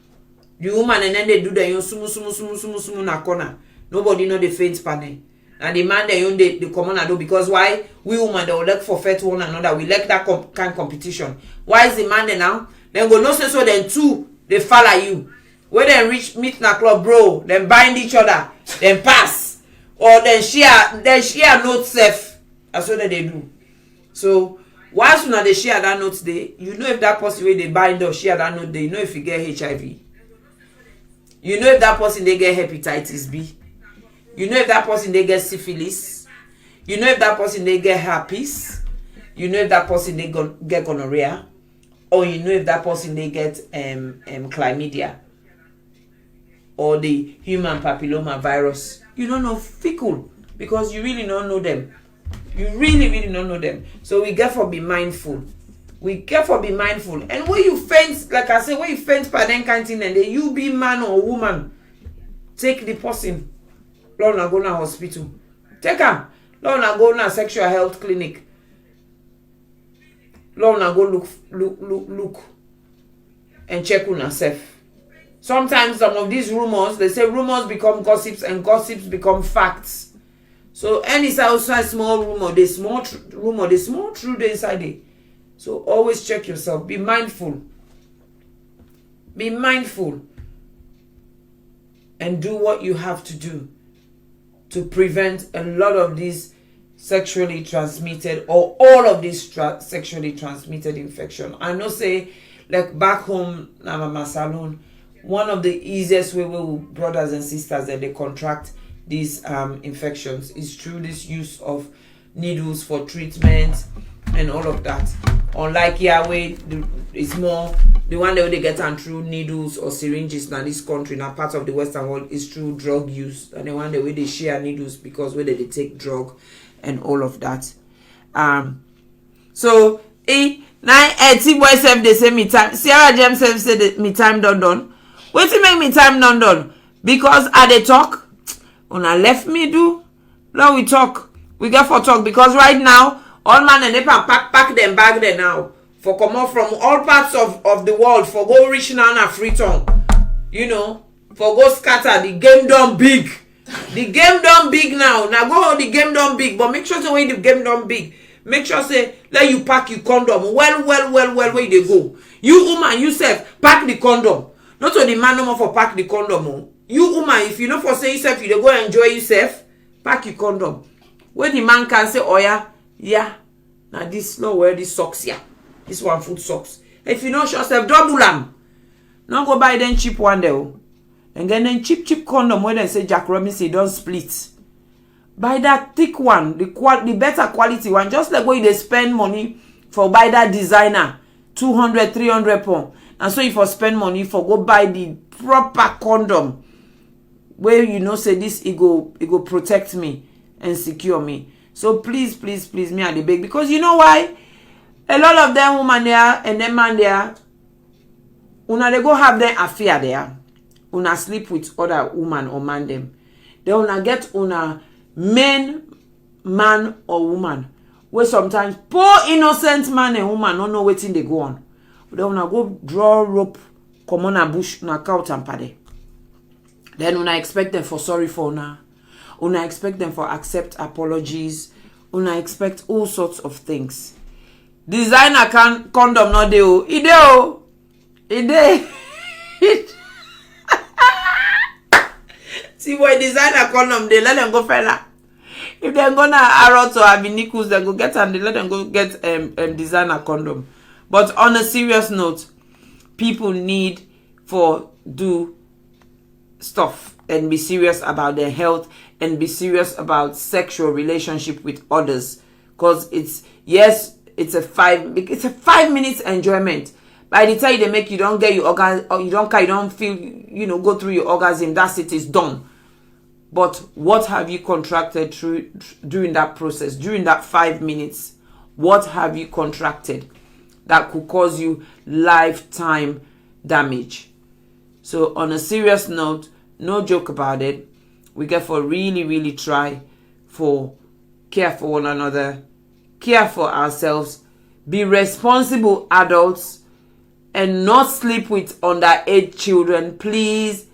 The woman and then they do the sumu na corner. Nobody know the faint panel. And the man they come on do because why? We women they will like forfeit one another. We like that kind of competition. Why is the man there now? Then go no say so then two they follow you. When they reach meet na club bro, then bind each other, then pass. Or then share note safe. That's what they do. So once you they share that note day, you know if that person where they bind or share that note day, you know if you get HIV. You know if that person they get hepatitis B. You know if that person they get syphilis. You know if that person they get herpes. You know if that person they get gonorrhea. Or you know if that person they get chlamydia. Or the human papilloma virus. You don't know fickle. Because you really don't know them. You really, really don't know them. So we get for be mindful. We get for be mindful. And when you faint, like I said, when you faint by that kind of thing, and then you be man or woman, take the person. Lord, na go na hospital. Take her. Lord, na go na sexual health clinic. Lord, na go look. And check on yourself. Sometimes some of these rumors, they say rumors become gossips and gossips become facts. So any outside small rumor, the small rumor, the small truth inside it. So always check yourself. Be mindful. Be mindful. And do what you have to do to prevent a lot of these sexually transmitted or all of these sexually transmitted infection. I know say like back home, Mama Salon, one of the easiest way with brothers and sisters that they contract these infections is through this use of needles for treatment and all of that. Unlike Yahweh, it's more the one that they get on through needles or syringes now this country, now part of the Western world is through drug use. And the one the way they share needles because whether they take drug and all of that. So T-boy self they say me time. Sarah James self said me time done. What to make me time done? Because I they talk. Una left me do. Now we talk. We get for talk because right now all man and they pack them bag there now. For come out from all parts of the world. For go reach now na free tongue. You know. For go scatter. The game done big. The game done big now. Now go the game done big. But make sure say when the game done big. Make sure say let you pack your condom. Well where they go. You woman yourself pack the condom. Not so the man no more for pack the condom. You woman, if you know for say yourself, you dey go enjoy yourself, pack your condom. When the man can say, oh yeah, now this no wear this socks here. This one foot socks. If you know yourself, double them. Not go buy them cheap one there. And then cheap condom when they say Jack Robinson don't split. Buy that thick one, the better quality one. Just like when they spend money for buy that designer, 200, 300 pounds. And so if you spend money for go buy the proper condom, where you know say this it go protect me and secure me. So please, me and the beg, because you know why? A lot of them woman there and them man there, una they go have their affair there. Una sleep with other woman or man them. They una get una man or woman. Where sometimes poor innocent man and woman don't know waiting they go on. They una go draw rope, come on a bush, una couch and pade. Then una expect them for sorry for una. Una expect them for accept apologies. Una expect all sorts of things. Designer condom not dey o. Ide o. Ide. See boy designer condom they let them go fella. If they're gonna Arrows or Abinicus, they go get and they let them go get designer condom. But on a serious note, people need for do stuff and be serious about their health and be serious about sexual relationship with others, because it's a 5 minutes enjoyment. By the time they make you don't get your orgasm, or you don't feel go through your orgasm, that's it, is done. But what have you contracted during that process, during that 5 minutes? What have you contracted that could cause you lifetime damage? So on a serious note, no joke about it. We get for really try for care for one another, care for ourselves, be responsible adults, and not sleep with underage children. Please,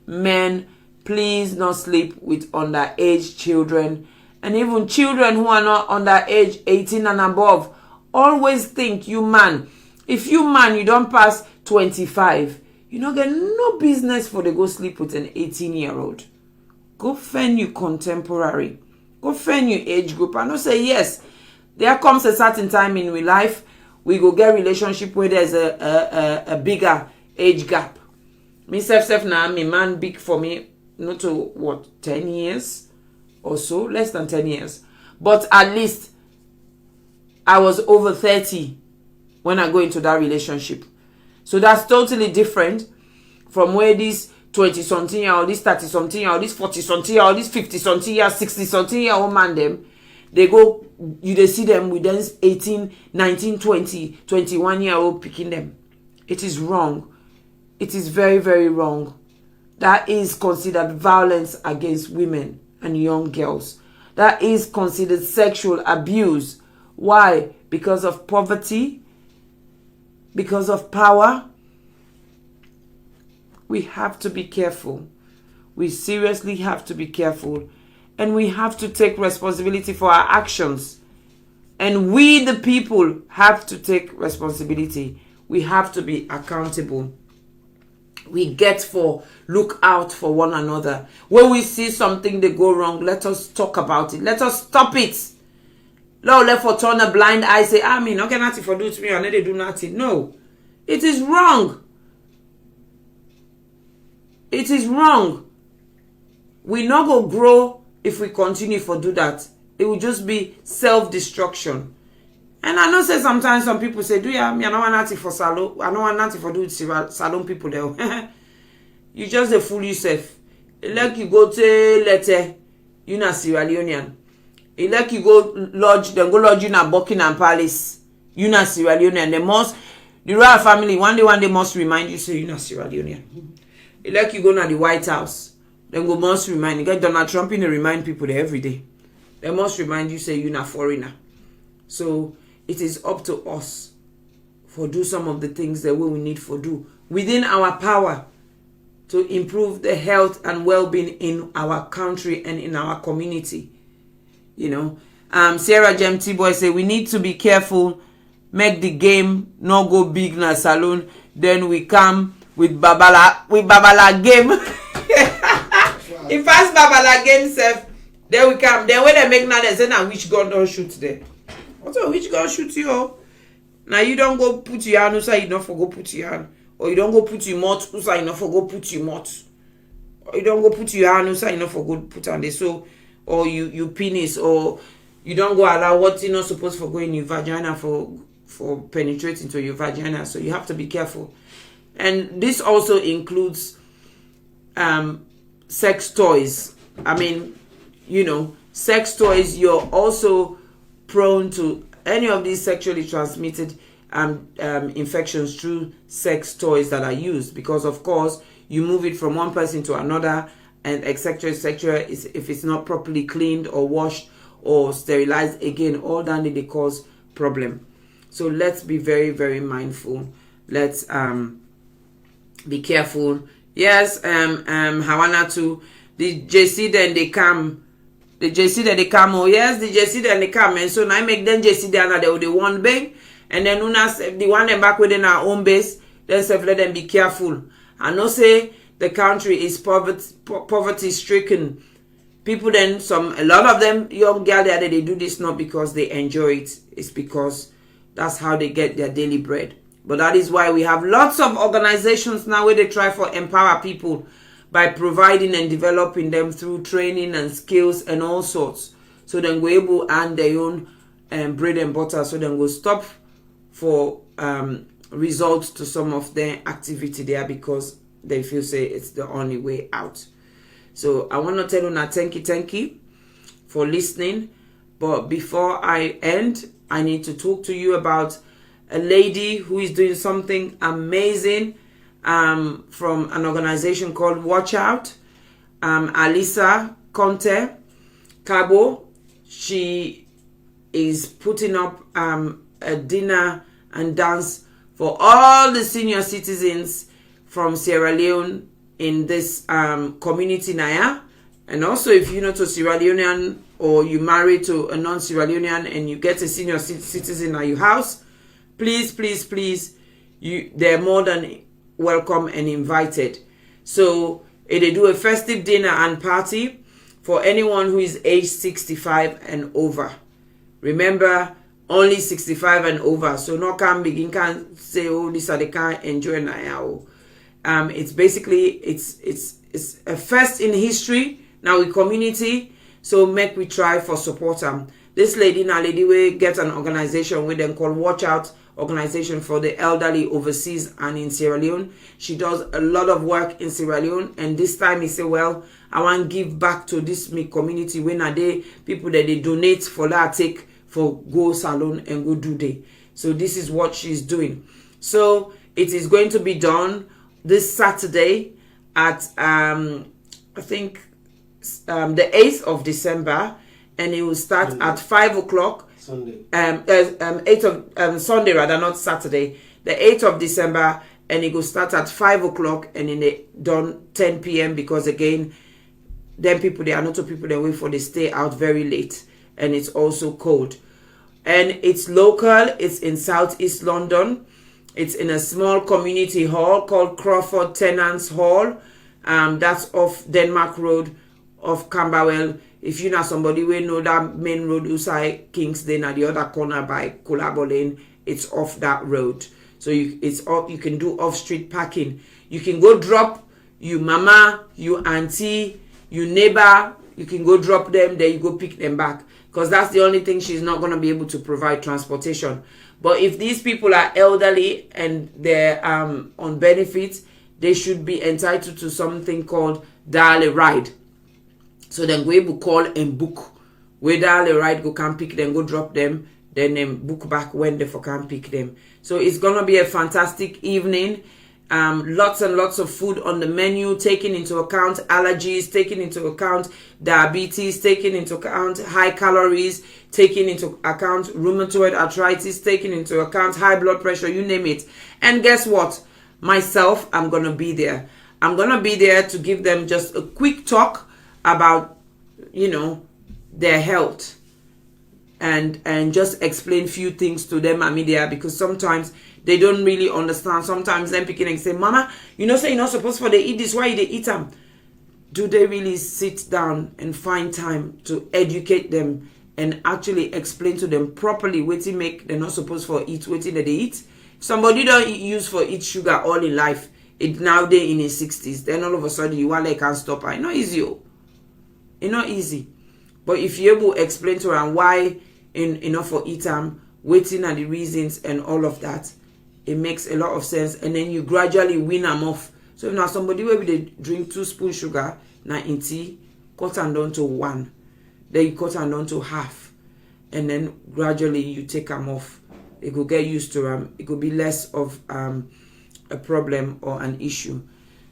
men, please not sleep with underage children. And even children who are not underage, 18 and above. Always think you man. If you man, you don't pass 25, you don't get no business for to go sleep with an 18-year-old. Go find you contemporary. Go find you age group. I know say yes, there comes a certain time in we life we go get relationship where there's a bigger age gap. Me self now, me man big for me, not to what, 10 years or so, less than 10 years. But at least I was over 30 when I go into that relationship. So that's totally different from where this 20-something year old, this 30-something year old, this 40-something year old, this 50-something year, 60-something year old man them, they go, they see them with them 18, 19, 20, 21 year old picking them. It is wrong. It is very, very wrong. That is considered violence against women and young girls. That is considered sexual abuse. Why? Because of poverty? Because of power? We have to be careful. We seriously have to be careful. And we have to take responsibility for our actions. And we, the people, have to take responsibility. We have to be accountable. We get for look out for one another. When we see something that go wrong, let us talk about it. Let us stop it. No, let for turn a blind eye, say, I mean, okay, nothing for do to me, and they do nothing. No. It is wrong. It is wrong. We not go grow if we continue for do that. It will just be self-destruction. And I know say sometimes some people say, do ya? Me, I don't want nothing for salon. I don't want nothing for do salon people there. You just a fool yourself. Like you go to letter, you na Sierra Leonean. Like you go lodge, then go lodge you na Buckingham Palace. You na Sierra Leonean. The royal family one day must remind you say you na Sierra Leonean. Like you go na the White House, then go must remind you. Get Donald Trump in to remind people there every day. They must remind you say you na foreigner. So it is up to us for do some of the things that we need for do within our power to improve the health and well-being in our country and in our community. You know, Sarah Jem T-Boy say we need to be careful, make the game not go big na salon, then we come with Babala game. If fast Babala game self, then we come. Then when they make now, they say now which gun don't shoot there. Also, which gun shoot you? Now you don't go put your hand, so you don't forgo put your hand. Or you don't go put your mouth, so you don't forgo put your mouth. Or you don't go put your hand, so you don't forgo put on this. So, or you penis, or you don't go allow what you're not supposed to go in your vagina for penetrating to your vagina. So you have to be careful. And this also includes sex toys. I mean, you know, sex toys, you're also prone to any of these sexually transmitted infections through sex toys that are used, because of course you move it from one person to another, and etc. If it's not properly cleaned or washed or sterilized, again, all that they cause problem. So let's be very, very mindful. Let's be careful. Yes, Hawana too. The JC then they come. The JC then they come. Oh yes, the JC then they come. And so now I make them JC then they one bang. And then the one them back within our own base, then let them be careful. I know say the country is poverty stricken. People then a lot of them young girls there, they do this not because they enjoy it. It's because that's how they get their daily bread. But that is why we have lots of organizations now where they try to empower people by providing and developing them through training and skills and all sorts. So then we're able to earn their own bread and butter. So then we'll stop for results to some of their activity there because they feel say it's the only way out. So I want to tell you now, thank you for listening. But before I end, I need to talk to you about a lady who is doing something amazing from an organization called Watch Out. Alisa Conte Cabo. She is putting up a dinner and dance for all the senior citizens from Sierra Leone in this community Naya. And also if you're not a Sierra Leonean or you married to a non-Sierra Leonean and you get a senior citizen at your house, please, they're more than welcome and invited. So they do a festive dinner and party for anyone who is age 65 and over. Remember, only 65 and over. So no can begin can say, oh, this are they can't enjoy now. It's basically it's a first in history now with community. So make we try for support them. This lady now we get an organization with them called Watch Out Organization for the Elderly overseas and in Sierra Leone. She does a lot of work in Sierra Leone, and this time he said, well, I want to give back to this me community when are they people that they donate for that take for go salon and go do day. So this is what she's doing. So it is going to be done this Saturday at I think the 8th of December, and it will start at 5 o'clock. Sunday. 8th of Sunday rather, not Saturday. The 8th of December, and it will start at 5 o'clock and then they done 10 p.m. because again, them people they are not people they wait for, they stay out very late and it's also cold. And it's local, it's in Southeast London. It's in a small community hall called Crawford Tenants Hall. That's off Denmark Road, off Camberwell. If you know somebody we know that main road Usai Kingston at the other corner by Colabo Lane, it's off that road. So you can do off-street parking. You can go drop your mama, your auntie, your neighbor. You can go drop them, then you go pick them back. Because that's the only thing she's not going to be able to provide transportation. But if these people are elderly and they're on benefits, they should be entitled to something called Dial a Ride. So then go able call and book. Where Dial a Ride go can pick them, go drop them, then book back when they can pick them. So it's going to be a fantastic evening. Lots and lots of food on the menu, taking into account allergies, taking into account diabetes, taking into account high calories, taking into account rheumatoid arthritis, taking into account high blood pressure, you name it. And guess what? Myself, I'm going to be there. I'm going to be there to give them just a quick talk about, their health. and just explain few things to them media, because sometimes they don't really understand. Sometimes them picking and say, Mama, you know say you're not supposed to eat this, why they eat them? Do they really sit down and find time to educate them and actually explain to them properly what they make they're not supposed for eat, what they eat? Somebody don't use for eat sugar all in life, it now they in his 60s, then all of a sudden you want like can't stop. It's not easy. It's not easy. But if you're able to explain to them why enough for eat them, waiting and the reasons and all of that, it makes a lot of sense. And then you gradually win them off. So if now somebody will be they drink 2 spoons sugar now in tea, cut them down to 1. Then you cut them down to half. And then gradually you take them off. It could get used to them. It could be less of a problem or an issue.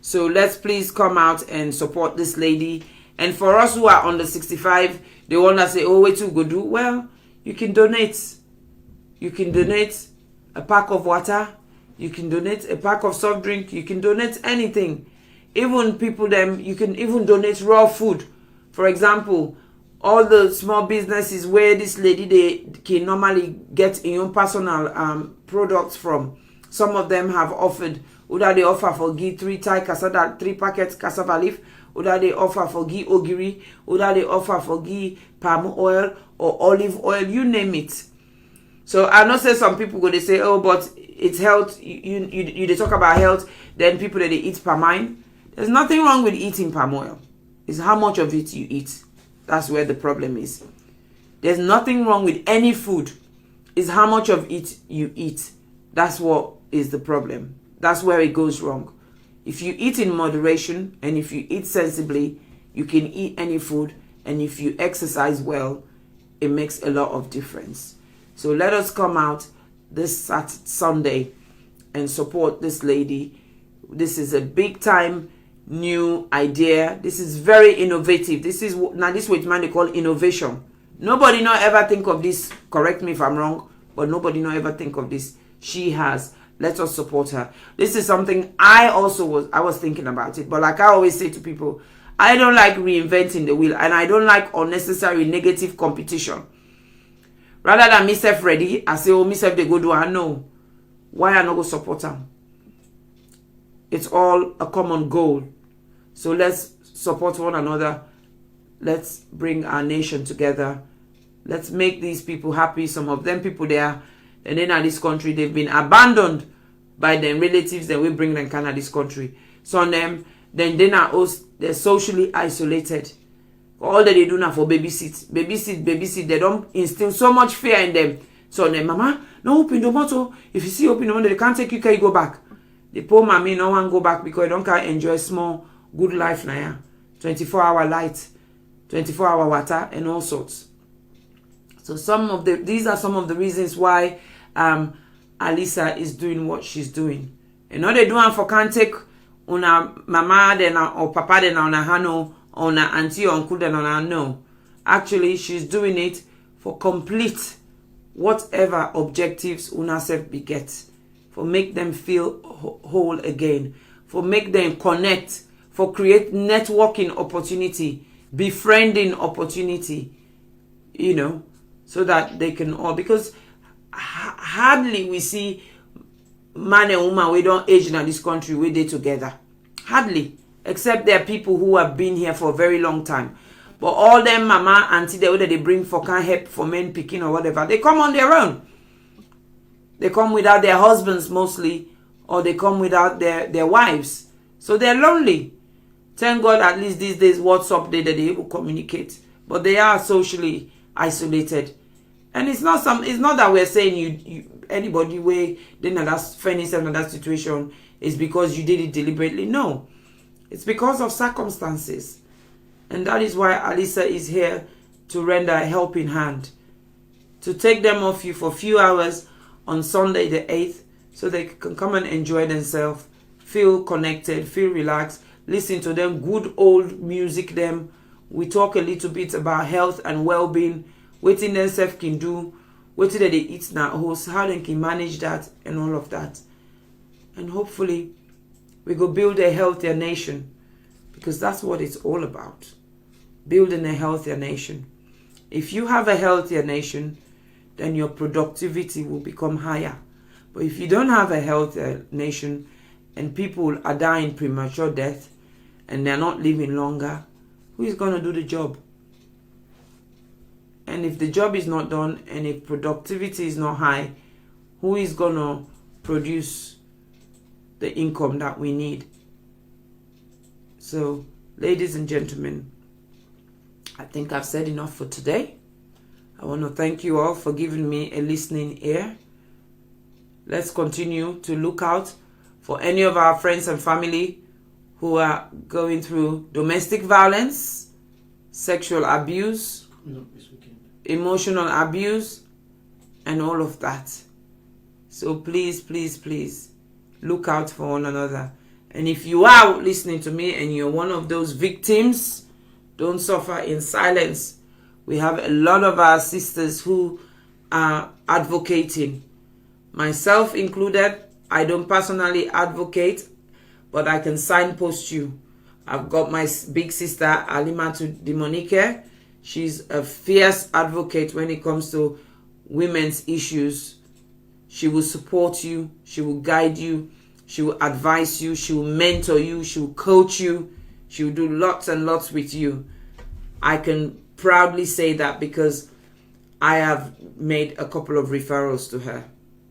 So let's please come out and support this lady. And for us who are under 65, they want to say, oh, wait till go do. Well, you can donate. You can donate a pack of water. You can donate a pack of soft drink. You can donate anything. Even people, you can even donate raw food. For example, all the small businesses where this lady, they can normally get in your personal products from. Some of them have offered, either they offer for ghee 3 packets cassava leaf, either they offer for ghee ogiri, either they offer for ghee palm oil or olive oil, you name it. So I know say some people go they say, oh, but it's health. You they talk about health, then people that they eat palm oil. There's nothing wrong with eating palm oil. It's how much of it you eat. That's where the problem is. There's nothing wrong with any food. It's how much of it you eat. That's what is the problem. That's where it goes wrong. If you eat in moderation and if you eat sensibly, you can eat any food. And if you exercise well, it makes a lot of difference. So let us come out this Sunday and support this lady. This is a big time new idea. This is very innovative. This is now this what man they call innovation. Nobody not ever think of this. Correct me if I'm wrong, but nobody not ever think of this. She has. Let us support her. This is something I was thinking about it. But like I always say to people, I don't like reinventing the wheel, and I don't like unnecessary negative competition. Rather than myself ready, I say, oh, myself they go do. I know why I not go support them. It's all a common goal. So let's support one another. Let's bring our nation together. Let's make these people happy. Some of them people there, and then in this country, they've been abandoned by their relatives. Then we bring them kind of this country. Some of them, then they're socially isolated. All that they do now for babysit. They don't instill so much fear in them. So then, Mama, no open the motor. If you see open the motor, they can't take you, can you go back? The poor mommy no one go back because they don't can enjoy small good life now. 24-hour light, 24-hour water, and all sorts. So these are some of the reasons why Alisa is doing what she's doing. And now they do one for can't take una mama then or papa then on a hano or una auntie or uncle then on a no. Actually, she's doing it for complete whatever objectives una self beget. For make them feel whole again, for make them connect, for create networking opportunity, befriending opportunity, so that they can all, because hardly we see man and woman we don't age in this country we they together. Hardly, except there are people who have been here for a very long time. But all them mama, auntie, they bring for can help for men picking or whatever, they come on their own. They come without their husbands mostly, or they come without their wives. So they're lonely. Thank God at least these days WhatsApp that they able to communicate. But they are socially isolated. And it's not that we're saying you anybody way then that's finding yourself in that situation is because you did it deliberately. No. It's because of circumstances. And that is why Alisa is here to render a helping hand. To take them off you for a few hours on Sunday the 8th, so they can come and enjoy themselves, feel connected, feel relaxed, listen to them good old music them. We talk a little bit about health and well-being, what themselves can do, what they eat now, how they can manage that and all of that. And hopefully we go build a healthier nation, because that's what it's all about. Building a healthier nation. If you have a healthier nation, then your productivity will become higher. But if you don't have a healthier nation and people are dying premature death and they're not living longer, who is going to do the job? And if the job is not done and if productivity is not high, who is going to produce the income that we need? So, ladies and gentlemen, I think I've said enough for today. I want to thank you all for giving me a listening ear. Let's continue to look out for any of our friends and family who are going through domestic violence, sexual abuse, emotional abuse, and all of that. So please, please, please look out for one another. And if you are listening to me and you're one of those victims, don't suffer in silence. We have a lot of our sisters who are advocating, myself included. I don't personally advocate, but I can signpost you. I've got my big sister, Alimatu Dimonike. She's a fierce advocate when it comes to women's issues. She will support you. She will guide you. She will advise you. She will mentor you. She will coach you. She will do lots and lots with you. I can proudly say that because I have made a couple of referrals to her.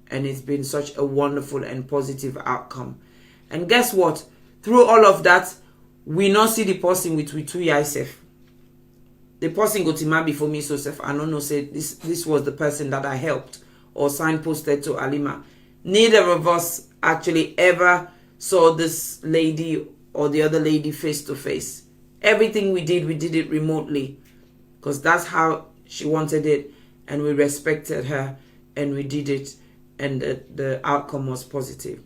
And it's been such a wonderful and positive outcome. And guess what? Through all of that, we not see the person with two yourself. The person got him before me, so self, I don't know, say this was the person that I helped or signposted to Alima. Neither of us actually ever saw this lady or the other lady face to face. Everything we did it remotely because that's how she wanted it, and we respected her and we did it, and the outcome was positive.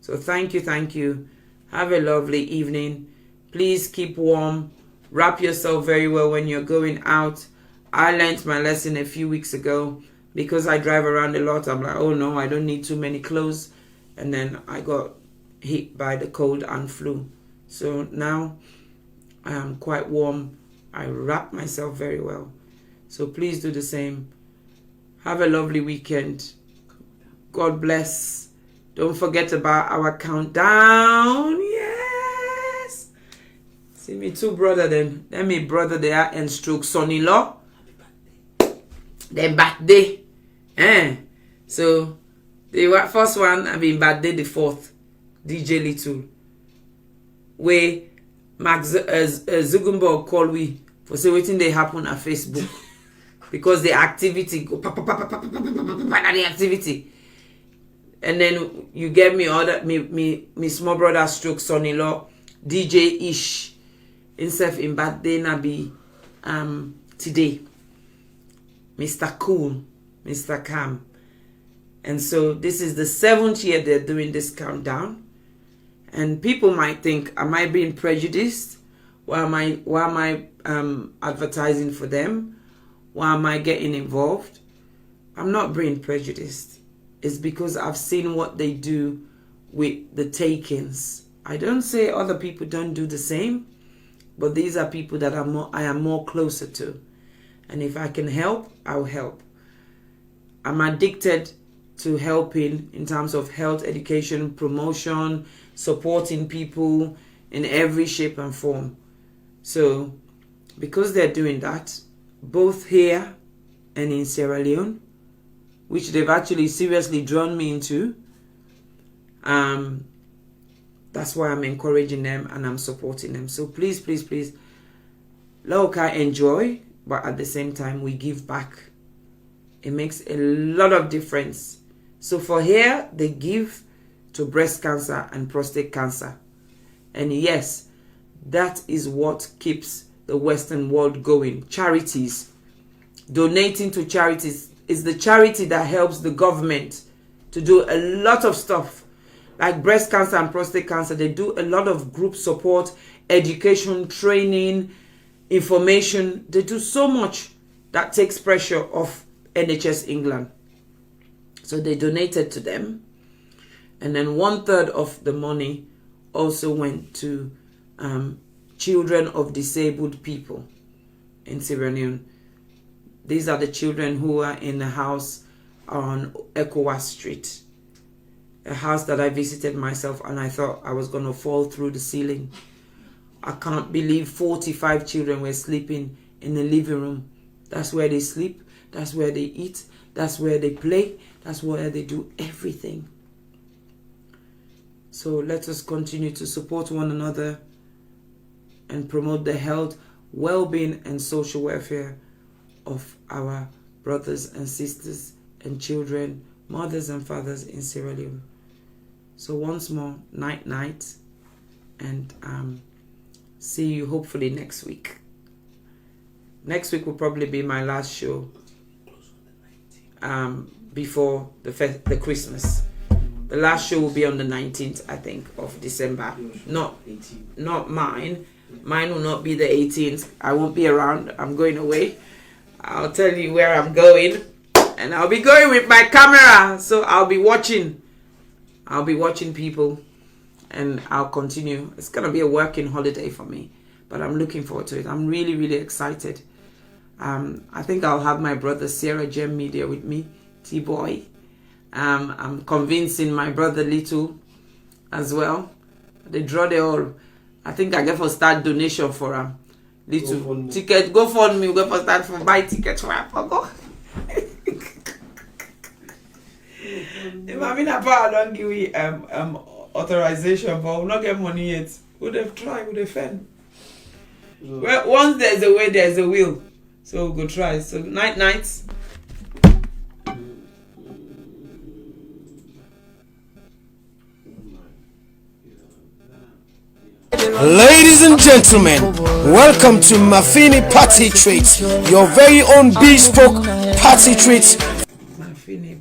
So thank you. Have a lovely evening. Please keep warm. Wrap yourself very well when you're going out. I learned my lesson a few weeks ago. Because I drive around a lot, I'm like, oh no, I don't need too many clothes. And then I got hit by the cold and flu. So now I am quite warm. I wrap myself very well. So please do the same. Have a lovely weekend. God bless. Don't forget about our countdown. Yes. See me two brother then. Let me brother there and stroke son-in-law. Their birthday. So the first one, I mean birthday the 4th. DJ Little. Where Mark Zuckerberg called we for say waiting they happen on Facebook. Because the activity go the activity. And then you get me small brother stroke son-in-law, DJ Ish. Himself in birthday na be today. Mr. Cool, Mr. Cam. And so this is the 7th year they're doing this countdown. And people might think, am I being prejudiced? Why am I advertising for them? Why am I getting involved? I'm not being prejudiced. It's because I've seen what they do with the take-ins. I don't say other people don't do the same, but these are people that I am more closer to. And if I can help, I'll help. I'm addicted to helping in terms of health education, promotion, supporting people in every shape and form. So, because they're doing that, both here and in Sierra Leone, which they've actually seriously drawn me into, that's why I'm encouraging them and I'm supporting them. So please, please, please, Loka enjoy, but at the same time, we give back. It makes a lot of difference. So for here, they give to breast cancer and prostate cancer. And yes, that is what keeps the Western world going. Charities. Donating to charities is the charity that helps the government to do a lot of stuff. Like breast cancer and prostate cancer, they do a lot of group support, education, training, information. They do so much that takes pressure off NHS England. So they donated to them. And then 1/3 of the money also went to children of disabled people in Sierra Leone. These are the children who are in the house on ECOWAS Street, a house that I visited myself, and I thought I was going to fall through the ceiling. I can't believe 45 children were sleeping in the living room. That's where they sleep, that's where they eat, that's where they play, that's where they do everything. So let us continue to support one another and promote the health, well-being and social welfare of our brothers and sisters and children, mothers and fathers in Sierra Leone. So once more, night, and see you hopefully next week. Next week will probably be my last show before the Christmas. The last show will be on the 19th, I think, of December. Not mine. Mine will not be the 18th. I won't be around. I'm going away. I'll tell you where I'm going. And I'll be going with my camera. So I'll be watching. I'll be watching people. And I'll continue. It's going to be a working holiday for me. But I'm looking forward to it. I'm really, really excited. I think I'll have my brother Sierra Gem Media with me. T-Boy. I'm convincing my brother Little as well. They draw the all. I think I get for start donation for him. Little ticket. Go fund me. Go for start for buy tickets for him. Go. If I'm in a power, don't give me authorization, but we'll not get money yet. Would have tried. Would have failed. Well, once there's a way, there's a will. So we'll go try. So nights. Ladies and gentlemen, welcome to Mafini Party Treats, your very own bespoke party treats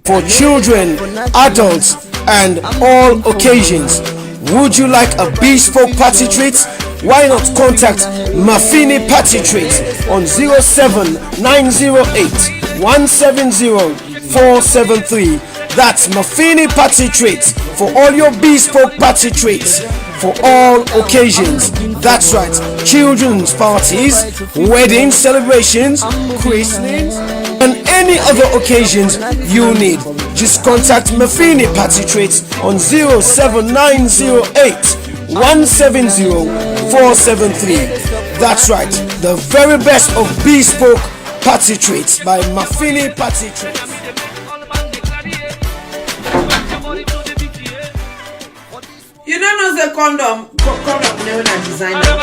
for children, adults, and all occasions. Would you like a bespoke party treat? Why not contact Mafini Party Treats on 07908 170 473. That's Mafini Party Treats for all your bespoke party treats for all occasions. That's right, children's parties, wedding celebrations, christenings, and any other occasions you need. Just contact Mafini Party Treats on 07908 170 473. That's right, the very best of bespoke party treats by Mafini Party Treats. You don't know the condom never na designer.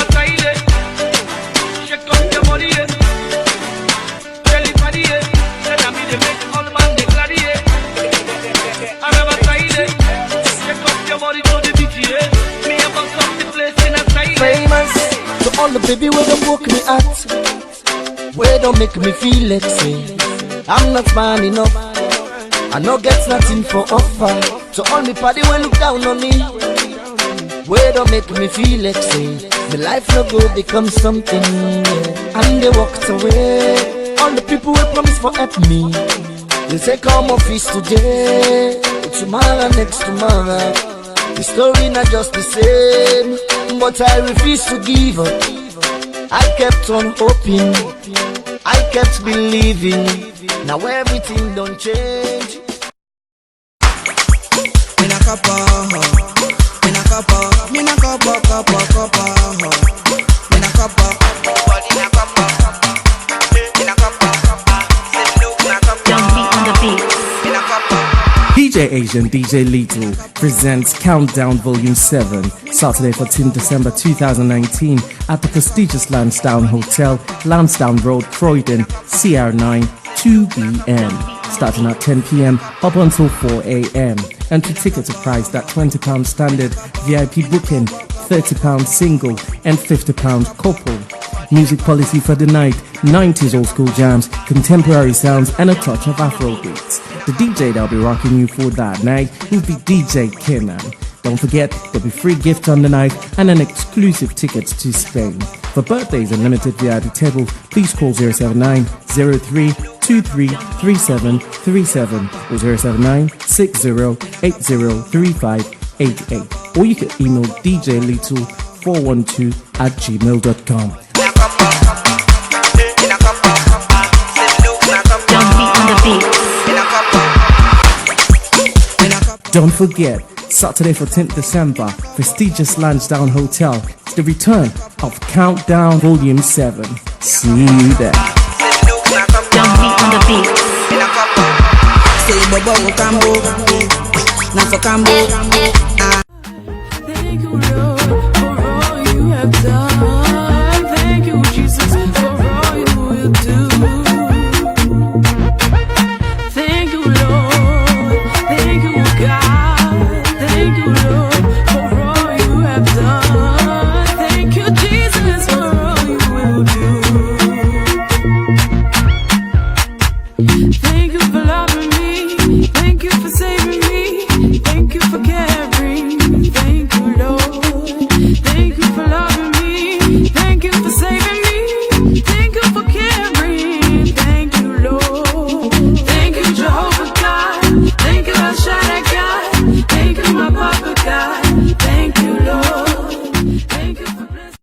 Famous to all the baby where don't walk me at, where don't make me feel like say I'm not man enough. I no get nothing for offer. To all me party when look down on me, where don't make me feel like say my life no go become something, yeah. And they walked away. All the people will promise for help me. They say come office today, tomorrow, next tomorrow. The story not just the same, but I refuse to give up. I kept on hoping, I kept believing. Now everything don't change. DJ Asian DJ Little presents Countdown Volume 7, Saturday 14 December 2019 at the prestigious Lansdowne Hotel, Lansdowne Road, Croydon, CR9 2BN. Starting at 10 p.m. up until 4 a.m. Entry tickets are priced at £20 standard, VIP booking, £30 single and £50 couple. Music policy for the night, 90s old school jams, contemporary sounds and a touch of Afro beats. The DJ that'll be rocking you for that night will be DJ Kenan. Don't forget, there'll be free gifts on the night and an exclusive tickets to Spain. For birthdays and limited VIP table, please call 079-03-233737 or 079-6080-3588. Or you can email djlittle412@gmail.com. Don't forget, Saturday 14th December, prestigious Lansdowne Hotel, the return of Countdown Volume 7. See you there. Don't be on the beat. Say Bobo Cambo, now for Cambo. Thank you, Lord, for all you have done. Thank you, Jesus, for all you will do. Thank you, Lord. Thank you, God. Thank you, Lord, for all you have done. Thank you, Jesus, for all you will do. Thank you for loving me. Thank you for saving me. Thank you for caring. Thank you, Lord. Thank you for loving me. Thank you for saving me. Thank you for caring. Thank you, Lord. Thank you, Jehovah God. Thank you, El Shaddai God. Thank you, my Papa God. Thank you, Lord. Thank you for blessing.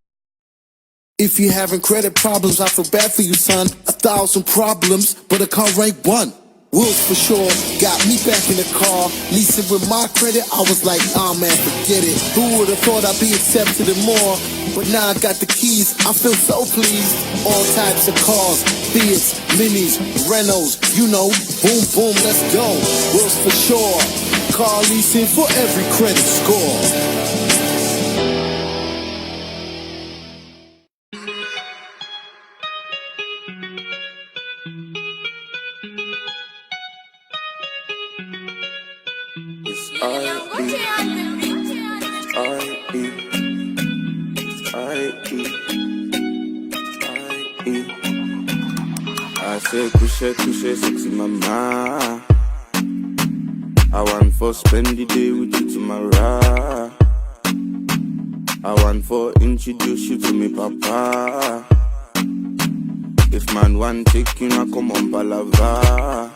If you're having credit problems, I feel bad for you, son. 1,000 problems, but a car ain't one. Wills for sure got me back in the car. Leasing with my credit, I was like, man, forget it. Who would've thought I'd be accepted and more? But now I got the keys, I feel so pleased. All types of cars, Fiats, Minis, Renaults, you know, boom, boom, let's go. Wills for sure, car leasing for every credit score. I say couche, sexy mama. I want for spend the day with you tomorrow. I want for introduce you to me papa. If man want take you now come on palava.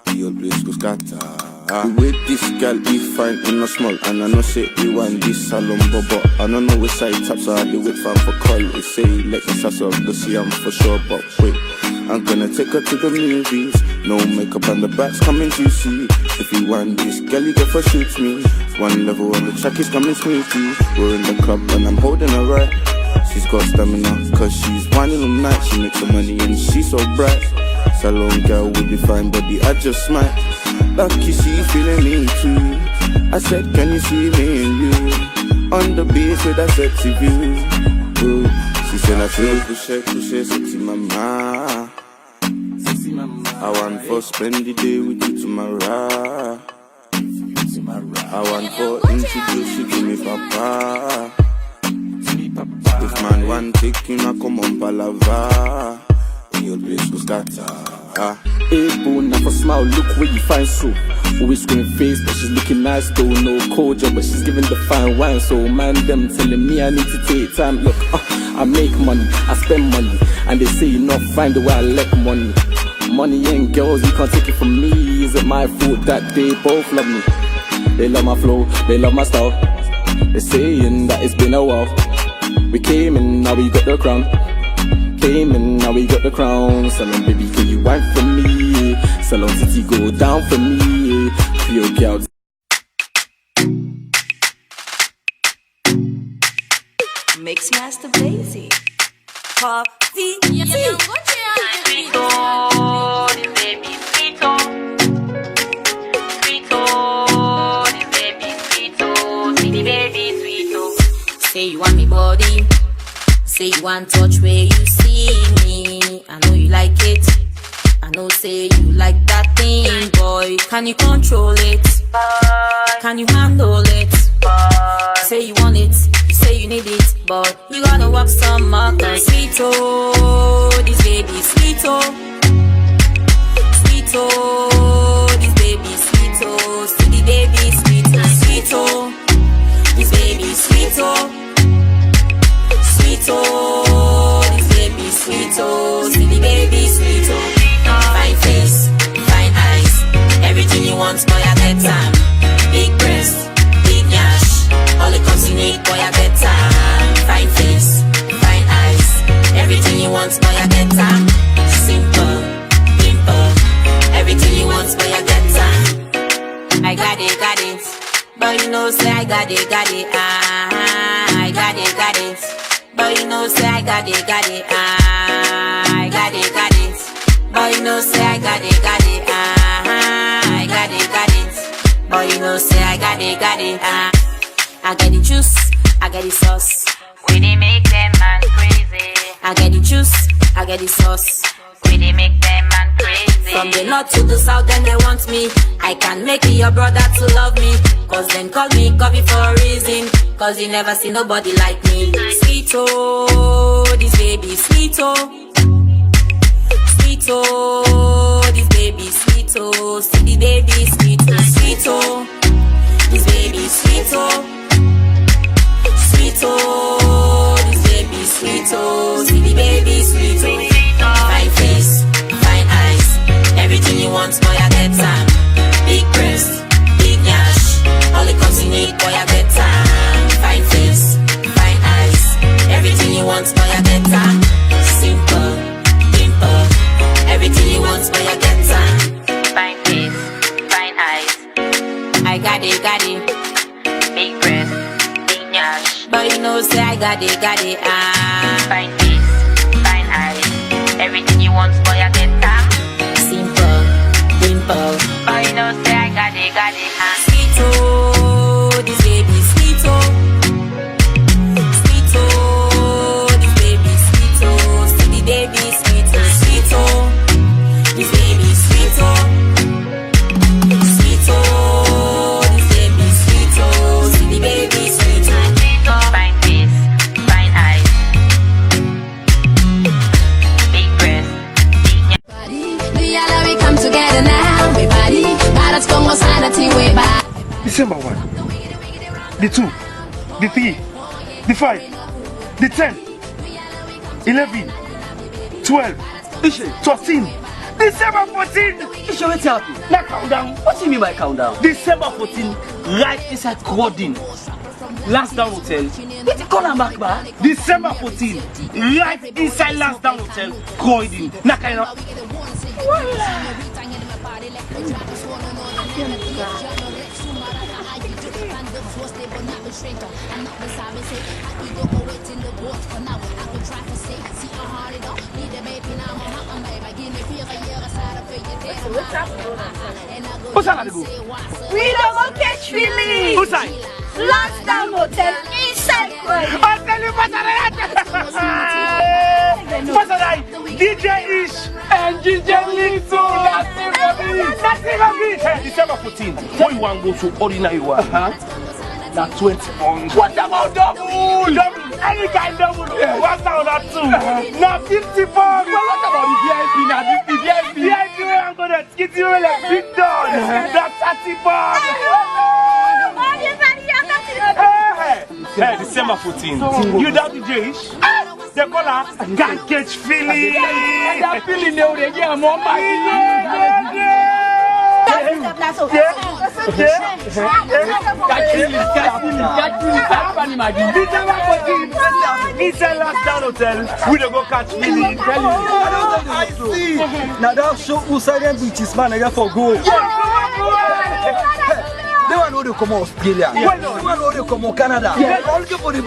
The old place go scatter. The way this girl be fine in no small. And I know say we want this salon bobo. I don't know which side tap, so I do wait for call. They say let me start off, go see I'm for sure. But wait, I'm gonna take her to the movies. No makeup and the back's coming juicy. If you want this girl, you get for shoot me. One level on the track is coming smoothly. We're in the club and I'm holding her right. She's got stamina, cause she's whining all night. She makes some money and she's so bright. Salon girl with the fine body, I just smile. Lucky she feeling me too. I said, can you see me and you? On the beach with a sexy view. Ooh. She said, I feel couche, sexy mama. I want for spend the day with you tomorrow. I want for introduce you to me papa. If man want take you now come on palava. Your place go scatter. Hey boo, now for smile, look where you find so. Always screen face, but she's looking nice though. No culture, but she's giving the fine wine. So man, them telling me I need to take time. Look, I make money, I spend money, and they say you not find the way I like money. Money and girls, you can't take it from me. Is it my fault that they both love me? They love my flow, they love my style. They're saying that it's been a while. We came in, now we got the crown. Came in, now we got the crown. Salon baby, can you wine for me? Salon city go down for me. Pure girls. Mix Master Blazy. Coffee. Say you want me body. Say you want touch where you see me. I know you like it. I know say you like that thing, boy. Can you control it? Can you handle it? Say you want it, you say you need it, but you gotta walk some more. Sweet oh, this baby sweet oh. Sweet oh, this baby sweet oh. See the baby sweet oh, sweet oh. This baby sweet oh. Sweet oh, this baby sweet oh. See the baby sweet oh. Fine face, fine eyes, everything you want, boy, I get time. Big breast, big yash, all the comes you need, boy, I get time. Fine face, fine eyes, everything you want, boy, I get time. Simple, dimple, everything you want, boy, I get time. I got it, know say I got it, I got it. But you know say I got it, I got it. But you know say I got it, I got it. But you know say I got it, I get the juice, I get the sauce. We they make them man crazy. I get the juice, I get the sauce. We they make them man crazy. From the north to the south, then they want me. I can make your brother to love me. Cause then call me coffee for a reason. Cause you never see nobody like me. Sweet oh, this baby sweet oh. Sweet oh, this baby sweet oh. See the baby sweet oh, sweet oh. This baby sweet oh. Sweet oh, this baby sweet oh. See the baby sweet oh. Fine face, fine eyes. Everything you want, boy, I get time. Big breast, big yash. All it comes you need, boy, I get time. Fine face, fine eyes. Everything you want, boy, I get time. Simple, dimple. Everything you want, boy, I get time. Fine face, fine eyes. I got it, big breast, big yash. But you know, say I got it, fine face, fine eyes. Everything you want, boy, I get time. Simple, dimple. But you know, say I got it, Sweet oh, this baby sweet oh. Sweet oh, this baby sweet oh. See the baby sweet oh, sweet oh. This baby sweet oh. Sweet oh, this baby sweet oh. See the baby sweet oh. Fine face, fine eyes. Big breast, We come together now, everybody. Let's go sanity way back. December 1, the 2, the 3, the 5, the 10, 11, 12, 13, December 14. Isha, what's happening? Now countdown. What do you mean by countdown? December 14, right inside Croydon, Lansdowne Hotel. What you call back, man? December 14, right inside Lansdowne Hotel, Croydon. Now kind of. Who's that? We don't go catch feeling. Who's that? Lansdowne Hotel inside Croydon. I'll tell you Pasaday, DJ Ish and DJ Lito. December 14. What you want to go to ordinary work? Now 20 pounds. What about double? Any kind double. What's that 2? Now 50 pounds. Well, what about the VIP now? The VIP I'm going to get you like big dog. That's 30 pounds. Hey, December 14. You down the Jish? The caller can't catch feeling. That feeling they get more money. Inside Lansdowne Hotel, we don't go catch feeling. I see. Now that show who silent beaches man I for go. They want to come Australia. They want to come Canada. All for the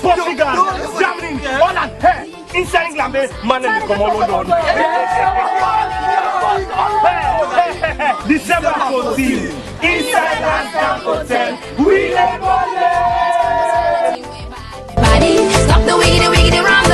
Portugal, Germany, Holland. Hey, inside England, man, they come all London. December 14, inside Lansdowne Hotel, we live on. Body, stop the wiggity wiggity wrong.